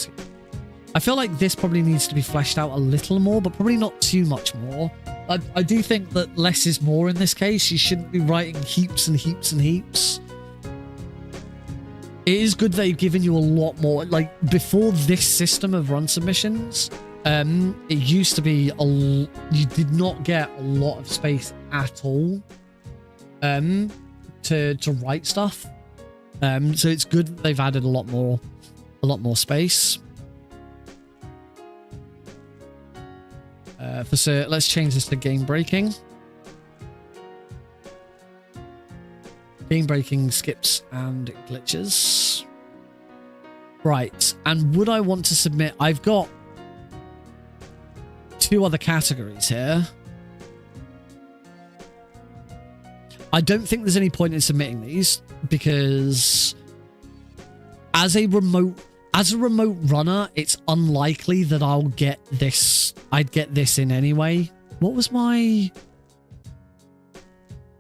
I feel like this probably needs to be fleshed out a little more, but probably not too much more. I do think that less is more in this case. You shouldn't be writing heaps and heaps and heaps. It is good they've given you a lot more. Like, before this system of run submissions, it used to be you did not get a lot of space at all to write stuff. So it's good that they've added a lot more space. Let's change this to game breaking. Game breaking, skips, and glitches. Right, and would I want to submit... I've got 2 other categories here. I don't think there's any point in submitting these, because as a remote runner, it's unlikely that I'll get this. I'd get this in anyway. What was my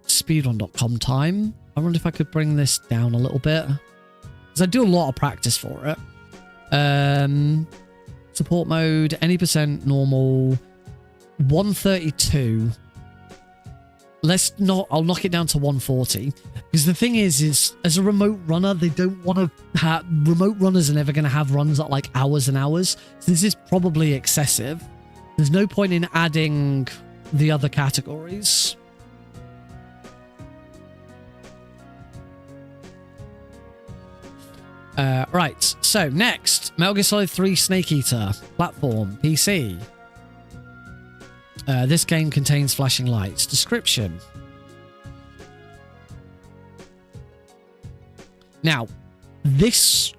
speedrun.com time? I wonder if I could bring this down a little bit, because I do a lot of practice for it. Support mode, any percent normal, 132. I'll knock it down to 140, because the thing is as a remote runner, they don't want to have... Remote runners are never going to have runs at like hours and hours. So this is probably excessive. There's no point in adding the other categories. Right, so next, Metal Gear Solid 3 Snake Eater, platform, PC. This game contains flashing lights. Description. Now, this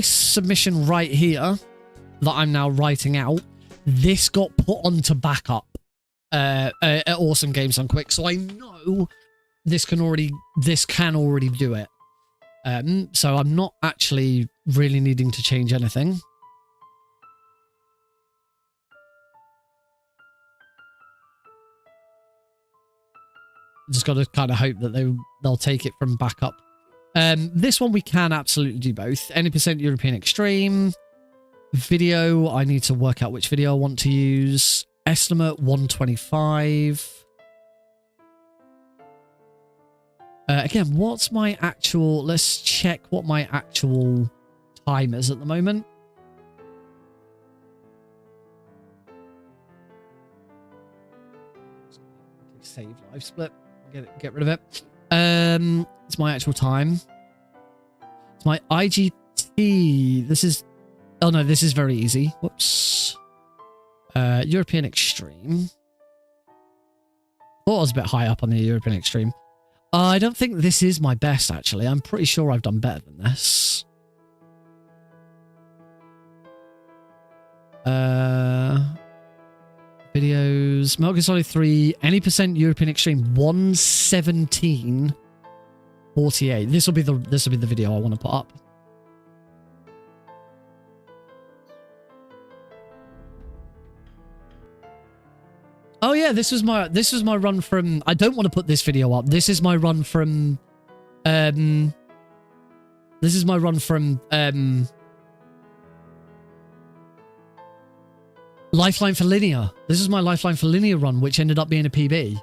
submission right here that I'm now writing out, this got put onto backup at Awesome Games on Quick, so I know this can already do it. So I'm not actually really needing to change anything. Just got to kind of hope that they'll take it from backup. This one we can absolutely do both. Any percent European Extreme. Video, I need to work out which video I want to use. Estimate 125. Again, what's my actual... Let's check what my actual time is at the moment. Save live split. Get rid of it. It's my actual time. It's my IGT. This is... Oh no, this is very easy. Whoops. European Extreme. Thought I was a bit high up on the European Extreme. I don't think this is my best, actually. I'm pretty sure I've done better than this. Videos. Metal Gear Solid 3. Any percent European Extreme. 117.48. This will be the video I want to put up. Oh yeah, this was my run from. I don't want to put this video up. This is my run from. This is my run from. Lifeline for Linear. This is my Lifeline for Linear run, which ended up being a PB.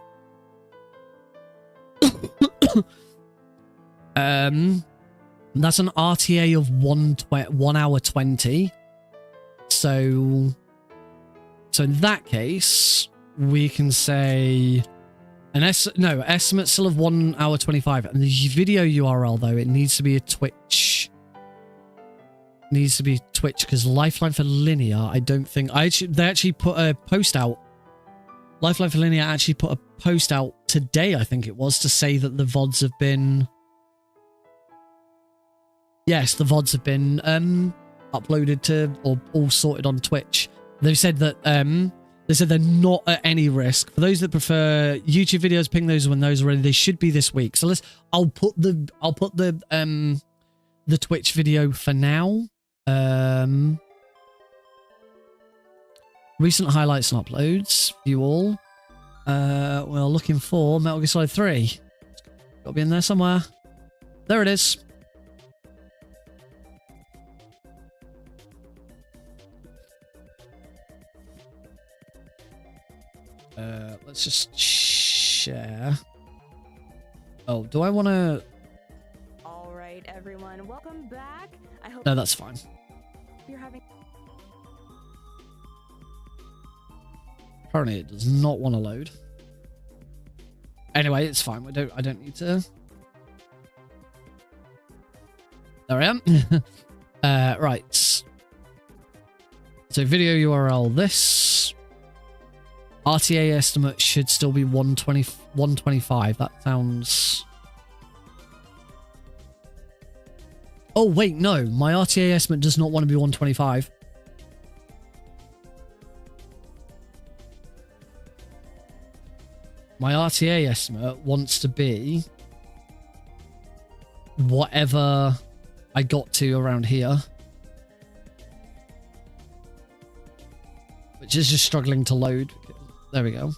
That's an RTA of 1 hour 20. So in that case, we can say estimate still of 1 hour 25. And the video URL though, it needs to be a Twitch. Needs to be Twitch because Lifeline for Linear, I don't think they actually put a post out. Lifeline for Linear actually put a post out today, I think it was, to say that the VODs have been. Yes, the VODs have been uploaded to or all sorted on Twitch. They've said that they're not at any risk. For those that prefer YouTube videos, ping those when those are ready. They should be this week. So I'll put the Twitch video for now. Recent highlights and uploads. View all. We're looking for Metal Gear Solid 3. Got to be in there somewhere. There it is. Let's just share. Oh, do I want to? All right, everyone, welcome back. I hope No, that's fine. you're having. Apparently, it does not want to load. Anyway, it's fine. I don't need to. There I am. Right. So video URL this. RTA estimate should still be 125. That sounds. Oh wait, no. My RTA estimate does not want to be 125. My RTA estimate wants to be whatever I got to around here. Which is just struggling to load. There we go.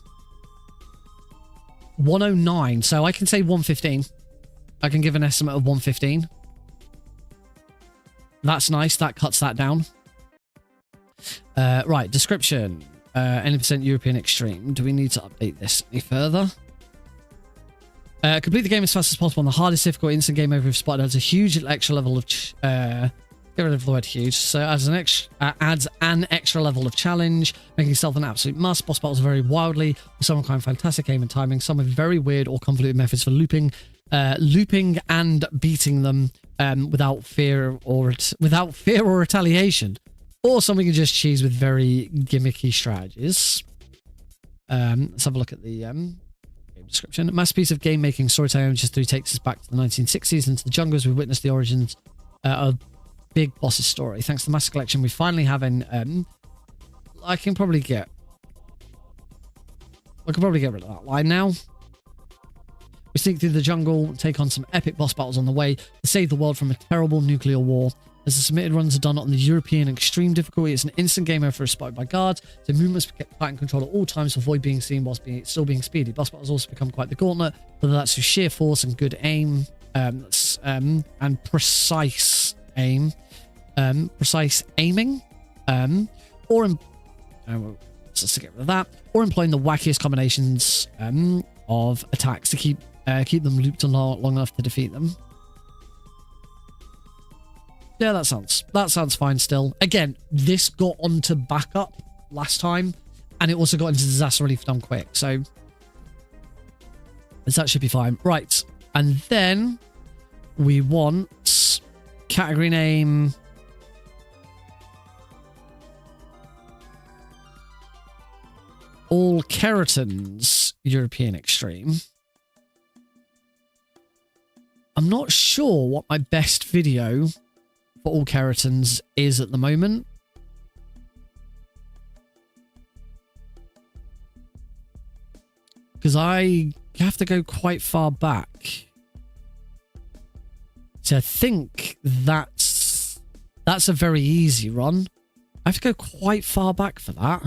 109. So I can say 115. I can give an estimate of 115. That's nice. That cuts that down. Right. Description. Any percent European Extreme. Do we need to update this any further? Complete the game as fast as possible on the hardest difficult instant game over if spotted adds a huge extra level of get rid of the word huge. So adds an extra level of challenge, making stealth an absolute must. Boss battles vary wildly, with some kind of fantastic aim and timing, some with very weird or convoluted methods for looping and beating them without fear or retaliation. Or something you just choose with very gimmicky strategies. Let's have a look at the game description. A masterpiece of game-making storytelling, which takes us back to the 1960s into the jungle as we witness the origins of Big Boss's story. Thanks to the Master Collection, we finally have an... I can probably get rid of that line now. We sneak through the jungle, take on some epic boss battles on the way to save the world from a terrible nuclear war. As the submitted runs are done on the European extreme difficulty, it's an instant game over spotted by guards, so movements be kept tight and controlled at all times to avoid being seen whilst still being speedy. Boss battles also become quite the gauntlet, whether that's through sheer force and good aim, and precise aim, precise aiming, or let's get rid of that, or employing the wackiest combinations of attacks to keep them looped long enough to defeat them. Yeah, that sounds fine still. Again, this got onto backup last time, and it also got into disaster relief done quick, so that should be fine. Right, and then we want category name. All Keratons European Extreme. I'm not sure what my best video for All Keratons is at the moment. Because I have to go quite far back. So I think that's a very easy run. I have to go quite far back for that.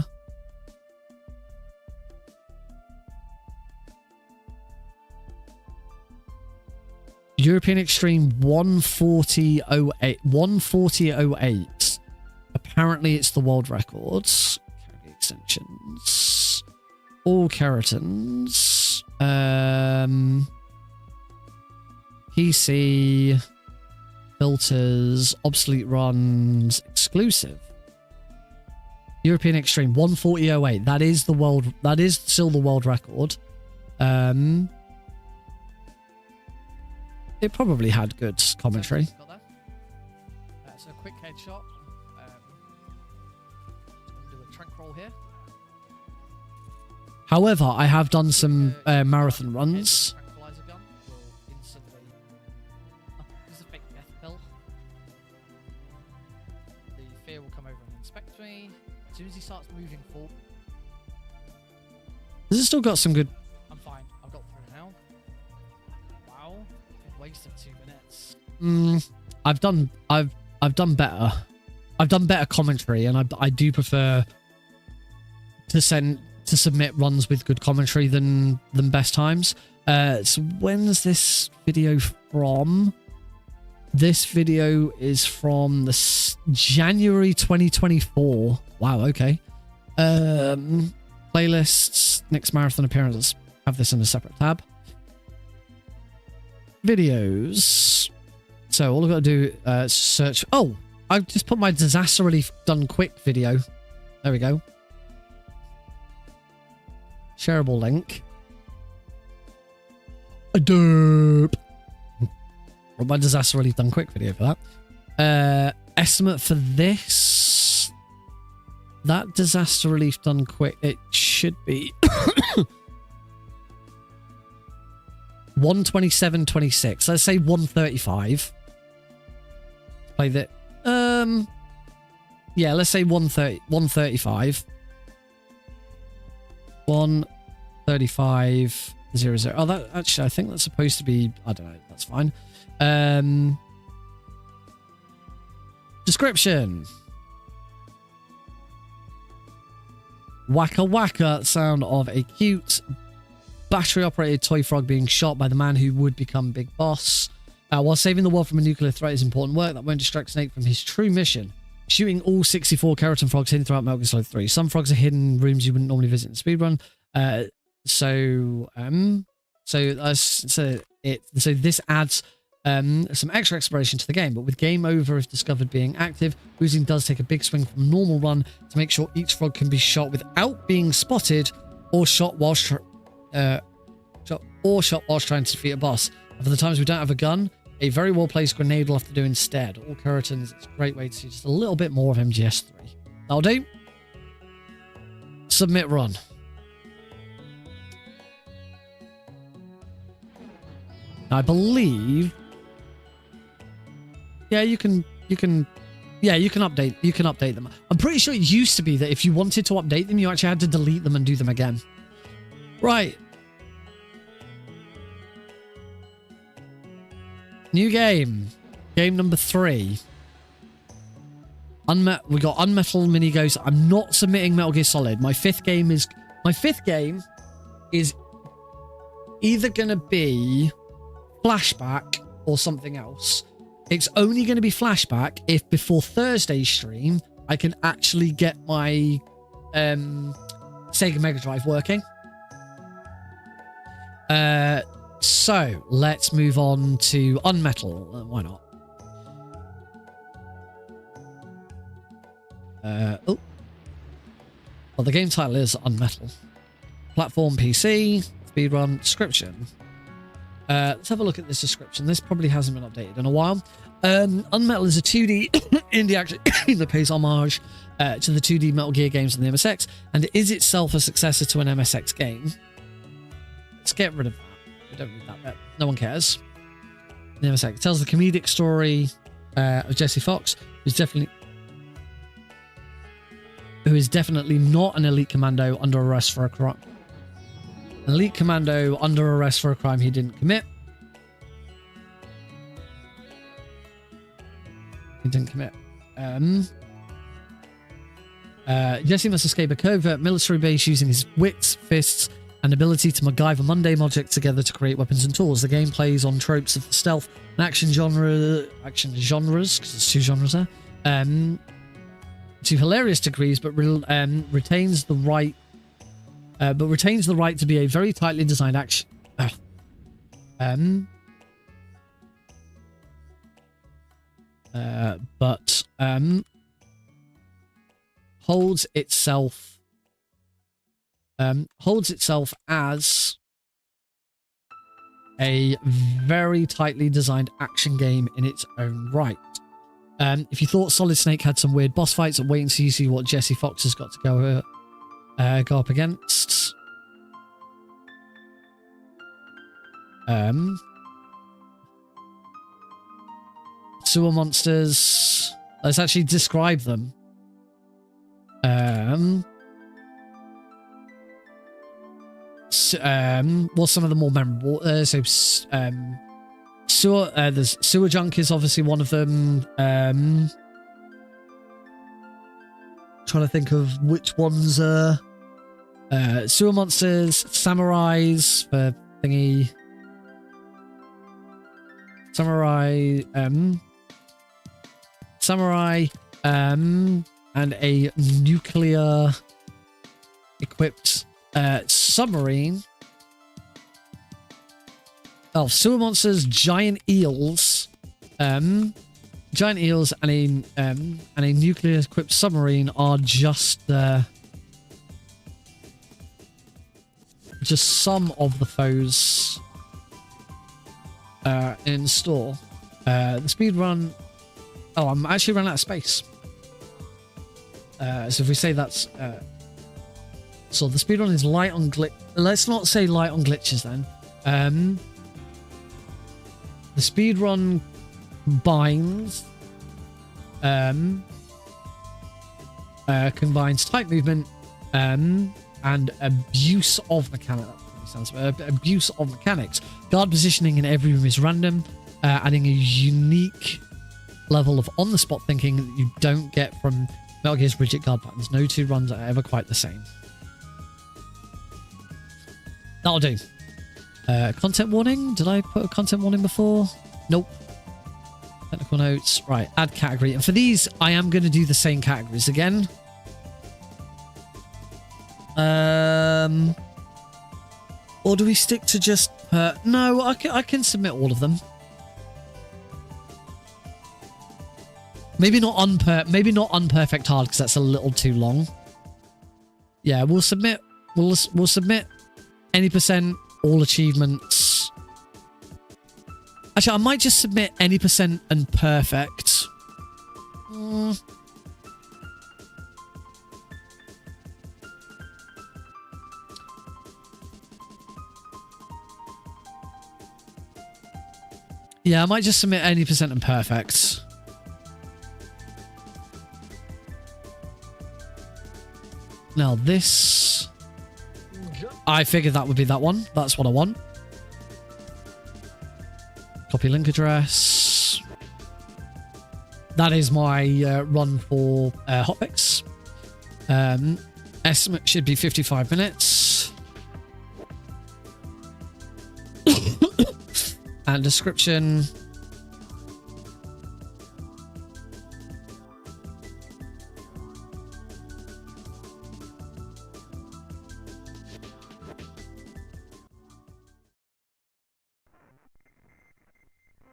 European Extreme 140.08. 140.08. Apparently it's the world records. Carry extensions. All keratins. PC. Filters. Obsolete runs. Exclusive. European Extreme 140.08. That is the world. That is still the world record. It probably had good commentary. Got that. So a quick headshot. Do a trank roll here. However, I have done some marathon runs. Tranquilizer gun will instantly. Oh, this is a fake death pill. The fear will come over and inspect me. As soon as he starts moving forward. Has it still got some good? I'm fine. I've got through now. Wow. Waste of 2 minutes. I've done better. I've done better commentary, and I do prefer to submit runs with good commentary than best times. So when's this video from? This video is from the January 2024. Wow, okay. Playlists, next marathon appearances. Have this in a separate tab. Videos. So all I've got to do is search. Oh, I just put my disaster relief done quick video. There we go. Shareable link. A derp. My disaster relief done quick video for that. Estimate for this. That disaster relief done quick. It should be 127.26. Let's say 135. Play that. Yeah, let's say 135. 135.00. Oh, that actually, I think that's supposed to be. I don't know. That's fine. Description. Waka waka sound of a cute battery-operated toy frog being shot by the man who would become Big Boss. While saving the world from a nuclear threat is important work that won't distract Snake from his true mission. Shooting all 64 keratin frogs hidden throughout Metal Gear Solid 3. Some frogs are hidden in rooms you wouldn't normally visit in Speedrun. So this adds some extra exploration to the game, but with game over if discovered being active, boozing does take a big swing from normal run to make sure each frog can be shot without being spotted or shot whilst trying to defeat a boss. And for the times we don't have a gun, a very well placed grenade will have to do instead. All keratins, it's a great way to see just a little bit more of MGS3. That'll do. Submit run. I believe. Yeah, you can update them. I'm pretty sure it used to be that if you wanted to update them, you actually had to delete them and do them again. Right. New game. Game number 3. We got Unmetal Mini Ghost. I'm not submitting Metal Gear Solid. My fifth game is either gonna be Flashback or something else. It's only going to be Flashback if before Thursday's stream I can actually get my Sega Mega Drive working. So let's move on to Unmetal. Why not? Well, the game title is Unmetal. Platform PC, speedrun, description. Let's have a look at this description. This probably hasn't been updated in a while. Unmetal is a 2D indie action that pays homage to the 2D Metal Gear games on the MSX and is itself a successor to an MSX game. Let's get rid of that. We don't need that bit. No one cares. The MSX tells the comedic story of Jesse Fox, who is definitely not an elite commando under arrest for a crime. An elite commando under arrest for a crime he didn't commit. Jesse must escape a covert military base using his wits, fists, and ability to MacGyver mundane objects together to create weapons and tools. The game plays on tropes of the stealth and action genres, because there's two genres there, to hilarious degrees, but retains the right to be a very tightly designed action. Holds itself as a very tightly designed action game in its own right. If you thought Solid Snake had some weird boss fights, wait until you see what Jesse Fox has got to go up against. Sewer monsters. Let's actually describe them. What's some of the more memorable? Sewer. There's Sewer Junk is obviously one of them. Trying to think of which ones. Sewer monsters, samurais for thingy. Samurai, and a nuclear equipped submarine. Oh, sewer monsters, giant eels, and a nuclear equipped submarine are just some of the foes in store. The speedrun. Oh, I'm actually running out of space. So if we say that's so the speedrun is light on glitch. Let's not say light on glitches then. The speedrun combines tight movement and abuse of mechanics. Abuse of mechanics. Guard positioning in every room is random, adding a unique level of on-the-spot thinking that you don't get from Metal Gear's rigid guard patterns. No two runs are ever quite the same. That'll do. Content warning? Did I put a content warning before? Nope. Technical notes. Right, add category. And for these, I am going to do the same categories again. Or do we stick to just... no, I can submit all of them. Maybe not unperfect hard, because that's a little too long. Yeah, we'll submit any percent, all achievements. Actually, I might just submit any percent and perfect. Yeah, I might just submit any percent and perfect. Now this... I figured that would be that one. That's what I want. Copy link address. That is my run for hotfix. Estimate should be 55 minutes. And description.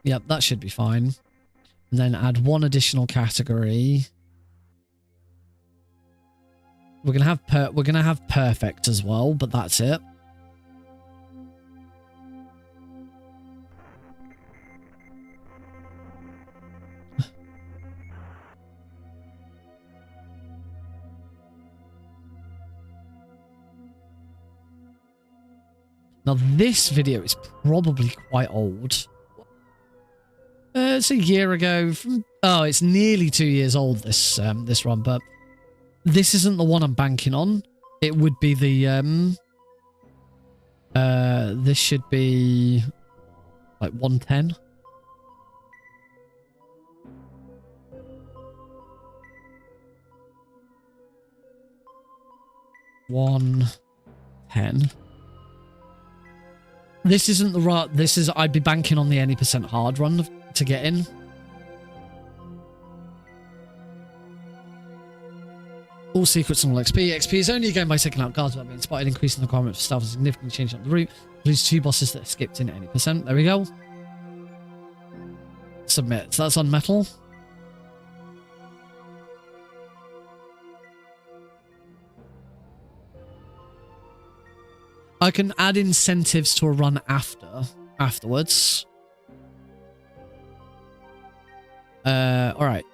Yep, that should be fine. And then add one additional category. We're gonna have perfect as well, but that's it. Now this video is probably quite old. It's a year ago. It's nearly 2 years old, this run, but this isn't the one I'm banking on. It would be the this should be like 110. $110. This isn't the right. This is. I'd be banking on the any percent hard run to get in. All secrets and all XP. XP is only gained by taking out guards without being spotted, increasing the requirement for stealth and significantly changing up the route. Lose 2 bosses that are skipped in at any percent. There we go. Submit. So that's on metal. I can add incentives to a run afterwards. All right.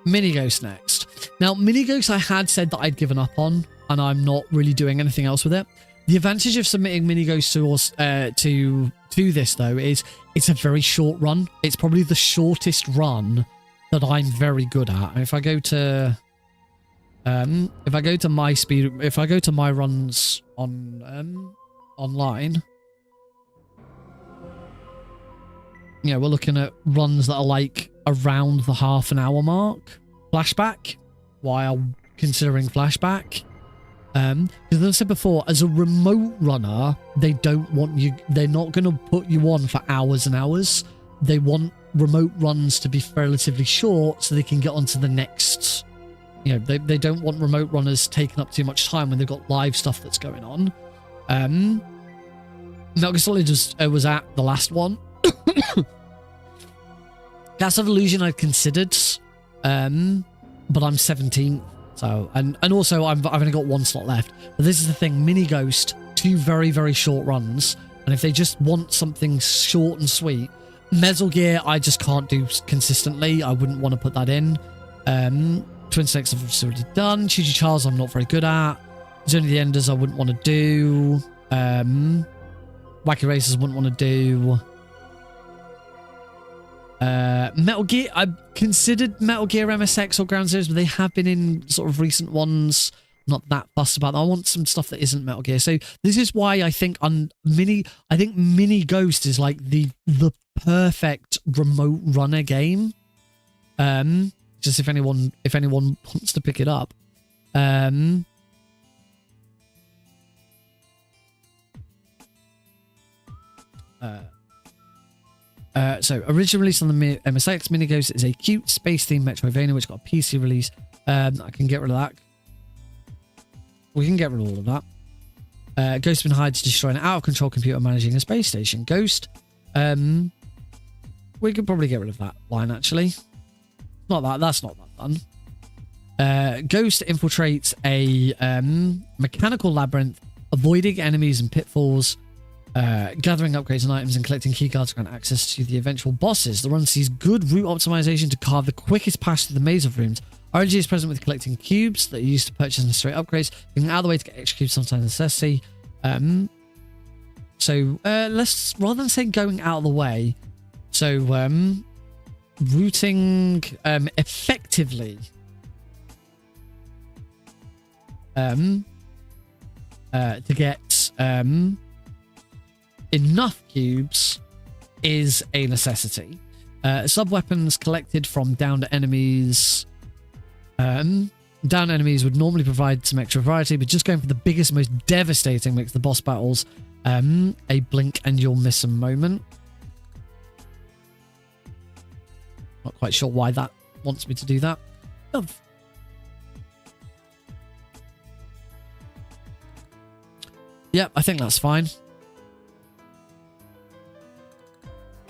Mini Ghost next. Now, Mini Ghost I had said that I'd given up on, and I'm not really doing anything else with it. The advantage of submitting Mini Ghost to this though is it's a very short run. It's probably the shortest run that I'm very good at. If I go to my runs on online, yeah, we're looking at runs that are like around the half-an-hour mark. Flashback, while considering flashback. Because as I said before, as a remote runner, they don't want you. They're not going to put you on for hours and hours. They want remote runs to be relatively short, so they can get on to the next. You know, they don't want remote runners taking up too much time when they've got live stuff that's going on. Metal Gear Solid was at the last one. Gas of Illusion I'd considered, but I'm 17, so and also I've only got 1 slot left. But this is the thing: Mini Ghost, 2 very, very short runs, and if they just want something short and sweet, Metal Gear I just can't do consistently. I wouldn't want to put that in. Twin Snakes I've already done. Chi Charles I'm not very good at. There's only the Enders I wouldn't want to do. Wacky Racers I wouldn't want to do. Metal Gear, I've considered Metal Gear MSX or Ground Zeroes, but they have been in sort of recent ones. Not that fussed about them. I want some stuff that isn't Metal Gear. So this is why I think Mini Ghost is like the perfect remote runner game. Just if anyone wants to pick it up. So originally released on the MSX, Mini Ghost is a cute space-themed Metroidvania which got a PC release. I can get rid of that. We can get rid of all of that. Ghost has been hired to destroy an out-of-control computer managing a space station. Ghost. We could probably get rid of that line, actually. Not that. That's not that fun. Ghost infiltrates a mechanical labyrinth, avoiding enemies and pitfalls, gathering upgrades and items, and collecting keycards to grant access to the eventual bosses. The run sees good route optimization to carve the quickest path through the maze of rooms. RNG is present with collecting cubes that are used to purchase necessary upgrades. Getting out of the way to get extra cubes sometimes a necessity. So let's, rather than saying going out of the way, so routing effectively to get enough cubes is a necessity. Sub-weapons collected from downed enemies. Down enemies would normally provide some extra variety, but just going for the biggest, most devastating makes the boss battles a blink and you'll miss a moment. Not quite sure why that wants me to do that. Oh. Yep, I think that's fine.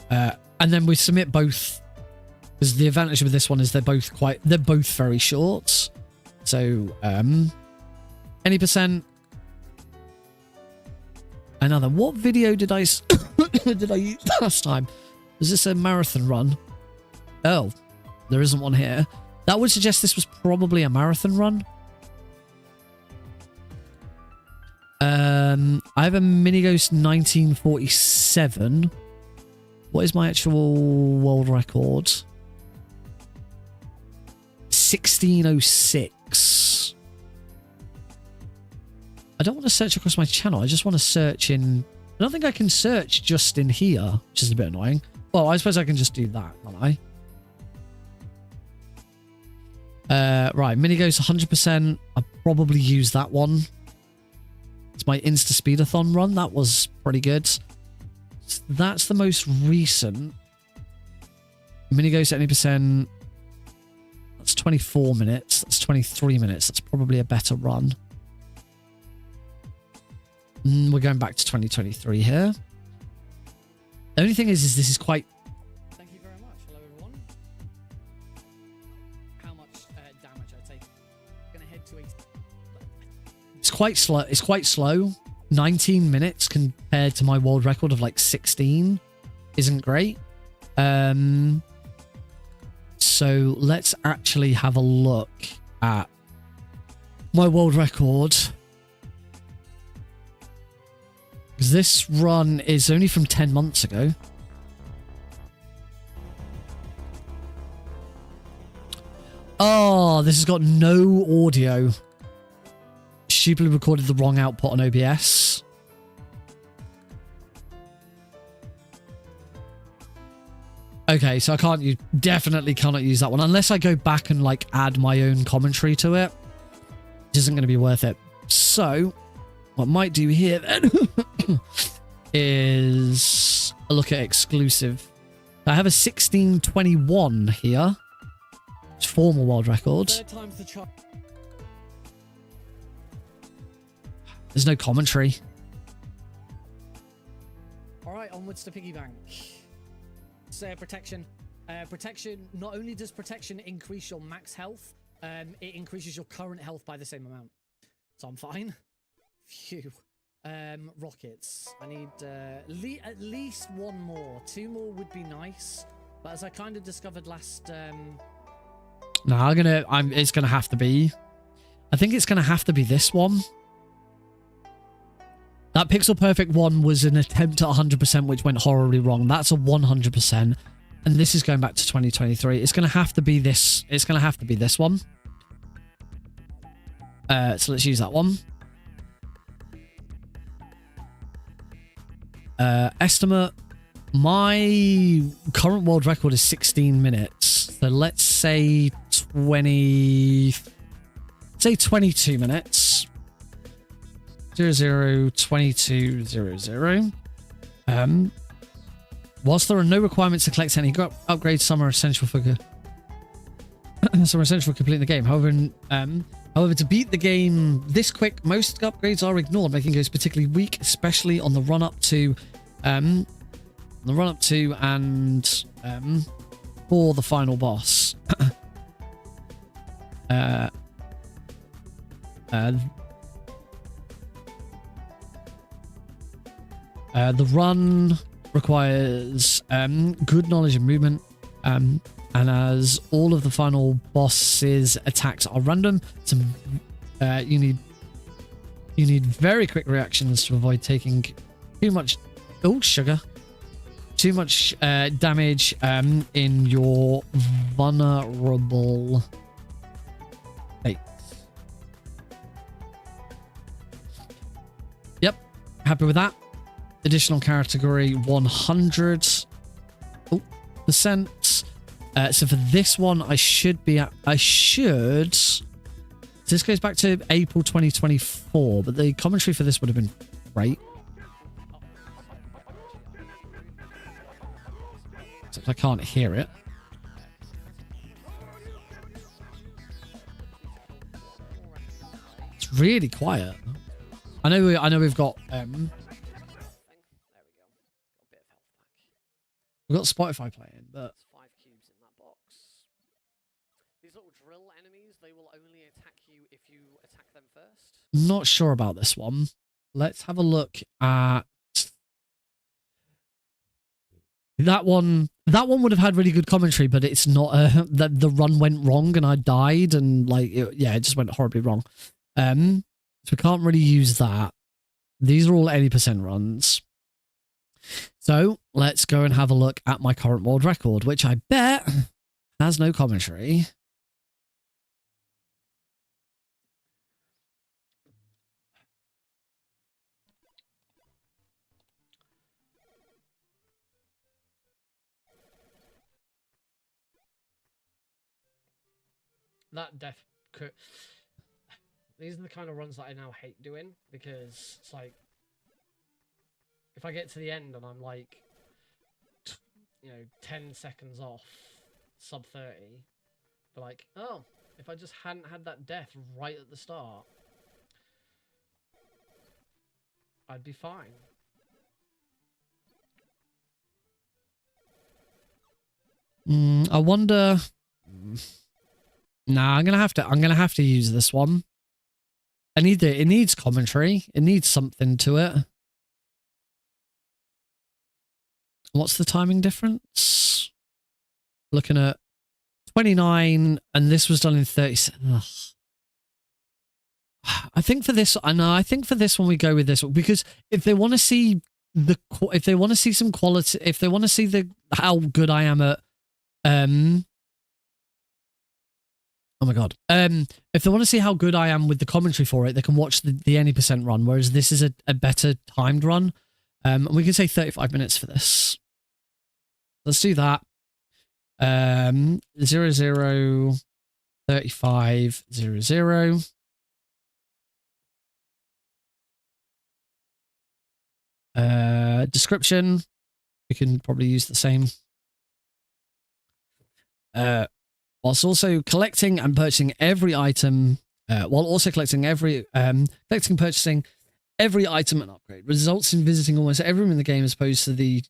And then we submit both, because the advantage with this one is they're both very short. So any percent. Another. What video did I did I use last time? Was this a marathon run? Oh, there isn't one here. That would suggest this was probably a marathon run. I have a Mini Ghost 1947. What is my actual world record? 1606. I don't want to search across my channel. I just want to search in... I don't think I can search just in here, which is a bit annoying. Well, I suppose I can just do that, can't I? Right, Mini Ghost 100%. I'll probably use that one. It's my Insta Speedathon run. That was pretty good. So that's the most recent. Mini goes to any percent. That's 24 minutes. That's 23 minutes. That's probably a better run. We're going back to 2023 here. The only thing is this is quite... Thank you very much. Hello, everyone. How much damage I take? I'm going to head to 8. It's quite slow. It's quite slow. 19 minutes compared to my world record of like 16 isn't great. So let's actually have a look at my world record. Because this run is only from 10 months ago. Oh, this has got no audio. Stupidly recorded the wrong output on OBS. Okay, so I can't use, definitely cannot use that one unless I go back and like add my own commentary to it. It isn't going to be worth it. So what I might do here then is a look at exclusive. I have a 16:21 here. It's formal world record. There's no commentary. All right, onwards to piggy bank. Protection. Protection, not only does protection increase your max health, it increases your current health by the same amount. So I'm fine. Phew. Rockets. I need at least one more. 2 more would be nice. But as I kind of discovered last... No, it's gonna have to be... I think it's gonna have to be this one. That Pixel Perfect one was an attempt at 100%, which went horribly wrong. That's a 100%. And this is going back to 2023. It's going to have to be this. It's going to have to be this one. So let's use that one. Estimate. My current world record is 16 minutes. So let's say 22 minutes. 002200. Whilst there are no requirements to collect any upgrades, some are essential for completing the game. However, to beat the game this quick, most upgrades are ignored, making it particularly weak, especially on the run up to and for the final boss. The run requires good knowledge of movement, and as all of the final boss's attacks are random, you need very quick reactions to avoid taking too much damage in your vulnerable state. Yep, happy with that. Additional category 100%. So for this one, I should. This goes back to April 2024, but the commentary for this would have been great. Except I can't hear it. It's really quiet. I know we've got we've got Spotify playing, but 5 cubes in that box. These little drill enemies, they will only attack you if you attack them first. not sure about this one. Let's have a look at that one. That one would have had really good commentary, but it's not. The run went wrong and I died, and like it just went horribly wrong. So we can't really use that. These are all 80% runs. So let's go and have a look at my current world record, which I bet has no commentary. These are the kind of runs that I now hate doing, because it's like if I get to the end and I'm like, 10 seconds off sub 30, but like, oh, if I just hadn't had that death right at the start, I'd be fine. I wonder. Nah, I'm gonna have to use this one. It needs commentary. It needs something to it. What's the timing difference? Looking at 29, and this was done in 30. Ugh. I think for this, I think for this one we go with this one, because if they want to see some quality, if they want to see how good I am at oh my god. If they want to see how good I am with the commentary for it, they can watch the any % run, whereas this is a better timed run. And we can say 35 minutes for this. Let's do that. 0 0 35 0 0. Description. We can probably use the same. Whilst also collecting and purchasing every item, collecting, purchasing every item and upgrade results in visiting almost every room in the game as opposed to the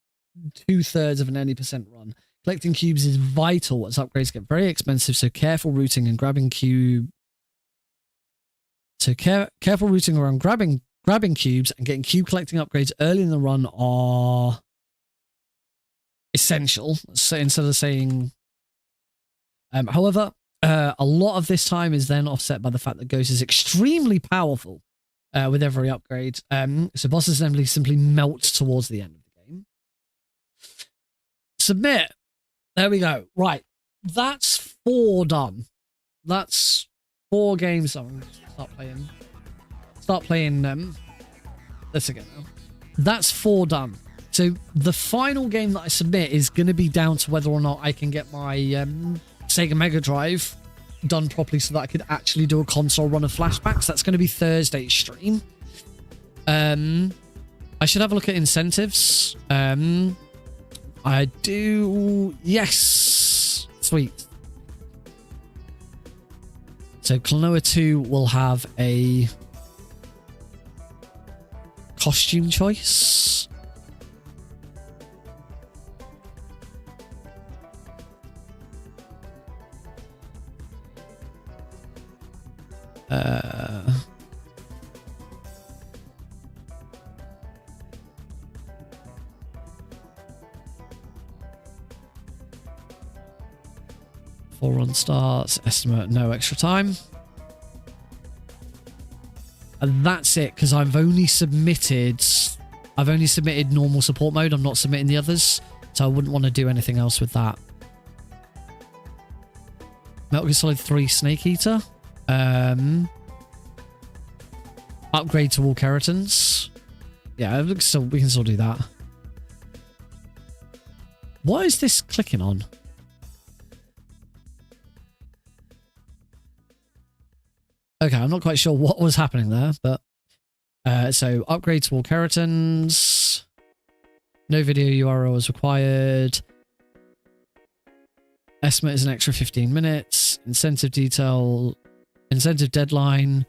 2/3 of an any % run. Collecting cubes is vital as upgrades get very expensive, so careful routing and grabbing careful routing around grabbing cubes and getting cube collecting upgrades early in the run are essential. So instead of saying however, a lot of this time is then offset by the fact that Ghost is extremely powerful with every upgrade. So boss assembly simply melts towards the end of the game. Submit. There we go. Right. That's 4 done. That's 4 games. I'm going to start playing this again now. That's 4 done. So the final game that I submit is going to be down to whether or not I can get my Sega Mega Drive done properly so that I could actually do a console run of flashbacks. That's going to be Thursday's stream. I should have a look at incentives. I do. Yes. Sweet. So Klonoa 2 will have a costume choice. Full run starts, estimate no extra time. And that's it, because I've only submitted normal support mode. I'm not submitting the others, so I wouldn't want to do anything else with that. Metal Gear Solid 3 Snake Eater. Upgrade to all keratins. Yeah, we can still do that. What is this clicking on? Okay, I'm not quite sure what was happening there, but so upgrade to all keratins. No video URL is required. Estimate is an extra 15 minutes. Incentive deadline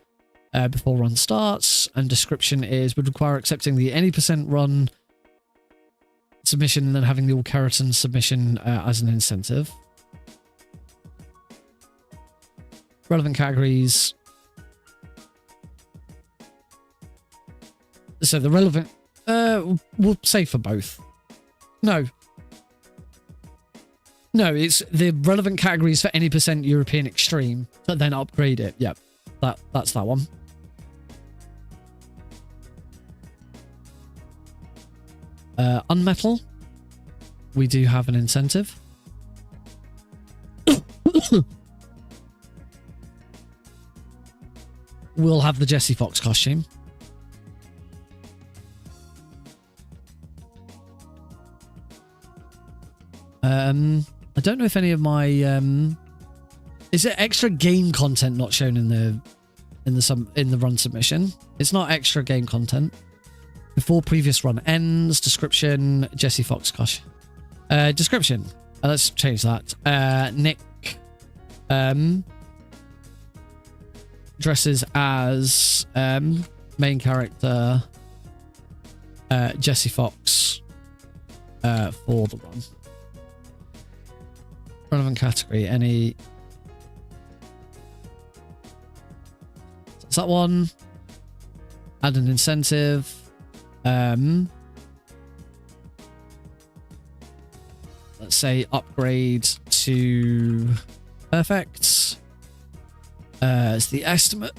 before run starts, and description would require accepting the any % run submission and then having the all keratin submission as an incentive. Relevant categories. So the relevant, we'll say for both. No, it's the relevant categories for any % European Extreme, but then upgrade it. Yep, that's that one. Unmetal, we do have an incentive. We'll have the Jesse Fox costume. I don't know if any of my is it extra game content not shown in the run submission? It's not extra game content. before previous run ends. Description, Jesse Fox, gosh. Description, let's change that. Nick dresses as main character Jesse Fox for the run. Relevant category, any... That's that one. Add an incentive. Let's say upgrade to perfect. It's the estimate.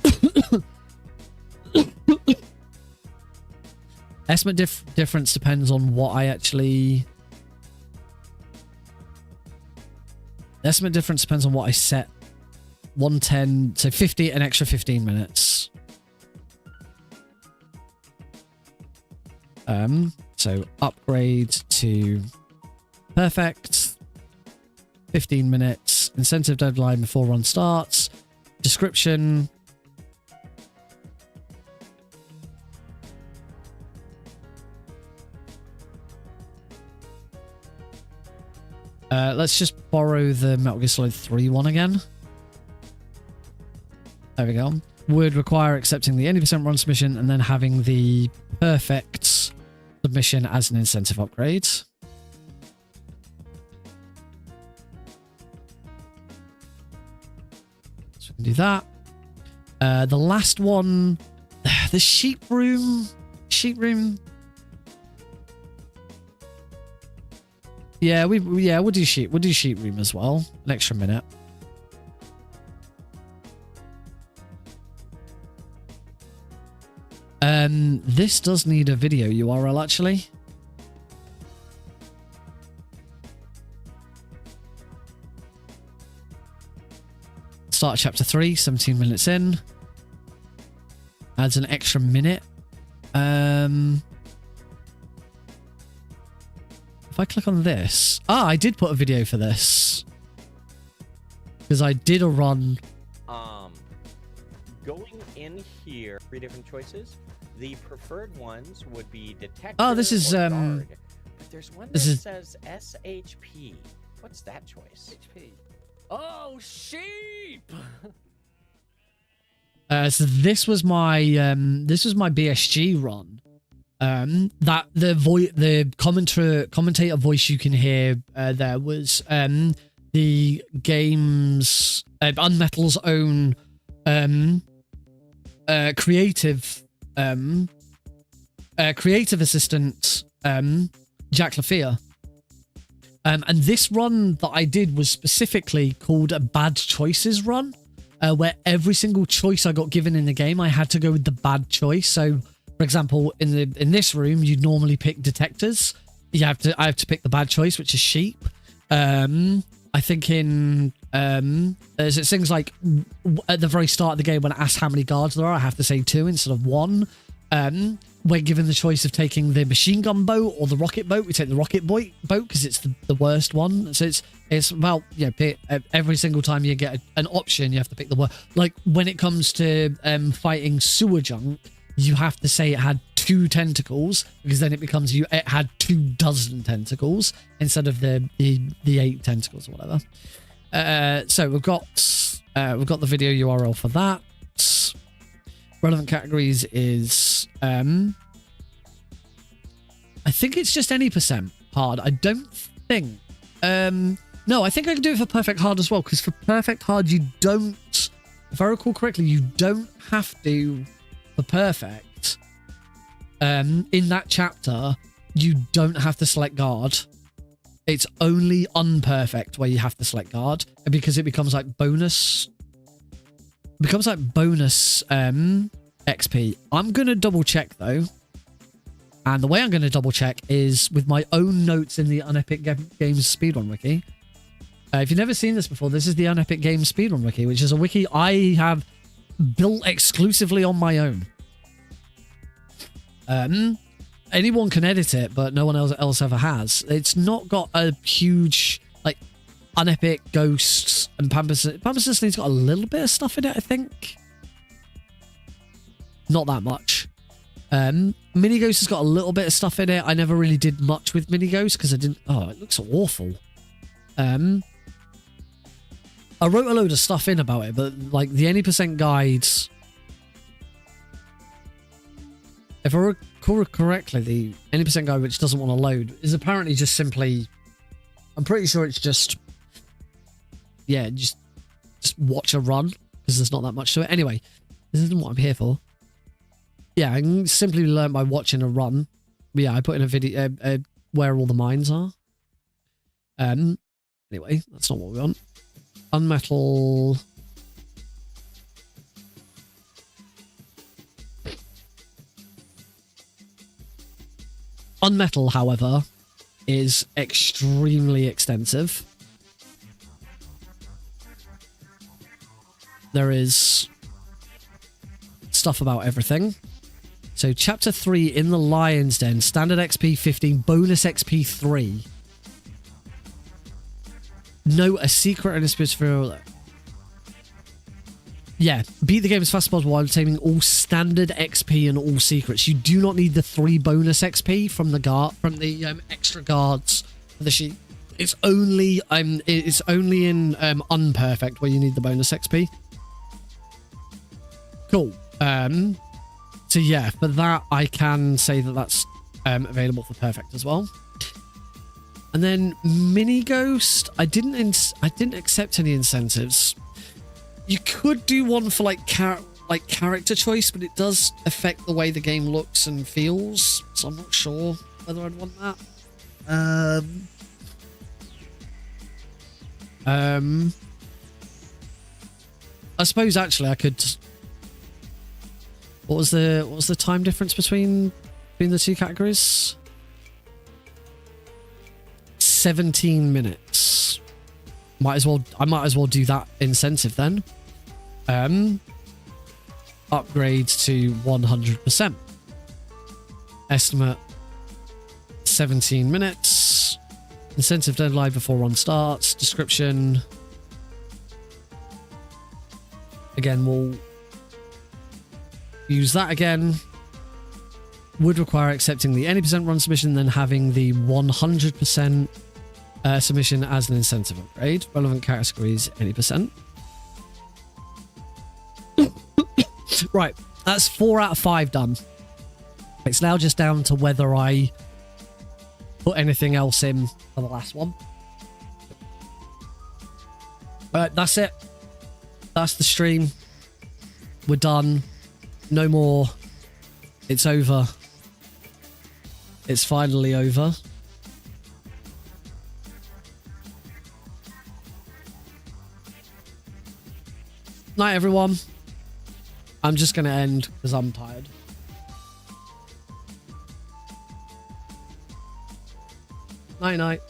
Estimate difference depends on what I actually... Estimate difference depends on what I set. 110, so 50, an extra 15 minutes. So upgrade to perfect. 15 minutes. Incentive deadline before run starts. Description. Let's just borrow the Metal Gear Solid 3 one again. There we go. Would require accepting the 80% run submission and then having the perfect submission as an incentive upgrade. So we can do that. The last one, the sheep room. Yeah, we'll do sheep room as well. An extra minute. This does need a video URL actually. Start chapter 3, 17 minutes in. Adds an extra minute. If I click on this... I did put a video for this. Because I did a run. Going in here, 3 different choices. The preferred ones would be detective. Oh, this is guard. But there's one that says SHP. What's that choice? HP. Oh, sheep! So this was my BSG run. That the commentator voice you can hear there was the game's Unmetal's own creative assistant Jack Lafia. And this run that I did was specifically called a bad choices run, where every single choice I got given in the game I had to go with the bad choice. So for example, in this room you'd normally pick detectors. I have to pick the bad choice, which is sheep. I think in there's things like at the very start of the game when it asks how many guards there are, I have to say 2 instead of 1. We're given the choice of taking the machine gun boat or the rocket boat. We take the rocket boat because it's the worst one. So it's about, every single time you get an option, you have to pick the worst. Like when it comes to fighting sewer junk, you have to say it had 2 tentacles because then it becomes it had 24 tentacles instead of the 8 tentacles or whatever. So we've got the video URL for that. Relevant categories is I think it's just any % hard. I don't think no, I think I can do it for perfect hard as well, because for perfect hard you don't, if I recall correctly, you don't have to, for perfect in that chapter you don't have to select guard. It's only unperfect where you have to select guard, because it becomes like bonus. It becomes like bonus XP. I'm going to double check though. And the way I'm going to double check is with my own notes in the Unepic Games Speedrun Wiki. If you've never seen this before, this is the Unepic Games Speedrun Wiki, which is a wiki I have built exclusively on my own. Anyone can edit it, but no one else ever has. It's not got a huge, like, Unepic, Ghosts, and Pamperson's got a little bit of stuff in it, I think. Not that much. Mini Ghost has got a little bit of stuff in it. I never really did much with Mini Ghost because I didn't. Oh, it looks awful. I wrote a load of stuff in about it, but like the any percent guides. If I recall correctly, the any percent guide which doesn't want to load is apparently just simply. I'm pretty sure it's just. Yeah, just watch a run because there's not that much to it. Anyway, this isn't what I'm here for. Yeah, I can simply learn by watching a run. But yeah, I put in a video where all the mines are. Anyway, that's not what we want. Unmetal. Unmetal, however, is extremely extensive. There is stuff about everything. So chapter 3 in the Lion's Den, standard XP 15, bonus XP 3. Note a secret and a spiritual. Yeah, beat the game as fast as possible while obtaining all standard XP and all secrets. You do not need the 3 bonus XP from the extra guards for the sheep. It's only in unperfect where you need the bonus XP. Cool. So yeah, for that I can say that that's available for perfect as well. And then Mini Ghost, I didn't accept any incentives. You could do one for like character choice, but it does affect the way the game looks and feels. So I'm not sure whether I'd want that. I suppose actually I could. What was the time difference between the two categories? 17 minutes. I might as well do that incentive then. Upgrade to 100%. Estimate 17 minutes. Incentive deadline before run starts. Description. Again, we'll use that again. Would require accepting the any percent run submission, then having the 100% submission as an incentive upgrade. Relevant categories, any percent. Right, that's 4 out of 5 done. It's now just down to whether I put anything else in for the last one. That's it. That's the stream. We're done. No more. It's over. It's finally over. Night, everyone. I'm just going to end because I'm tired. Night, night.